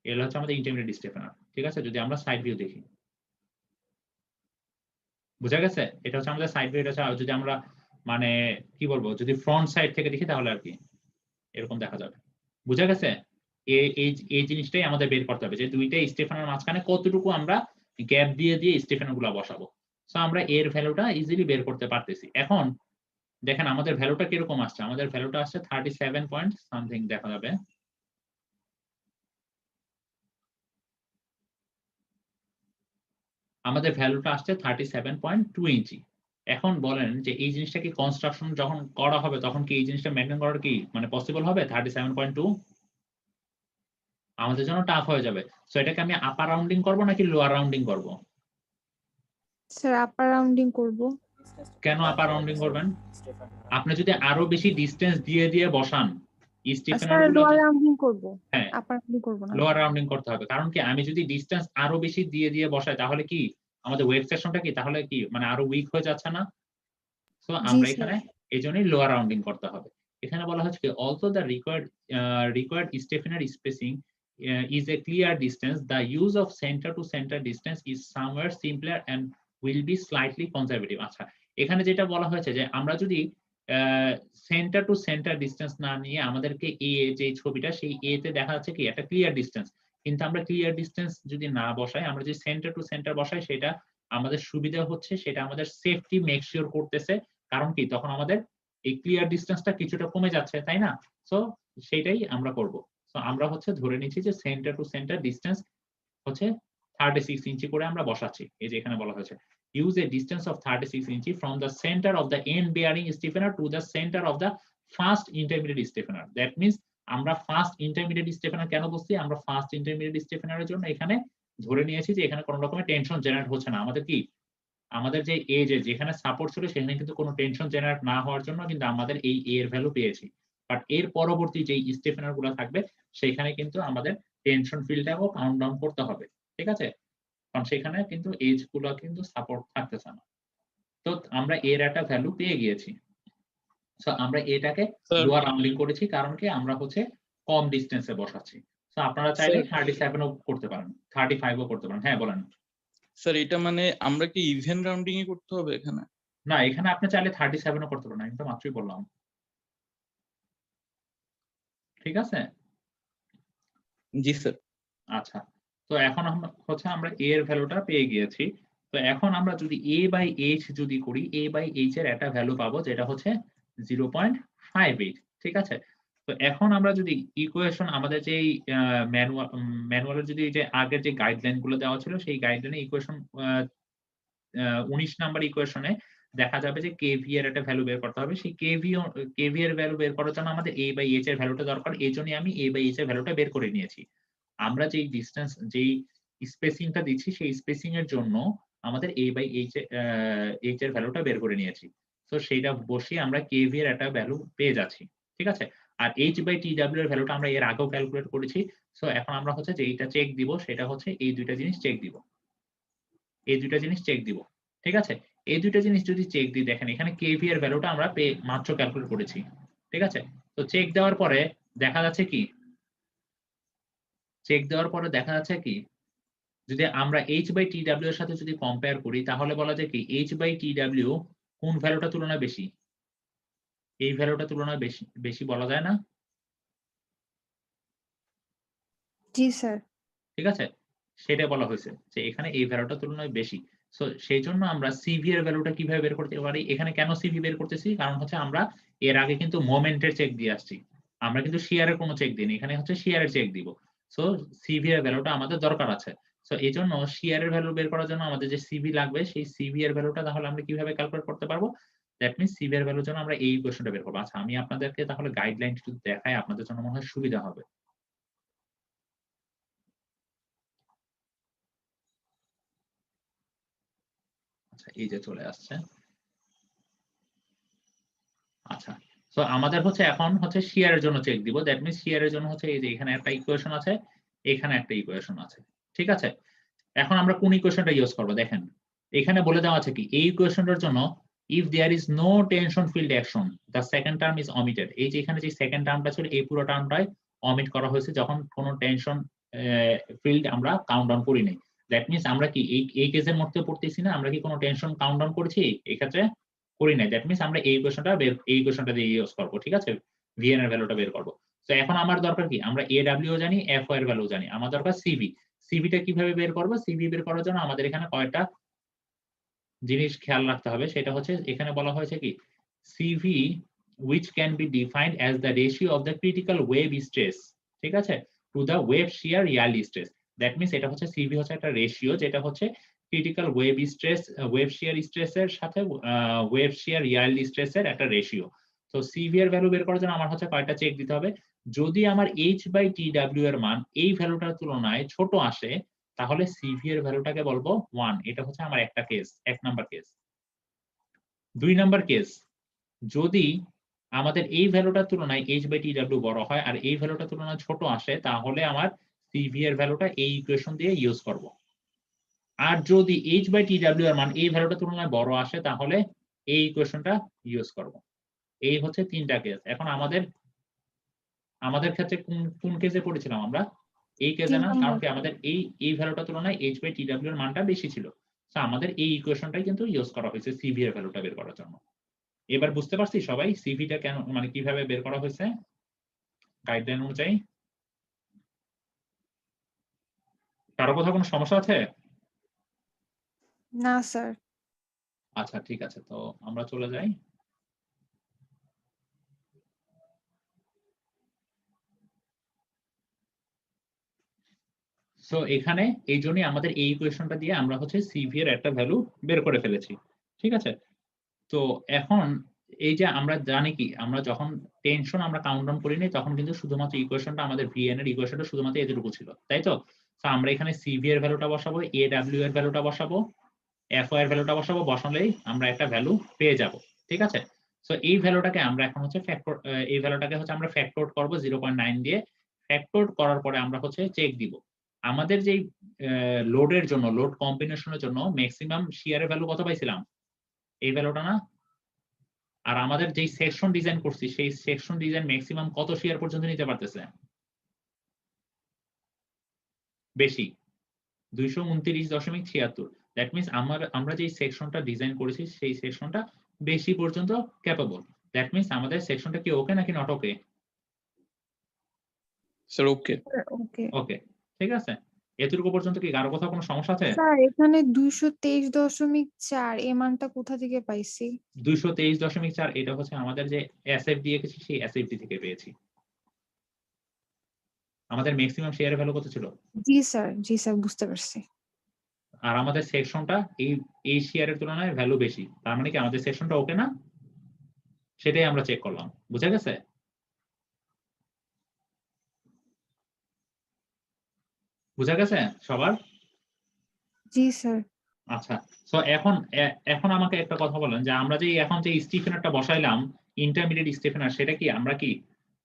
[SPEAKER 2] এগুলো হচ্ছে আমাদের ইন্টারমিডিয়েট স্টেফেনার, ঠিক আছে। যদি আমরা সাইড ভিউ দেখি, বুঝা গেছে? এটা হচ্ছে আমাদের সাইড ভিউ। এটা হচ্ছে যদি আমরা মানে কি বলবো, যদি ফ্রন্ট সাইড থেকে দেখি তাহলে আর কি এরকম দেখা যাবে। বুঝা গেছে? এই জিনিসটাই আমাদের বের করতে হবে যে দুইটা স্টেফেনার মাঝখানে কতটুকু আমরা গ্যাপ দিয়ে স্টেফেনার গুলো বসাবো। সো আমরা এর ভ্যালুটা ইজিলি বের করতে পারতেছি। এখন দেখেন আমাদের ভ্যালুটা কিরকম আসছে। আমাদের ভ্যালুটা আসছে 37 পয়েন্ট সামথিং দেখা যাবে। আমাদের ভ্যালুটা আসছে 37.2 ইঞ্চি। এখন বলেন যে এই জিনিসটা কি কনস্ট্রাকশন যখন করা হবে তখন কি এই জিনিসটা মেইনটেইন করা কি মানে পসিবল হবে? 37.2 আমাদের জন্য টাফ হয়ে যাবে। সো এটাকে আমি আপার রাউন্ডিং করব নাকি লোয়ার রাউন্ডিং করব?
[SPEAKER 4] স্যার আপার রাউন্ডিং করব।
[SPEAKER 2] কেন আপার রাউন্ডিং করবেন? আপনি যদি আরো বেশি ডিসটেন্স দিয়ে বসান স্টেফেনার
[SPEAKER 4] স্যার
[SPEAKER 2] গুলো,
[SPEAKER 4] লোয়ার রাউন্ডিং করব,
[SPEAKER 2] হ্যাঁ
[SPEAKER 4] আপার রাউন্ডিং করব না।
[SPEAKER 2] লোয়ার রাউন্ডিং করতে হবে। কারণ কি আমি যদি ডিসটেন্স আরো বেশি দিয়ে বসাই তাহলে কি আমাদের ওয়েভ সেকশনটা কি তাহলে কি মানে আরো উইক হয়ে যাচ্ছে না? সো
[SPEAKER 4] জি
[SPEAKER 2] আমরা
[SPEAKER 4] স্যার।
[SPEAKER 2] এখানে এইজন্যই লোয়ার রাউন্ডিং করতে হবে। এখানে বলা হচ্ছে কি also the required stiffener spacing is a clear distance, the use of center to center distance is somewhere simpler and will be slightly conservative। আচ্ছা, এখানে যেটা বলা হয়েছে যে আমরা যদি সেন্টার টু সেন্টার ডিসটেন্স না নিয়ে আমাদেরকে এ যে ছবিটা সেই এ তে দেখা যাচ্ছে কি একটা ক্লিয়ার ডিসটেন্স, কিন্তু আমরা ক্লিয়ার ডিসটেন্স যদি না বসাই, আমরা যদি সেন্টার টু সেন্টার বসাই সেটা আমাদের সুবিধা হচ্ছে, সেটা আমাদের সেফটি মেক শিওর করতেছে। কারণ কি তখন আমাদের এই ক্লিয়ার ডিসটেন্সটা কিছুটা কমে যাচ্ছে, তাই না? সো সেটাই আমরা করব। সো আমরা হচ্ছে ধরে নিচ্ছি যে সেন্টার টু সেন্টার ডিসটেন্স হচ্ছে 36 ইঞ্চি করে আমরা বসাচ্ছি। এই যে এখানে বলা হয়েছে use a distance of 36 inches from the center of the end bearing stiffener to the center of the first intermediate stiffener। That means আমরা ফার্স্ট ইন্টারমিডিয়েট স্টেফেনার কেন বলছি? আমরা ফার্স্ট ইন্টারমিডিয়েট স্টেফেনারের জন্য এখানে ধরে নিয়েছি যে এখানে কোনো রকমের টেনশন জেনারেট হচ্ছে না। আমাদের কি আমাদের যে যেখানে সাপোর্ট ছিল সেখানে কিন্তু কোনো টেনশন জেনারেট না হওয়ার জন্য কিন্তু আমাদের এই এর ভ্যালু পেয়েছি। বাট এর পরবর্তী যে স্টেফেনার গুলো থাকবে সেখানে কিন্তু আমাদের টেনশন ফিল্ডটাও কাউন্ট ডাউন করতে হবে, ঠিক আছে? কারণ সেখানে কিন্তু এজ গুলো কিন্তু সাপোর্ট থাকতেছে না। তো আমরা এর একটা ভ্যালু পেয়ে গিয়েছি। সো আমরা এটাকে লোয়ার রাউন্ডিং করেছি কারণ কি আমরা হচ্ছে কম ডিসটেন্সে বসাচ্ছি। সো আপনারা চাইলে 37 ও করতে পারেন, 35 ও করতে পারেন। হ্যাঁ বলেন
[SPEAKER 8] স্যার। এটা মানে আমরা কি ইভেন রাউন্ডিং ই করতে হবে এখানে?
[SPEAKER 2] না, এখানে আপনি চাইলে 37 ও করতে পারেন, আমি তো মাত্রই বললাম। ঠিক আছে?
[SPEAKER 8] জি স্যার।
[SPEAKER 2] আচ্ছা, তো এখন আমরা হচ্ছে আমরা a এর ভ্যালুটা পেয়ে গিয়েছি। তো এখন আমরা যদি a/h যদি করি, a/h এর একটা ভ্যালু পাবো যেটা হচ্ছে 0.58, ঠিক আছে? তো এখন আমরা যদি ইকুয়েশন আমাদের যেই ম্যানুয়ালের যদি যে আগের যে গাইডলাইন গুলো দেওয়া ছিল সেই গাইডলাইনে ইকুয়েশন 19 নাম্বার ইকুয়েশনে দেখা যাবে যে কেভি এর একটা ভ্যালু বের করতে হবে। সেই কেভি এর ভ্যালু বের করার জন্য আমাদের a বাই h এর ভ্যালুটা দরকার। এইজন্যই আমি a বাই h এর ভ্যালুটা বের করে নিয়েছি। আমরা যেই ডিসটেন্স যেই স্পেসিংটা দিচ্ছি সেই স্পেসিং এর জন্য আমাদের a বাই h এর ভ্যালুটা বের করে নিয়েছি। তো সেইটা বসিয়ে আমরা কেভি এর একটা ভ্যালু পেয়ে যাচ্ছি। ঠিক আছে? আর h বাই tw এর ভ্যালুটা আমরা এর আগেও ক্যালকুলেট করেছি। সো এখন আমরা হচ্ছে যে এইটা চেক দিব, সেটা হচ্ছে এই দুইটা জিনিস চেক দিব। এই দুইটা জিনিস চেক দিব। ঠিক আছে? এই দুইটা জিনিস যদি চেক দিই, দেখেন এখানে কেভি এর ভ্যালুটা আমরা মাত্র ক্যালকুলেট করেছি। ঠিক আছে? তো চেক দেওয়ার পরে দেখা যাচ্ছে কি, চেক দেওয়ার পরে দেখা যাচ্ছে কি, যদি আমরা h বাই tw এর সাথে যদি কম্পেয়ার করি তাহলে বলা যায় কি h বাই tw কোন ভ্যালুটা তুলনায় বেশি? এই ভ্যালুটা তুলনায় বেশি বেশি বলা যায় না?
[SPEAKER 4] জি স্যার।
[SPEAKER 2] ঠিক আছে? সেটা বলা হয়েছে যে এখানে এই ভ্যালুটা তুলনায় বেশি। সো সেই জন্য আমরা সিভি এর ভ্যালুটা কিভাবে বের করতে পারি? এখানে কেন সিভি বের করতেছি? কারণ হচ্ছে আমরা এর আগে কিন্তু মোমেন্টের চেক দিয়ে আসছি। আমরা কিন্তু শিয়ারের কোনো চেক দিইনি। এখানে হচ্ছে শিয়ারের চেক দিব। সো সিভি এর ভ্যালুটা আমাদের দরকার আছে। সো এজন্য শিয়ারের ভ্যালু বের করার জন্য আমাদের যে সিভি লাগবে সেই সিভি এর ভ্যালুটা তাহলে আমরা কিভাবে ক্যালকুলেট করতে পারবো? দ্যাট মিনস সিভি এর ভ্যালুর জন্য আমরা এই ইকুয়েশনটা বের করব। আচ্ছা, আমি আপনাদেরকে তাহলে গাইডলাইন একটু দেখাই, আপনাদের জন্য মনে হয় সুবিধা হবে। আচ্ছা, এই যে চলে আসছে। আচ্ছা, সো আমাদের হচ্ছে এখন হচ্ছে শিয়ারের জন্য চেক দিব। দ্যাট মিনস শিয়ারের জন্য হচ্ছে এই যে এখানে একটা ইকুয়েশন আছে, এখানে একটা ইকুয়েশন আছে। ঠিক আছে? এখন আমরা কোন ইকুয়েশনটা ইউজ করব দেখেন। এখানে বলে দেওয়া আছে কি এই ইকুয়েশনটার জন্য if there is no tension field action the second term is omitted। এই যে এখানে যে সেকেন্ড টার্মটা ছিল এই পুরো টার্মটাই অমিট করা হয়েছে যখন কোনো টেনশন ফিল্ড আমরা কাউন্ট ডাউন করি নাই। দ্যাট মিনস আমরা কি এই কেসের মধ্যে পড়তেছি না, আমরা কি কোনো টেনশন কাউন্ট ডাউন করেছি এই ক্ষেত্রে? করি নাই। দ্যাট মিনস আমরা এই ইকুয়েশনটা দিয়ে ইউজ করব। ঠিক আছে? ভিএন এর ভ্যালুটা বের করব। তো এখন আমার দরকার কি, আমরা এডব্লিউ জানি, এফও এর ভ্যালু জানি, আমার দরকার সিভি। সিভিটা কিভাবে বের করব? সিভি বের করার জন্য আমাদের এখানে কয়েকটা জিনিস খেয়াল রাখতে হবে। সেটা হচ্ছে এখানে বলা হয়েছে কি CV which can be defined as the ratio of the critical wave stress, ঠিক আছে, to the wave shear yield stress। That means এটা হচ্ছে সিভি হচ্ছে একটা রেশিও যেটা হচ্ছে ক্রিটিক্যাল ওয়েভ শিয়ার স্ট্রেস এর সাথে ওয়েভ শিয়ার yield স্ট্রেস এর একটা রেশিও। তো সিভি এর ভ্যালু বের করার জন্য আমার হচ্ছে কয়টা চেক দিতে হবে। যদি আমার h বাই tw এর মান এই ভ্যালুটার তুলনায় ছোট আসে তাহলে সিভি এর ভ্যালুটাকে বলবো 1। এটা হচ্ছে আমার একটা কেস, এক নাম্বার কেস। দুই নাম্বার কেস, যদি আমাদের এই ভ্যালুটার তুলনায় h বাই tw বড় হয় আর এই ভ্যালুটার তুলনায় ছোট আসে তাহলে আমার সিভি এর ভ্যালুটা এই ইকুয়েশন দিয়ে ইউজ করব। আর যদি h বাই tw এর মান এই ভ্যালুটার তুলনায় বড় আসে তাহলে এই ইকুয়েশনটা ইউজ করব। এই হচ্ছে তিনটা কেস। এখন আমাদের ক্ষেত্রে কোন কেসে পড়েছিলাম আমরা? এই কেসে না, কারণ কি আমাদের এই ভ্যালুটার তুলনায় h বাই tw এর মানটা বেশি ছিল। তো আমাদের এই ইকুয়েশনটাই কিন্তু ইউজ করা হয়েছে সিভি এর ভ্যালুটা বের করার জন্য। এবার বুঝতে পারছি সবাই সিভিটা কেন মানে কিভাবে বের করা হয়েছে গাইডলাইন অনুযায়ী? কারো কোথাও কোনো সমস্যা আছে?
[SPEAKER 4] না স্যার।
[SPEAKER 2] আচ্ছা, ঠিক আছে, তো আমরা চলে যাই। সো এখানে এই জন্যই আমাদের এই ইকুয়েশনটা দিয়ে আমরা হচ্ছে সিভি এর একটা ভ্যালু বের করে ফেলেছি। ঠিক আছে? তো এখন এই যে আমরা জানি কি আমরা যখন টেনশন আমরা কাউন্ট ডাউন করিনি তখন কিন্তু শুধুমাত্র ইকুয়েশনটা আমাদের ভিএন এর ইকুয়েশনটা শুধুমাত্র এতটুকু ছিল, তাই তো? তো আমরা এখানে সিভি এর ভ্যালুটা বসাবো, এডব্লিউ এর ভ্যালুটা বসাবো, এফও এর ভ্যালুটা বসাবো, বসালেই আমরা একটা ভ্যালু পেয়ে যাব। ঠিক আছে? সো এই ভ্যালুটাকে আমরা এখন হচ্ছে এই ভ্যালুটাকে হচ্ছে আমরা ফ্যাক্টর করব 0.9 দিয়ে। ফ্যাক্টর করার পরে আমরা হচ্ছে চেক দিব আমাদের যেই লোডের জন্য, লোড কম্বিনেশনের জন্য ম্যাক্সিমাম শিয়ারের ভ্যালু কত পাইছিলাম? এই ভ্যালুটা না? আর আমাদের যেই সেকশন ডিজাইন করছি সেই সেকশন ডিজাইন ম্যাক্সিমাম কত শিয়ার পর্যন্ত নিতে পারতেছে? বেশি, 229.76। দ্যাট মিনস আমরা যেই সেকশনটা ডিজাইন করেছি সেই সেকশনটা বেশি পর্যন্ত ক্যাপাবল। দ্যাট মিনস আমাদের সেকশনটা কি ওকে নাকি নট ওকে?
[SPEAKER 8] Sir okay.
[SPEAKER 4] ওকে।
[SPEAKER 2] ওকে, ঠিক আছে। এতটুকু পর্যন্ত কি কারো কোথাও কোনো সমস্যা আছে?
[SPEAKER 4] স্যার এখানে 223.4 এই মানটা কোথা থেকে পাইছি?
[SPEAKER 2] 223.4 এটা হচ্ছে আমাদের যে এসএফ দিয়ে গেছি সেই এসএফডি থেকে পেয়েছি। আমাদের ম্যাক্সিমাম শেয়ারের ভ্যালু কত ছিল?
[SPEAKER 4] জি স্যার, জি স্যার বুঝতে পারছি।
[SPEAKER 2] আর আমাদের সেকশনটা এই শেয়ারের তুলনায় ভ্যালু বেশি, তার মানে কি আমাদের সেকশনটা ওকে না, সেটাই আমরা চেক করলাম। বুঝা গেছে? বুঝা গেছে সবার?
[SPEAKER 4] জি স্যার।
[SPEAKER 2] আচ্ছা, সো এখন আমাকে একটা কথা বলেন যে আমরা যে এখন যে স্টিফেনারটা বসাইলাম, ইন্টারমিডিয়েট স্টিফেনার, সেটা কি আমরা কি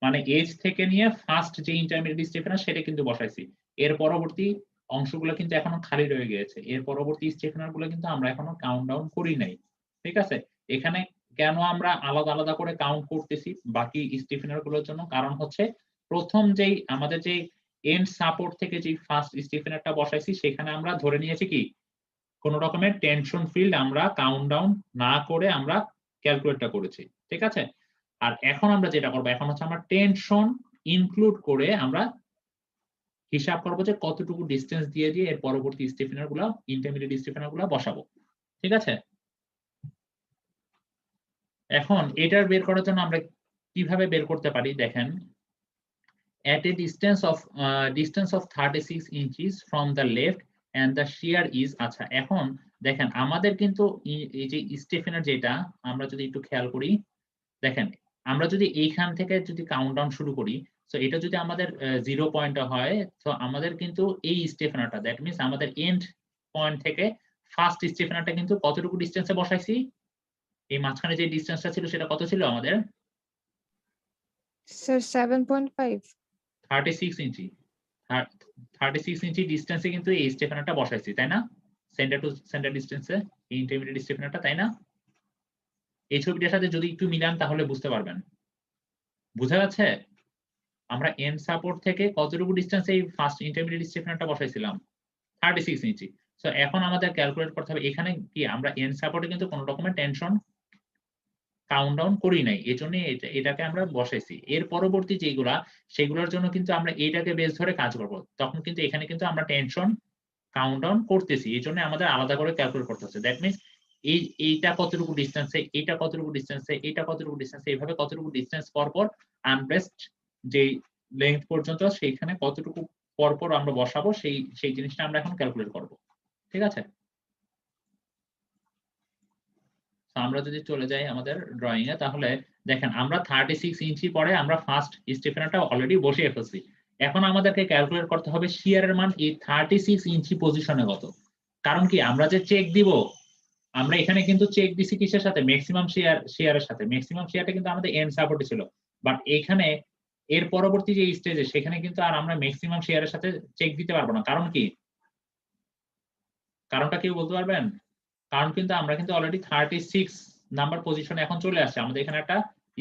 [SPEAKER 2] মানে এজ থেকে নিয়ে ফার্স্ট যে ইন্টারমিডিয়েট স্টিফেনার সেটা কিন্তু বসাইছি, এর পরবর্তী অংশগুলো কিন্তু এখনো খালি রয়ে গিয়েছে, এর পরবর্তী স্টিফেনার গুলো কিন্তু আমরা এখনো কাউন্ট ডাউন করি নাই। ঠিক আছে, এখানে কেন আমরা আলাদা আলাদা করে কাউন্ট করতেছি বাকি স্টিফেনার গুলোর জন্য, কারণ হচ্ছে প্রথম যেই আমাদের যে এন্ড সাপোর্ট থেকে যে ফার্স্ট স্টিফেনারটা বসাইছি সেখানে আমরা ধরে নিয়েছি কি কোন রকমের টেনশন ফিল্ড আমরা কাউন্ট ডাউন না করে আমরা ক্যালকুলেটটা করেছি। ঠিক আছে, আর এখন আমরা যেটা করবো এখন হচ্ছে আমরা টেনশন ইনক্লুড করে আমরা হিসাব করবো যে কতটুকু ডিসটেন্স দিয়ে দিয়ে এর পরবর্তী স্টিফেনার গুলা ইন্টারমিডিয়েট স্টিফেনার গুলা বসাবো। ঠিক আছে, এখন এটার বের করার জন্য আমরা কিভাবে বের করতে পারি দেখেন, at a distance of 36 inches from the left and the shear is, আচ্ছা এখন দেখেন আমাদের কিন্তু এই যে স্টিফেনার যেটা আমরা যদি একটু খেয়াল করি, দেখেন আমরা যদি এইখান থেকে যদি কাউন্টডাউন শুরু করি, তো এটা যদি আমাদের 0 পয়েন্ট হয়, তো আমাদের কিন্তু এই স্টিফেনারটা দ্যাট মিন্স আমাদের এন্ড পয়েন্ট থেকে ফার্স্ট স্টিফেনারটা কিন্তু কতটুকু ডিসটেন্সে বসাইছি, এই মাঝখানে যে ডিসটেন্সটা ছিল সেটা কত ছিল আমাদের?
[SPEAKER 4] স্যার 7.5।
[SPEAKER 2] 36 ইঞ্চি, 36 ইঞ্চি ডিসটেন্সে কিন্তু এই স্টেফেনারটা বসাইছি, তাই না? সেন্টার টু সেন্টার ডিসটেন্সে এই ইন্টারমিডিয়েট স্টেফেনারটা, তাই না? এই ছবিটার সাথে যদি একটু মিলান তাহলে বুঝতে পারবেন। বুঝা যাচ্ছে? আমরা এন্ড সাপোর্ট থেকে কতটুকু ডিসটেন্সে এই ফার্স্ট ইন্টারমিডিয়েট স্টেফেনারটা বসাইছিলাম? 36 ইঞ্চি। সো এখন আমাদের ক্যালকুলেট করতে হবে এখানে কি আমরা এন্ড সাপোর্টে কিন্তু কোনো রকমের টেনশন কাউন্টডাউন করি নাই, এই জন্য এটাকে আমরা বসাইছি। এর পরবর্তী যেগুলা সেগুলোর জন্য কিন্তু আমরা এইটাকে বেস ধরে কাজ করব, তখন কিন্তু এখানে কিন্তু আমরা টেনশন কাউন্টডাউন করতেছি, এই জন্য আমাদের আলাদা করে ক্যালকুলেট করতে হচ্ছে। দ্যাট মিন্স এইটা কতটুকু ডিসটেন্সে, এইটা কতটুকু ডিসটেন্সে, এইটা কতটুকু ডিসটেন্সে, এইভাবে কতটুকু ডিসটেন্স পর পর আনপ্রেসড যে লেন্থ পর্যন্ত সেইখানে কতটুকু পর পর আমরা বসাবো সেই জিনিসটা আমরা এখন ক্যালকুলেট করব। ঠিক আছে, আমরা যদি চলে যাই আমাদের ড্রয়িং এ, তাহলে দেখেন আমরা 36 ইঞ্চি পরে আমরা ফার্স্ট স্টিফেনারটা অলরেডি বসিয়ে ফেলছি। এখন আমাদেরকে ক্যালকুলেট করতে হবে শিয়ারের মান এই 36 ইঞ্চি পজিশনে কত। কারণ কি আমরা যে চেক দিব, আমরা এখানে কিন্তু চেক দিছি কিসের সাথে? ম্যাক্সিমাম শেয়ারের সাথে। ম্যাক্সিমাম শেয়ারটা কিন্তু আমাদের এন্ড সাপোর্টে ছিল, বাট এখানে এর পরবর্তী যে স্টেজে সেখানে কিন্তু আর আমরা ম্যাক্সিমাম শেয়ারের সাথে চেক দিতে পারবো না। কারণ কি? কারণটা কেউ বলতে পারবেন? কারণ কিন্তু আমরা কিন্তু অলরেডি 36 নাম্বার পজিশনে এখন চলে আসছে, আমাদের এখানে একটা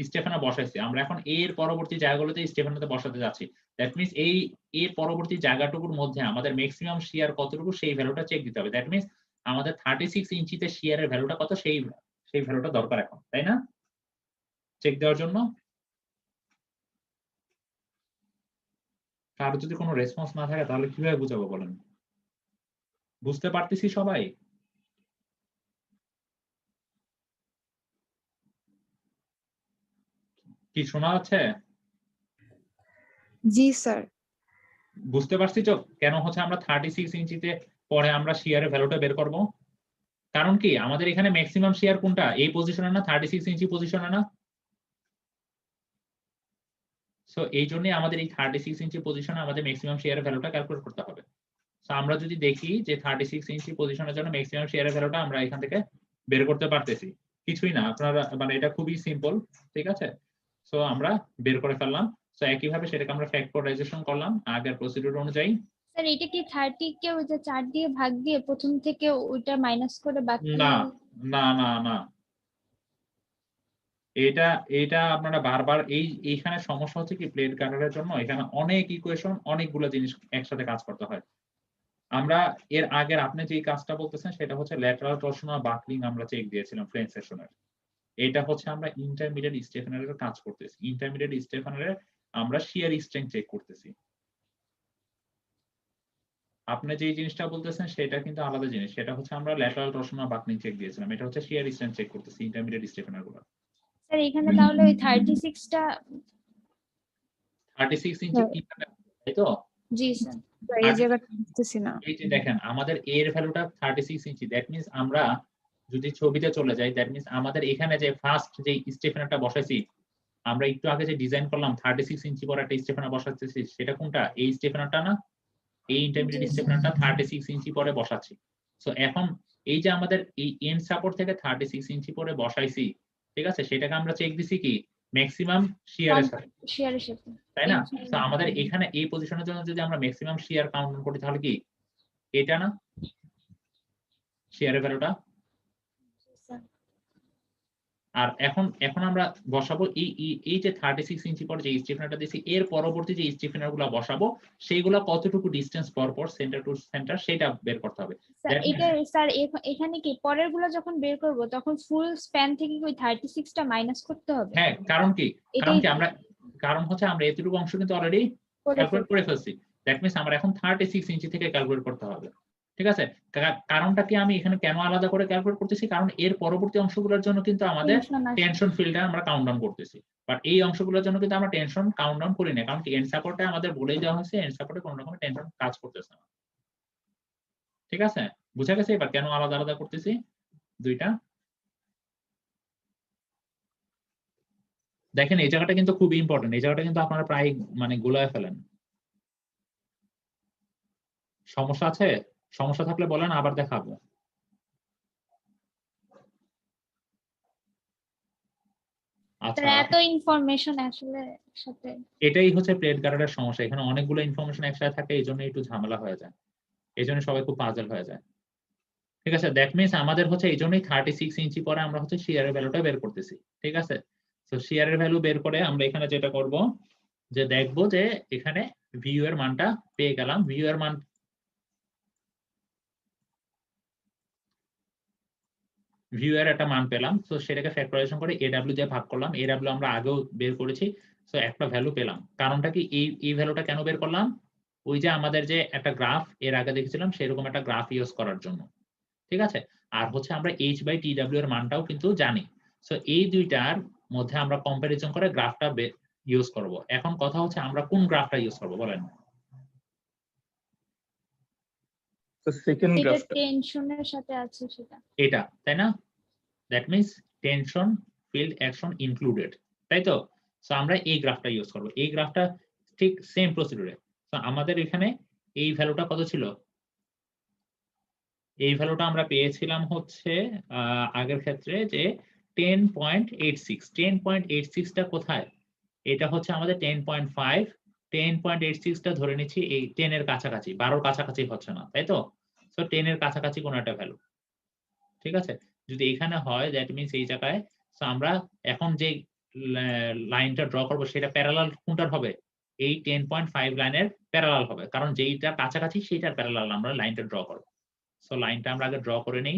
[SPEAKER 2] স্টেফেনা বসাইছি, আমরা এখন এর পরবর্তী জায়গাগুলোতে স্টেফেনাতে বসাতে যাচ্ছি। দ্যাট মিন্স এই এর পরবর্তী জায়গাটুকুর মধ্যে আমাদের ম্যাক্সিমাম শেয়ার কতটুকু সেই ভ্যালুটা চেক দিতে হবে। দ্যাট মিন্স আমাদের 36 ইঞ্চিতে শেয়ারের ভ্যালুটা কত সেই ভ্যালুটা দরকার এখন, তাই না? চেক দেওয়ার জন্য কারো যদি কোনো রেসপন্স না থাকে তাহলে কিভাবে বুঝাবো বলেন? বুঝতে পারতেছি সবাই? কি শোনা যাচ্ছে?
[SPEAKER 4] জি স্যার।
[SPEAKER 2] বুঝতে পারছি তো কেন হচ্ছে আমরা 36 ইঞ্চিতে পরে আমরা শেয়ারের ভ্যালুটা বের করব? কারণ কি আমাদের এখানে ম্যাক্সিমাম শেয়ার কোনটা? এই পজিশনে না, 36 ইঞ্চি পজিশনে না? সো এই জন্য আমাদের এই 36 ইঞ্চি পজিশনে আমাদের ম্যাক্সিমাম শেয়ারের ভ্যালুটা ক্যালকুলেট করতে হবে। সো আমরা যদি দেখি যে 36 ইঞ্চি পজিশনের জন্য ম্যাক্সিমাম শেয়ারের ভ্যালুটা আমরা এখান থেকে বের করতে পারতেছি, কিছুই না, আপনারা মানে এটা খুবই সিম্পল। ঠিক আছে, সো আমরা বের করে ফেললাম। সো একইভাবে সেটাকে আমরা ফ্যাক্টরাইজেশন করলাম আগের প্রসিডিউর অনুযায়ী।
[SPEAKER 5] স্যার এটা কি 30 কে ওই যে 4 দিয়ে ভাগ দিয়ে প্রথম থেকে ওইটা মাইনাস করে বাকি?
[SPEAKER 2] না না না না, এটা আপনারা বারবার এইখানে সমস্যা হচ্ছে কি প্লেট কাটারের জন্য এখানে অনেক ইকুয়েশন অনেকগুলো জিনিস একসাথে কাজ করতে হয়। আমরা এর আগের আপনি যে কাজটা বলতেছেন সেটা হচ্ছে ল্যাটারাল টরশনাল বাকলিং আমরা চেক দিয়েছিলাম ফ্রেঞ্চ সেশনের। এটা হচ্ছে আমরা ইন্টারমিডিয়েট স্টেফেনারের কাজ করতেছি, ইন্টারমিডিয়েট স্টেফেনারের আমরা শিয়ার স্ট্রেংথ চেক করতেছি। আপনি যে জিনিসটা বলতেছেন সেটা কিন্তু আলাদা জিনিস, সেটা হচ্ছে আমরা ল্যাটারাল টরশনাল বাকলিং চেক দিয়েছিলাম, এটা হচ্ছে শিয়ার স্ট্রেংথ চেক করতেছি ইন্টারমিডিয়েট স্টেফেনার গুলো।
[SPEAKER 5] স্যার এখানে তাহলে ওই 36টা
[SPEAKER 2] 36 ইঞ্চি কি তাই তো?
[SPEAKER 5] জি স্যার।
[SPEAKER 4] এই জায়গাটা বুঝতেছি না।
[SPEAKER 2] এই যে দেখেন আমাদের এর ভ্যালুটা 36 ইঞ্চি, দ্যাট মিন্স আমরা যদি ছবিতে চলে যাই, দ্যাট মিন্স আমাদের এখানে যে ফার্স্ট যে স্টেফেনারটা বসাইছি, আমরা একটু আগে যে ডিজাইন করলাম 36 ইঞ্চি পর একটা স্টেফেনার বসাচ্ছি, সেটা কোনটা? এই স্টেফেনারটা না? এই ইন্টারমিডিয়েট
[SPEAKER 5] জি, স্যার।
[SPEAKER 2] স্টেফেনারটা 36 ইঞ্চি পরে বসাচ্ছি। সো এখন এই যে আমাদের এই এন্ড সাপোর্ট থেকে 36 ইঞ্চি পরে বসাইছি, ঠিক আছে, সেটাকে আমরা চেক দিছি কি ম্যাক্সিমাম শিয়ারের সাথে,
[SPEAKER 5] শেয়ারের সাথে
[SPEAKER 2] তাই না?
[SPEAKER 5] Tension
[SPEAKER 2] তো আমাদের এখানে এই পজিশনের জন্য যদি আমরা ম্যাক্সিমাম শিয়ার কাউন্ট করি তাহলে কি এটা না শিয়ারের ভ্যালুটা?
[SPEAKER 5] স্যার।
[SPEAKER 2] আর এখন আমরা বসাবো এই যে 36 ইঞ্চি পর যে স্টিফেনারটা দিয়েছি, এর পরবর্তী যে স্টিফেনার গুলো বসাবো সেইগুলো কতটুকু ডিসটেন্স পর পর সেন্টার টু সেন্টার সেটা বের করতে হবে।
[SPEAKER 5] স্যার
[SPEAKER 2] That
[SPEAKER 5] এটা
[SPEAKER 2] means-
[SPEAKER 5] স্যার এখানে কি পরের গুলো যখন বের করব তখন ফুল স্প্যান থেকে ওই 36টা মাইনাস করতে হবে?
[SPEAKER 2] হ্যাঁ, কারণ কি
[SPEAKER 5] এটাই
[SPEAKER 2] কারণ হচ্ছে আমরা এতটুকু অংশ কিন্তু অলরেডি
[SPEAKER 5] করে
[SPEAKER 2] ক্যালকুলেট করে ফেলছি। দ্যাট মিন্স আমরা এখন 36 ইঞ্চি থেকে ক্যালকুলেট করতে হবে, ঠিক আছে? কারণটা কি আমি এখানে কেন আলাদা করে ক্যালকুলেট করতেছি? কারণ এর পরবর্তী অংশগুলোর জন্য কিন্তু আমাদের
[SPEAKER 5] tension আসবে।
[SPEAKER 2] টেনশন ফিল্ডটা আমরা কাউন্টডাউন করতেছি, বাট এই অংশগুলোর জন্য কিন্তু আমরা টেনশন কাউন্টডাউন করি না, কারণ কি এন্ড সাপোর্টে আমাদের বলেই দেওয়া হয়েছে এন্ড সাপোর্টে কোনো রকম টেনশন কাজ করতেছে না। ঠিক আছে, বুঝা গেছে এবার কেন আলাদা আলাদা করতেছি দুইটা? দেখেন এই জায়গাটা কিন্তু খুব ইম্পর্টেন্ট, এই জায়গাটা কিন্তু আপনারা প্রায় মানে গোলায় ফেলেন। সমস্যা আছে? সমস্যা থাকলে বলেন, আবার দেখাবো। আচ্ছা,
[SPEAKER 5] স্যার এত ইনফরমেশন আসলে সাথে
[SPEAKER 2] এটাই হচ্ছে প্লেট গার্ডারের সমস্যা, এখানে অনেকগুলো ইনফরমেশন একসাথে থাকে, এই জন্য একটু ঝামেলা হয়ে যায়, এই জন্য সবাই খুব পাজল হয়ে যায়। ঠিক আছে, দ্যাট মিন্স আমাদের হচ্ছে এই জন্যই 36 ইঞ্চি পরে আমরা হচ্ছে শিয়ারের ভ্যালুটা বের করতেছি। ঠিক আছে, তো শিয়ারের ভ্যালু বের করে আমরা এখানে যেটা করব যে দেখবো যে এখানে ভিউ এর মানটা পেয়ে গেলাম, ভিউ এর মান ভিউ এর একটা মান পেলাম, তো সেটাকে ফ্যাক্টরাইজেশন করে এডব্লিউ দিয়ে ভাগ করলাম, এডব্লিউ আমরা আগেও বের করেছি, সো একটা ভ্যালু পেলাম। কারণটা কি এই ভ্যালুটা কেন বের করলাম? ওই যে আমাদের যে একটা গ্রাফ এর আগে দেখেছিলাম সেরকম একটা গ্রাফ ইউজ করার জন্য। ঠিক আছে, আর হচ্ছে আমরা h বাই tw এর মানটাও কিন্তু জানি, সো এই দুইটার মধ্যে আমরা কম্পারিজন করে গ্রাফটা ইউজ করব। এখন কথা হচ্ছে আমরা কোন গ্রাফটা ইউজ করব বলেন?
[SPEAKER 8] তো সেকেন্ড
[SPEAKER 5] এটা
[SPEAKER 8] গ্রাফটা
[SPEAKER 5] টেনশনের সাথে আছে সেটা।
[SPEAKER 2] এটা, তাই না? That means tension field action included, তাই তো? সো আমরা এই গ্রাফটা ইউজ করব, এই গ্রাফটা ঠিক সেম প্রসিডিউরে। সো আমাদের এখানে এই ভ্যালুটা কত ছিল? এই ভ্যালুটা আমরা পেয়েছিলাম হচ্ছে আগের ক্ষেত্রে যে 10.86। 10.86টা কোথায়? এটা হচ্ছে আমাদের 10.5। 10.86টা ধরে নিচ্ছি এই 10 এর কাছাকাছি, 12 কাছাকাছি হচ্ছে না, তাই তো? সো 10 এর কাছাকাছি কোন একটা ভ্যালু, ঠিক আছে? যদি এখানে হয় দ্যাট মিন্স এই জায়গায়, সো আমরা এখন যে লাইনটা ড্র করব সেটা প্যারালাল কোনটার হবে? এই 10.5 লাইনের প্যারালাল হবে, কারণ যেইটা কাছাকাছি সেইটার প্যারালাল আমরা লাইনটা ড্র করব। সো লাইনটা আমরা আগে ড্র করে নেই,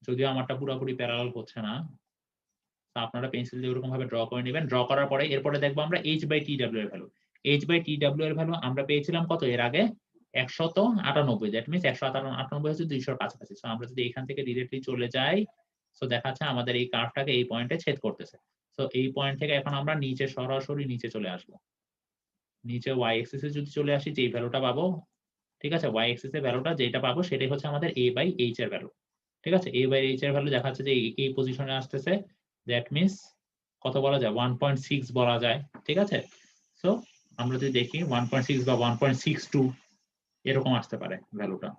[SPEAKER 2] যদিও আমারটা পুরোপুরি প্যারালাল হচ্ছে না, তো আপনারা পেন্সিল দিয়ে এরকম ভাবে ড্র করে নেবেন। ড্র করার পরে এরপরে দেখবো আমরা h বাই tw এর ভ্যালু। h বাই tw এর ভ্যালু আমরা পেয়েছিলাম কত এর আগে? 198, দ্যাট মিন্স 198 হচ্ছে 200 এর কাছাকাছি। সো আমরা যদি এখান থেকে ডিরেক্টলি চলে যাই, সো দেখা যাচ্ছে আমাদের এই কার্ভটাকে এই পয়েন্টে ছেদ করতেছে। সো এই পয়েন্ট থেকে এখন আমরা নিচে সরাসরি নিচে চলে আসবো, নিচে y অ্যাক্সিস এ যদি চলে আসি যেই ভ্যালুটা পাবো, ঠিক আছে, y অ্যাক্সিস এর ভ্যালুটা যেটা পাবো সেটাই হচ্ছে আমাদের a বাই h এর ভ্যালু। ঠিক আছে, a বাই h এর ভ্যালু দেখা যাচ্ছে যে এই পজিশনে আসতেছে, দ্যাট মিন্স কত বলা যায়? 1.6 বলা যায়। ঠিক আছে, সো আমরা যদি দেখি 1.6 বা 1.62 এরকম আসতে পারে ভ্যালুটা।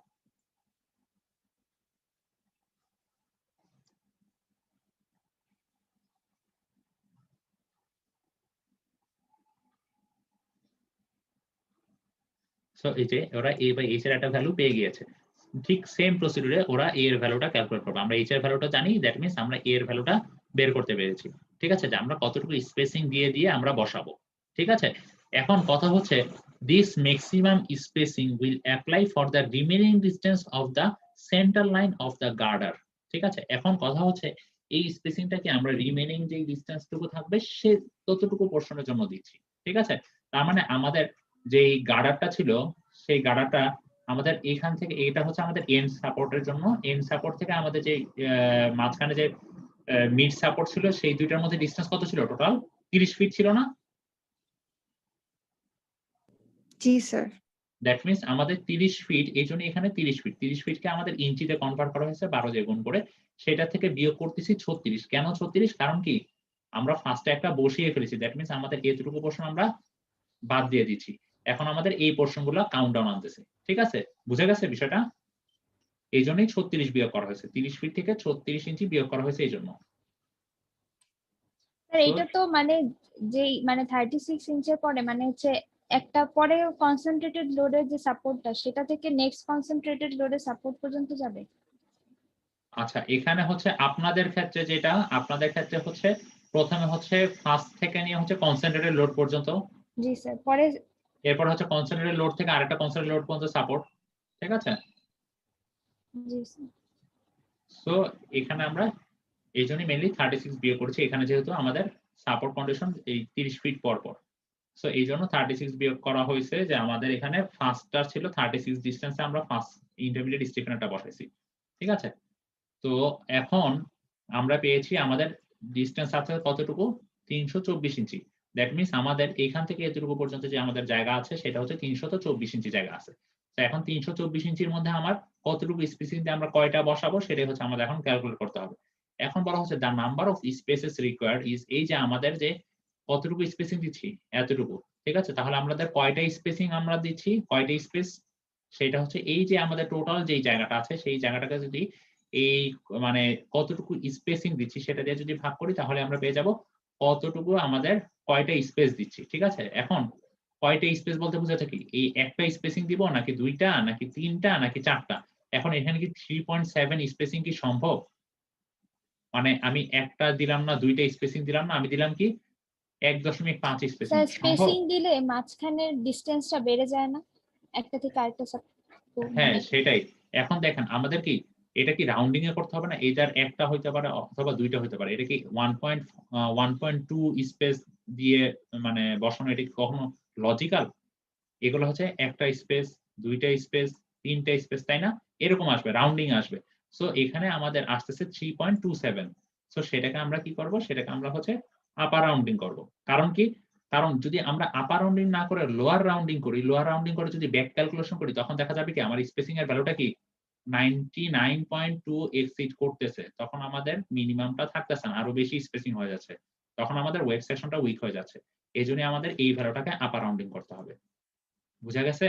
[SPEAKER 2] সো এই যে ওরা a বাই h এর একটা ভ্যালু পেয়ে গিয়েছে, ঠিক সেম প্রসিডিউরে ওরা a এর ভ্যালুটা ক্যালকুলেট করবে। আমরা h এর ভ্যালুটা জানি, দ্যাট মিন্স আমরা a এর ভ্যালুটা বের করতে পেরেছি। ঠিক আছে, যে আমরা কতটুকু স্পেসিং দিয়ে আমরা বসাবো। ঠিক আছে, এখন কথা হচ্ছে this maximum spacing will apply for the remaining distance of the center line of the girder. ঠিক আছে, এখন কথা হচ্ছে এই স্পেসিংটাকে আমরা রিমেইনিং যে ডিসটেন্সটুকু থাকবে সে ততটুকু পোরশনের জন্য দিচ্ছি। ঠিক আছে, তার মানে আমাদের যেই গার্ডারটা ছিল সেই গার্ডারটা আমাদের এখান থেকে, এটা হচ্ছে আমাদের এন্ড সাপোর্টের জন্য, এন্ড সাপোর্ট থেকে আমাদের যে মাঝখানে যে মিড সাপোর্ট ছিল সেই দুইটার মধ্যে ডিসটেন্স কত ছিল? টোটাল 30 ফিট ছিল না?
[SPEAKER 4] জি স্যার।
[SPEAKER 2] দ্যাট মিনস আমাদের 30 ফিট, এই জন্য এখানে 30 ফিট, 30 ফিটকে আমাদের ইঞ্চিতে কনভার্ট করা হয়েছে 12 দিয়ে গুণ করে, সেটা থেকে বিয়োগ করতেছি 36। কেন 36? কারণ কি আমরা ফার্স্টে একটা বসিয়ে ফেলেছি, দ্যাট মিনস আমাদের এতটুকু পোর্শন আমরা বাদ দিয়ে দিচ্ছি। এখন আমাদের এই পোর্শন গুলো কাউন্টডাউন আনতেছে। ঠিক আছে, বুঝে গেছে বিষয়টা? এই জন্যই 36 বিয়োগ করা হয়েছে, 30 ফিট থেকে 36 ইঞ্চি বিয়োগ করা হয়েছে এই জন্য।
[SPEAKER 5] স্যার এটা তো মানে যেই মানে 36 ইঞ্চের পরে মানে হচ্ছে একটা পরে কনসেন্ট্রেটেড লোডের যে সাপোর্টটা সেটা থেকে নেক্সট কনসেন্ট্রেটেড লোডের সাপোর্ট পর্যন্ত যাবে।
[SPEAKER 2] আচ্ছা, এখানে হচ্ছে আপনাদের ক্ষেত্রে যেটা, আপনাদের ক্ষেত্রে হচ্ছে প্রথমে হচ্ছে ফার্স্ট থেকে নিয়ে হচ্ছে কনসেন্ট্রেটেড লোড পর্যন্ত,
[SPEAKER 5] জি স্যার, পরে
[SPEAKER 2] এরপর হচ্ছে কনসেন্ট্রেটেড লোড থেকে আরেকটা কনসেন্ট্রেটেড লোড পর্যন্ত সাপোর্ট। ঠিক আছে,
[SPEAKER 5] জি স্যার।
[SPEAKER 2] সো এখানে আমরা এই জন্য মেইনলি 36 বিয়োগ করেছি, এখানে যেহেতু আমাদের সাপোর্ট কন্ডিশন এই 30 ফিট পর পর, সো এই জন্য 36 বিয়োগ করা হয়েছে। যে আমাদের এখানে ফার্স্টটা ছিল 36 ডিসটেন্সে আমরা ফার্স্ট ইন্টারমিডিয়েট স্টিফেনারটা বসাইছি। ঠিক আছে, তো এখন আমরা পেয়েছি আমাদের ডিসটেন্স আছে কতটুকু, 324 ইঞ্চি। দ্যাট মিনস আমাদের এইখান থেকে এতটুকু পর্যন্ত যে আমাদের জায়গা আছে সেটা হচ্ছে 324 ইঞ্চি জায়গা আছে। তো এখন 324 ইঞ্চির মধ্যে আমার কতটুকু স্পেসিং দিয়ে আমরা কয়টা বসাবো সেটাই হচ্ছে আমাদের এখন ক্যালকুলেট করতে হবে। এখন বলা হচ্ছে the number of spaces required is, এই যে আমাদের যে কতটুকু স্পেসিং দিচ্ছি এতটুকু। ঠিক আছে, তাহলে আমাদের কয়টা স্পেসিং আমরা দিচ্ছি, কয়টা স্পেস, সেটা হচ্ছে এই যে আমাদের টোটাল যেই জায়গাটা আছে সেই জায়গাটাকে যদি এই মানে কতটুকু স্পেসিং দিচ্ছি সেটা দিয়ে যদি ভাগ করি তাহলে আমরা পেয়ে যাব কতটুকু আমাদের কয়টা স্পেস দিচ্ছি। ঠিক আছে, এখন কয়টা স্পেস বলতে বোঝাচ্ছে কি, এই একটা স্পেসিং দিব নাকি দুইটা নাকি তিনটা নাকি চারটা? এখন এখানে কি 3.7 স্পেসিং কি সম্ভব? মানে আমি একটা দিলাম না, দুইটা স্পেসিং দিলাম না, আমি দিলাম কি 1.5 স্পেসিং
[SPEAKER 5] স্যার
[SPEAKER 2] সম্ভব?
[SPEAKER 5] স্পেসিং দিলে মাঝখানের ডিসটেন্সটা বেড়ে যায় না একটা থেকে আরেকটা
[SPEAKER 2] হ্যাঁ সেটাই। এখন দেখেন আমাদের কি এটা কি রাউন্ডিং এ করতে হবে না, এটার একটা হইতে পারে অথবা দুইটা হইতে পারে, এটা কি 1.2 স্পেস দিয়ে মানে বসানো, এটা কি কখনো লজিক্যাল? এগুলো হচ্ছে একটা স্পেস, দুইটা স্পেস, তিনটা স্পেস, তাই না? এরকম আসবে, রাউন্ডিং আসবে। সো এখানে আমাদের আসতেছে 3.27। সো সেটাকে আমরা কি করব, সেটাকে আমরা হচ্ছে আপার রাউন্ডিং করব। কারণ কি, কারণ যদি আমরা আপার রাউন্ডিং না করে লোয়ার রাউন্ডিং করি, লোয়ার রাউন্ডিং করে যদি ব্যাক ক্যালকুলেশন করি তখন দেখা যাবে কি আমার স্পেসিং এর ভ্যালুটা কি 99.2 এক্সিড করতেছে, তখন আমাদের মিনিমামটা থাকতেছে না, আরো বেশি স্পেসিং হয়ে যাচ্ছে, তখন আমাদের ওয়েব সেকশনটা উইক হয়ে যাচ্ছে। এইজন্য আমাদের এই ভ্যালুটাকে আপার রাউন্ডিং করতে হবে। বুঝা গেছে?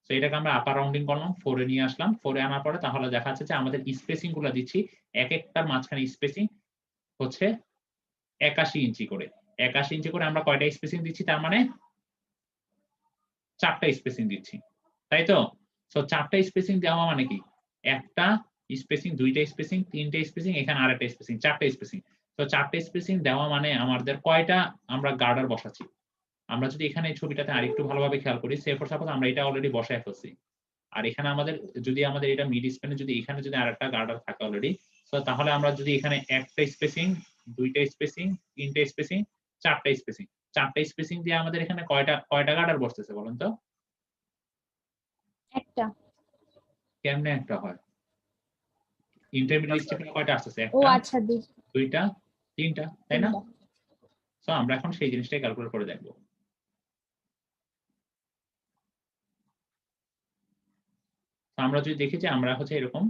[SPEAKER 2] তো এটাকে আমরা আপার রাউন্ডিং করলাম, 4 এ নিয়ে আসলাম। 4 এ আনার পরে তাহলে দেখা যাচ্ছে যে আমাদের স্পেসিং গুলো দিচ্ছি, এক একটার মাঝখানে স্পেসিং হচ্ছে 81 ইঞ্চি করে। 81 ইঞ্চি করে আমরা কয়টা স্পেসিং দিচ্ছি, তার মানে 4টা স্পেসিং দিচ্ছি, তাই তো? সো 4টা স্পেসিং দেওয়া মানে কি, একটা স্পেসিং, দুইটা স্পেসিং, তিনটা স্পেসিং, এখানে আরেকটা স্পেসিং, 4টা স্পেসিং। তো 4টা স্পেসিং দেওয়া মানে আমাদের কয়টা আমরা গার্ডার বসাচ্ছি। আমরা যদি এখানে এই ছবিটাতে আরেকটু ভালোভাবে খেয়াল করি, সে ফর সাপোজ আমরা এটা অলরেডি বসায় ফেলছি, আর এখানে আমাদের যদি আমাদের এটা মিড স্প্যানে যদি এখানে যদি আরেকটা গার্ডার থাকে অলরেডি, তো তাহলে আমরা যদি এখানে একটা স্পেসিং, দুইটা স্পেসিং, তিনটা স্পেসিং, 4টা স্পেসিং, 4টা স্পেসিং দিয়ে আমাদের এখানে কয়টা গার্ডার বসতেছে বলেন তো?
[SPEAKER 5] একটা।
[SPEAKER 2] কেমনে একটা হয়? ইন্টারমিডিয়েট স্টেপে কয়টা আসতেছে?
[SPEAKER 5] ও
[SPEAKER 2] একটা,
[SPEAKER 5] আচ্ছা,
[SPEAKER 2] দুইটা, তিনটা, তাই না?
[SPEAKER 5] তিনটা।
[SPEAKER 2] সো আমরা এখন সেই জিনিসটাই ক্যালকুলেট করে দেখব। আমরা যদি দেখি যে আমরা হচ্ছে এরকম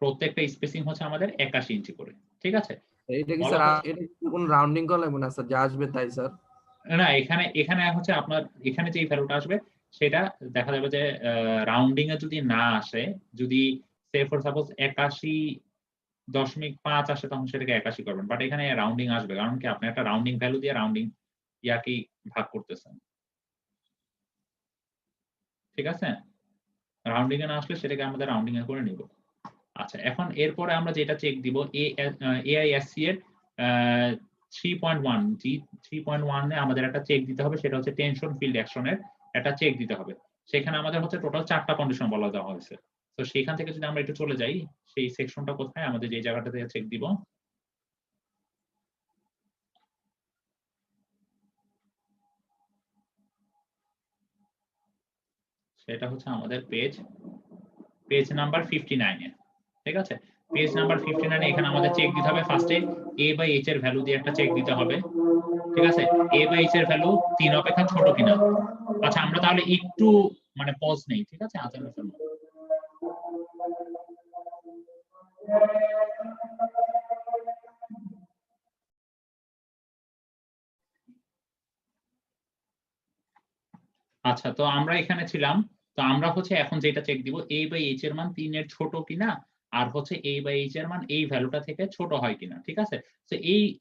[SPEAKER 2] প্রত্যেকটা স্পেসিং হচ্ছে আমাদের 81 ইঞ্চি করে। ঠিক আছে,
[SPEAKER 7] এটা কি স্যার, এটা কোন রাউন্ডিং করা লাগবে না স্যার, যা আসবে তাই স্যার?
[SPEAKER 2] না এখানে এখানে হচ্ছে আপনার এখানে যে ভ্যালুটা আসবে সেটা দেখা যাবে যে রাউন্ডিং এ যদি না আসে, যদি সে ফর সাপোজ 81.5 আসে তখন সেটাকে 81 করবেন, বাট এখানে রাউন্ডিং আসবে, কারণ কি আপনি একটা রাউন্ডিং ভ্যালু দিয়ে রাউন্ডিং ইয়াকেই ভাগ করতেছেন। ঠিক আছে, রাউন্ডিং এ না আসলে সেটাকে আমাদের রাউন্ডিং এ করে নিব। আচ্ছা, এখন এরপরে আমরা যেটা চেক দিব, AISC এর 3.1 জি 3.1 এ আমাদের একটা চেক দিতে হবে, সেটা হচ্ছে টেনশন ফিল্ড অ্যাকশনের একটা চেক দিতে হবে। সেখানে আমাদের হচ্ছে টোটাল 4টা কন্ডিশন বলা দেওয়া হয়েছে। তো সেখান থেকে যদি আমরা একটু চলে যাই, সেই সেকশনটা কোথায়, আমাদের যে জায়গাটাতে চেক দিব, সেটা হচ্ছে আমাদের পেজ নাম্বার 59 এ। ঠিক আছে, পেজ নাম্বার 59 এ এখানে আমাদের চেক দিতে হবে ফার্স্টে এ বাই এইচ এর ভ্যালু দিয়ে একটা চেক দিতে হবে, ঠিক আছে? এ বাই এইচ এর ভ্যালু 3 অপেক্ষা ছোট কিনা। আচ্ছা আমরা তাহলে একটু মানে পজ নেই, ঠিক আছে? আজানের জন্য। আচ্ছা তো আমরা এখানে ছিলাম, তো আমরা হচ্ছে এখন যেটা চেক দিব a বাই h এর মান 3 এর ছোট কিনা, আর হচ্ছে a বাই h এর মান এই ভ্যালুটা থেকে ছোট হয় কিনা, ঠিক আছে? তো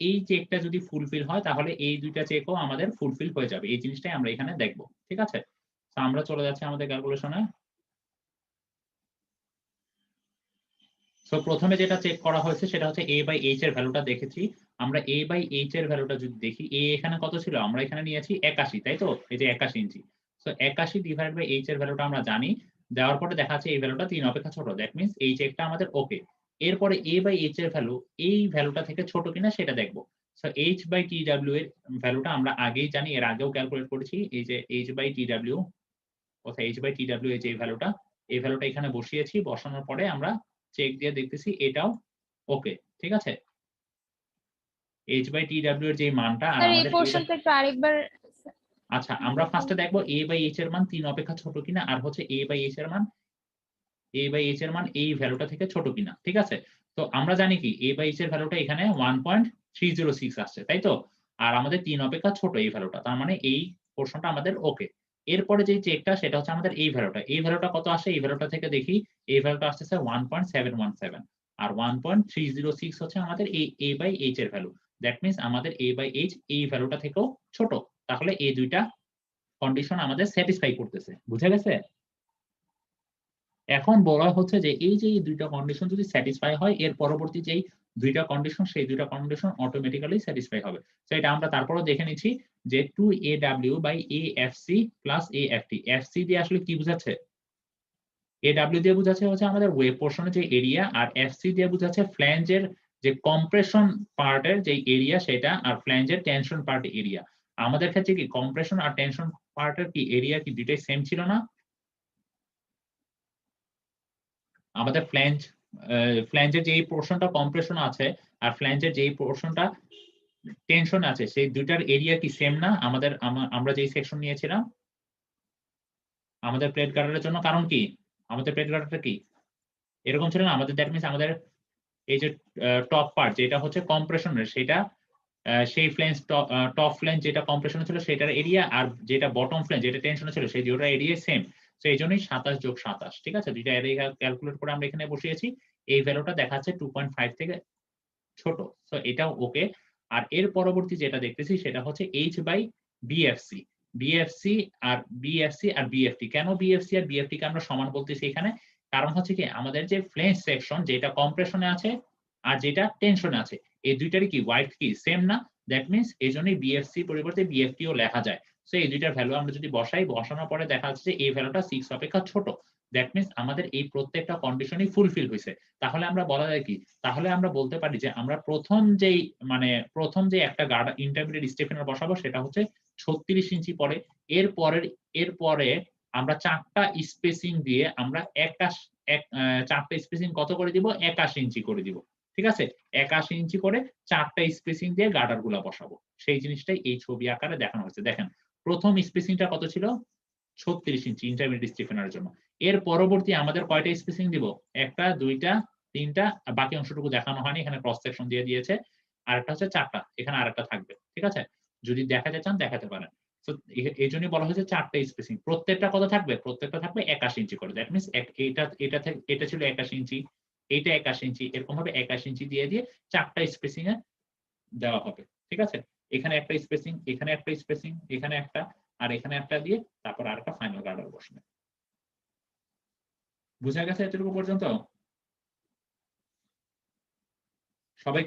[SPEAKER 2] এই চেকটা যদি ফুলফিল হয় তাহলে এই দুইটা চেকও আমাদের ফুলফিল হয়ে যাবে, এই জিনিসটাই আমরা এখানে দেখব, ঠিক আছে? তো আমরা চলে যাচ্ছি আমাদের ক্যালকুলেশনে। সো প্রথমে যেটা চেক করা হয়েছে সেটা হচ্ছে a বাই h এর ভ্যালুটা দেখেছি আমরা। a বাই h এর ভ্যালুটা যদি দেখি, a এখানে কত ছিল, আমরা এখানে নিয়েছি 81, তাই তো? এই যে 81 ইঞ্চি। সো 81 ডিভাইড বাই h এর ভ্যালুটা আমরা জানি, দেওয়ার পরে দেখা যাচ্ছে এই ভ্যালুটা 3 অপেক্ষা ছোট, দ্যাট মিন্স এই চেকটা আমাদের ওকে। এরপরে a বাই h এর ভ্যালু এই ভ্যালুটা থেকে ছোট কিনা সেটা দেখব। সো h বাই tw এর ভ্যালুটা আমরা আগেই জানি, এর আগেও ক্যালকুলেট করেছি। এই যে h বাই tw, অর্থাৎ h বাই tw এই যে ভ্যালুটা, এই ভ্যালুটা এখানে বসিয়েছি, বসানোর পরে আমরা চেক দিয়ে দেখতেছি এটাও ওকে, ঠিক আছে? h বাই tw এর যে মানটা আর
[SPEAKER 5] স্যার এই
[SPEAKER 2] আমাদের
[SPEAKER 5] পোর্শনটা একটু আরেকবার।
[SPEAKER 2] আচ্ছা আমরা ফার্স্টে দেখবো a বাই h এর মান 3 অপেক্ষা ছোট কিনা, আর হচ্ছে a বাই h এর মান এই ভ্যালুটা থেকে ছোট কিনা, ঠিক আছে? তো আমরা জানি কি a বাই h এর ভ্যালুটা এখানে 1.306 আসছে, তাই তো? আর আমাদের 3 অপেক্ষা ছোট এই ভ্যালুটা, তার মানে এই পোরশনটা আমাদের ওকে। এরপরে যে চেকটা সেটা হচ্ছে আমাদের এই ভ্যালুটা কত আসে, এই ভ্যালুটা থেকে দেখি, এই ভ্যালুটা আসছে 1.717, আর 1.306 হচ্ছে আমাদের এই a বাই h এর ভ্যালু। দ্যাট মিন্স আমাদের a বাই h এই ভ্যালুটা থেকেও ছোট। তাহলে এই দুইটা কন্ডিশন আমাদের স্যাটিসফাই করতেছে, বুঝা গেছে? এখন বলা হচ্ছে যে এই যে এই দুইটা কন্ডিশন যদি স্যাটিসফাই হয়, এর পরবর্তী যেই দুইটা কন্ডিশন সেই দুইটা কন্ডিশন অটোমেটিক্যালি স্যাটিসফাই হবে। তো এটা আমরা তারপরেও দেখে নিচ্ছি যে 2aw by afc plus aft, fc দিয়ে আসলে কি বোঝাচ্ছে? aw দিয়ে বোঝাচ্ছে হচ্ছে আমাদের ওয়েভ পোর্শনের যে এরিয়া, আর fc দিয়ে বোঝাচ্ছে ফ্ল্যাঞ্জের যে কম্প্রেশন পার্টের যে এরিয়া সেটা, আর ফ্ল্যাঞ্জের টেনশন পার্ট এরিয়া। আমাদের ক্ষেত্রে কি কম্প্রেশন আর টেনশন পার্টের কি এরিয়া কি দুইটাই সেম ছিল না? আমাদের ফ্ল্যাঞ্জের যে পোর্শনটা কম্প্রেশন আছে আর ফ্ল্যাঞ্জের যে পোর্শনটা টেনশন আছে, সেই দুইটার এরিয়া কি সেম না? আমরা যেই সেকশন নিয়েছিলাম আমাদের প্লেট গার্ডারের জন্য, কারণ কি আমাদের প্লেট গার্ডারটা কি এরকম ছিল না? আমাদের দ্যাট মিন্স আমাদের এই যে টপ পার্ট যেটা হচ্ছে কম্প্রেশনের, সেটা সেই ফ্ল্যাঞ্জ টপ ফ্ল্যাঞ্জ যেটা কম্প্রেশন ছিল সেটার এরিয়া, আর যেটা বটম ফ্ল্যাঞ্জ যেটা টেনশনে ছিল সেই দুটোর এরিয়া সেম। তো এই জন্যই 27 যোগ 27, ঠিক আছে? দুইটা এরিয়া ক্যালকুলেট করে আমরা এখানে বসিয়েছি। এই ভ্যালুটা দেখাচ্ছে 2.5 থেকে ছোট, তো এটাও ওকে। আর এর পরবর্তী যেটা দেখতেছি সেটা হচ্ছে h বাই bfc। bfc আর bft, কেন bfc আর bft কে আমরা সমান বলতেছি এখানে? কারণ হচ্ছে কি আমাদের যে ফ্ল্যাঞ্জ সেকশন যেটা কম্প্রেশনে আছে আর যেটা টেনশনে আছে, এই দুইটারই কি ওয়াইড কি সেম না? দ্যাট মিন্স এই জন্যই bfc পরিবর্তে bft ও লেখা যায়। সো এই দুইটার ভ্যালু আমরা যদি বসানোর পরে দেখা যাচ্ছে যে এই ভ্যালুটা 6 অপেক্ষা ছোট। দ্যাট মিন্স আমাদের এই প্রত্যেকটা কন্ডিশনই ফুলফিল হয়েছে। তাহলে আমরা বলা যায় কি, তাহলে আমরা বলতে পারি যে আমরা প্রথম যে একটা গার্ড ইন্টারমিডিয়েট স্টেফেনার বসাবো সেটা হচ্ছে 36 ইঞ্চি পরে। এরপরে আমরা চারটা স্পেসিং দিয়ে আমরা 4টা স্পেসিং কত করে দিব, 81 ইঞ্চি করে দিব, ঠিক আছে? 81 ইঞ্চি করে 4টা স্পেসিং দিয়ে গার্ডার গুলা বসাবো। সেই জিনিসটাই এই ছবি আকারে দেখানো হয়েছে। দেখেন প্রথম স্পেসিংটা কত ছিল, 36 ইঞ্চি ইন্টারমিডিয়েট স্টেফেনারের জন্য। এর পরবর্তী আমাদের কয়টা স্পেসিং দিব, একটা, দুইটা, তিনটা, বাকি অংশটুকু দেখানো হয়নি, এখানে ক্রস সেকশন দিয়ে দিয়েছে। আর একটা হচ্ছে 4টা, এখানে আরেকটা থাকবে, ঠিক আছে? যদি দেখাতে চান দেখাতে পারেন। তো এই জন্যই বলা হয়েছে 4টা স্পেসিং, প্রত্যেকটা কত থাকবে, প্রত্যেকটা থাকবে 81 ইঞ্চি করে। দ্যাট মিন্স এটা ছিল 81 ইঞ্চি, এইটা 81 ইঞ্চি, এরকম ভাবে 81 ইঞ্চি দিয়ে 4টা স্পেসিং এ দেওয়া হবে, ঠিক আছে? এখানে একটা স্পেসিং, এখানে একটা স্পেসিং, এখানে একটা, আর এখানে একটা দিয়ে তারপর আরেকটা ফাইনাল গার্ডার বসবে। বুঝা গেছে এতটুকু পর্যন্ত? সবাই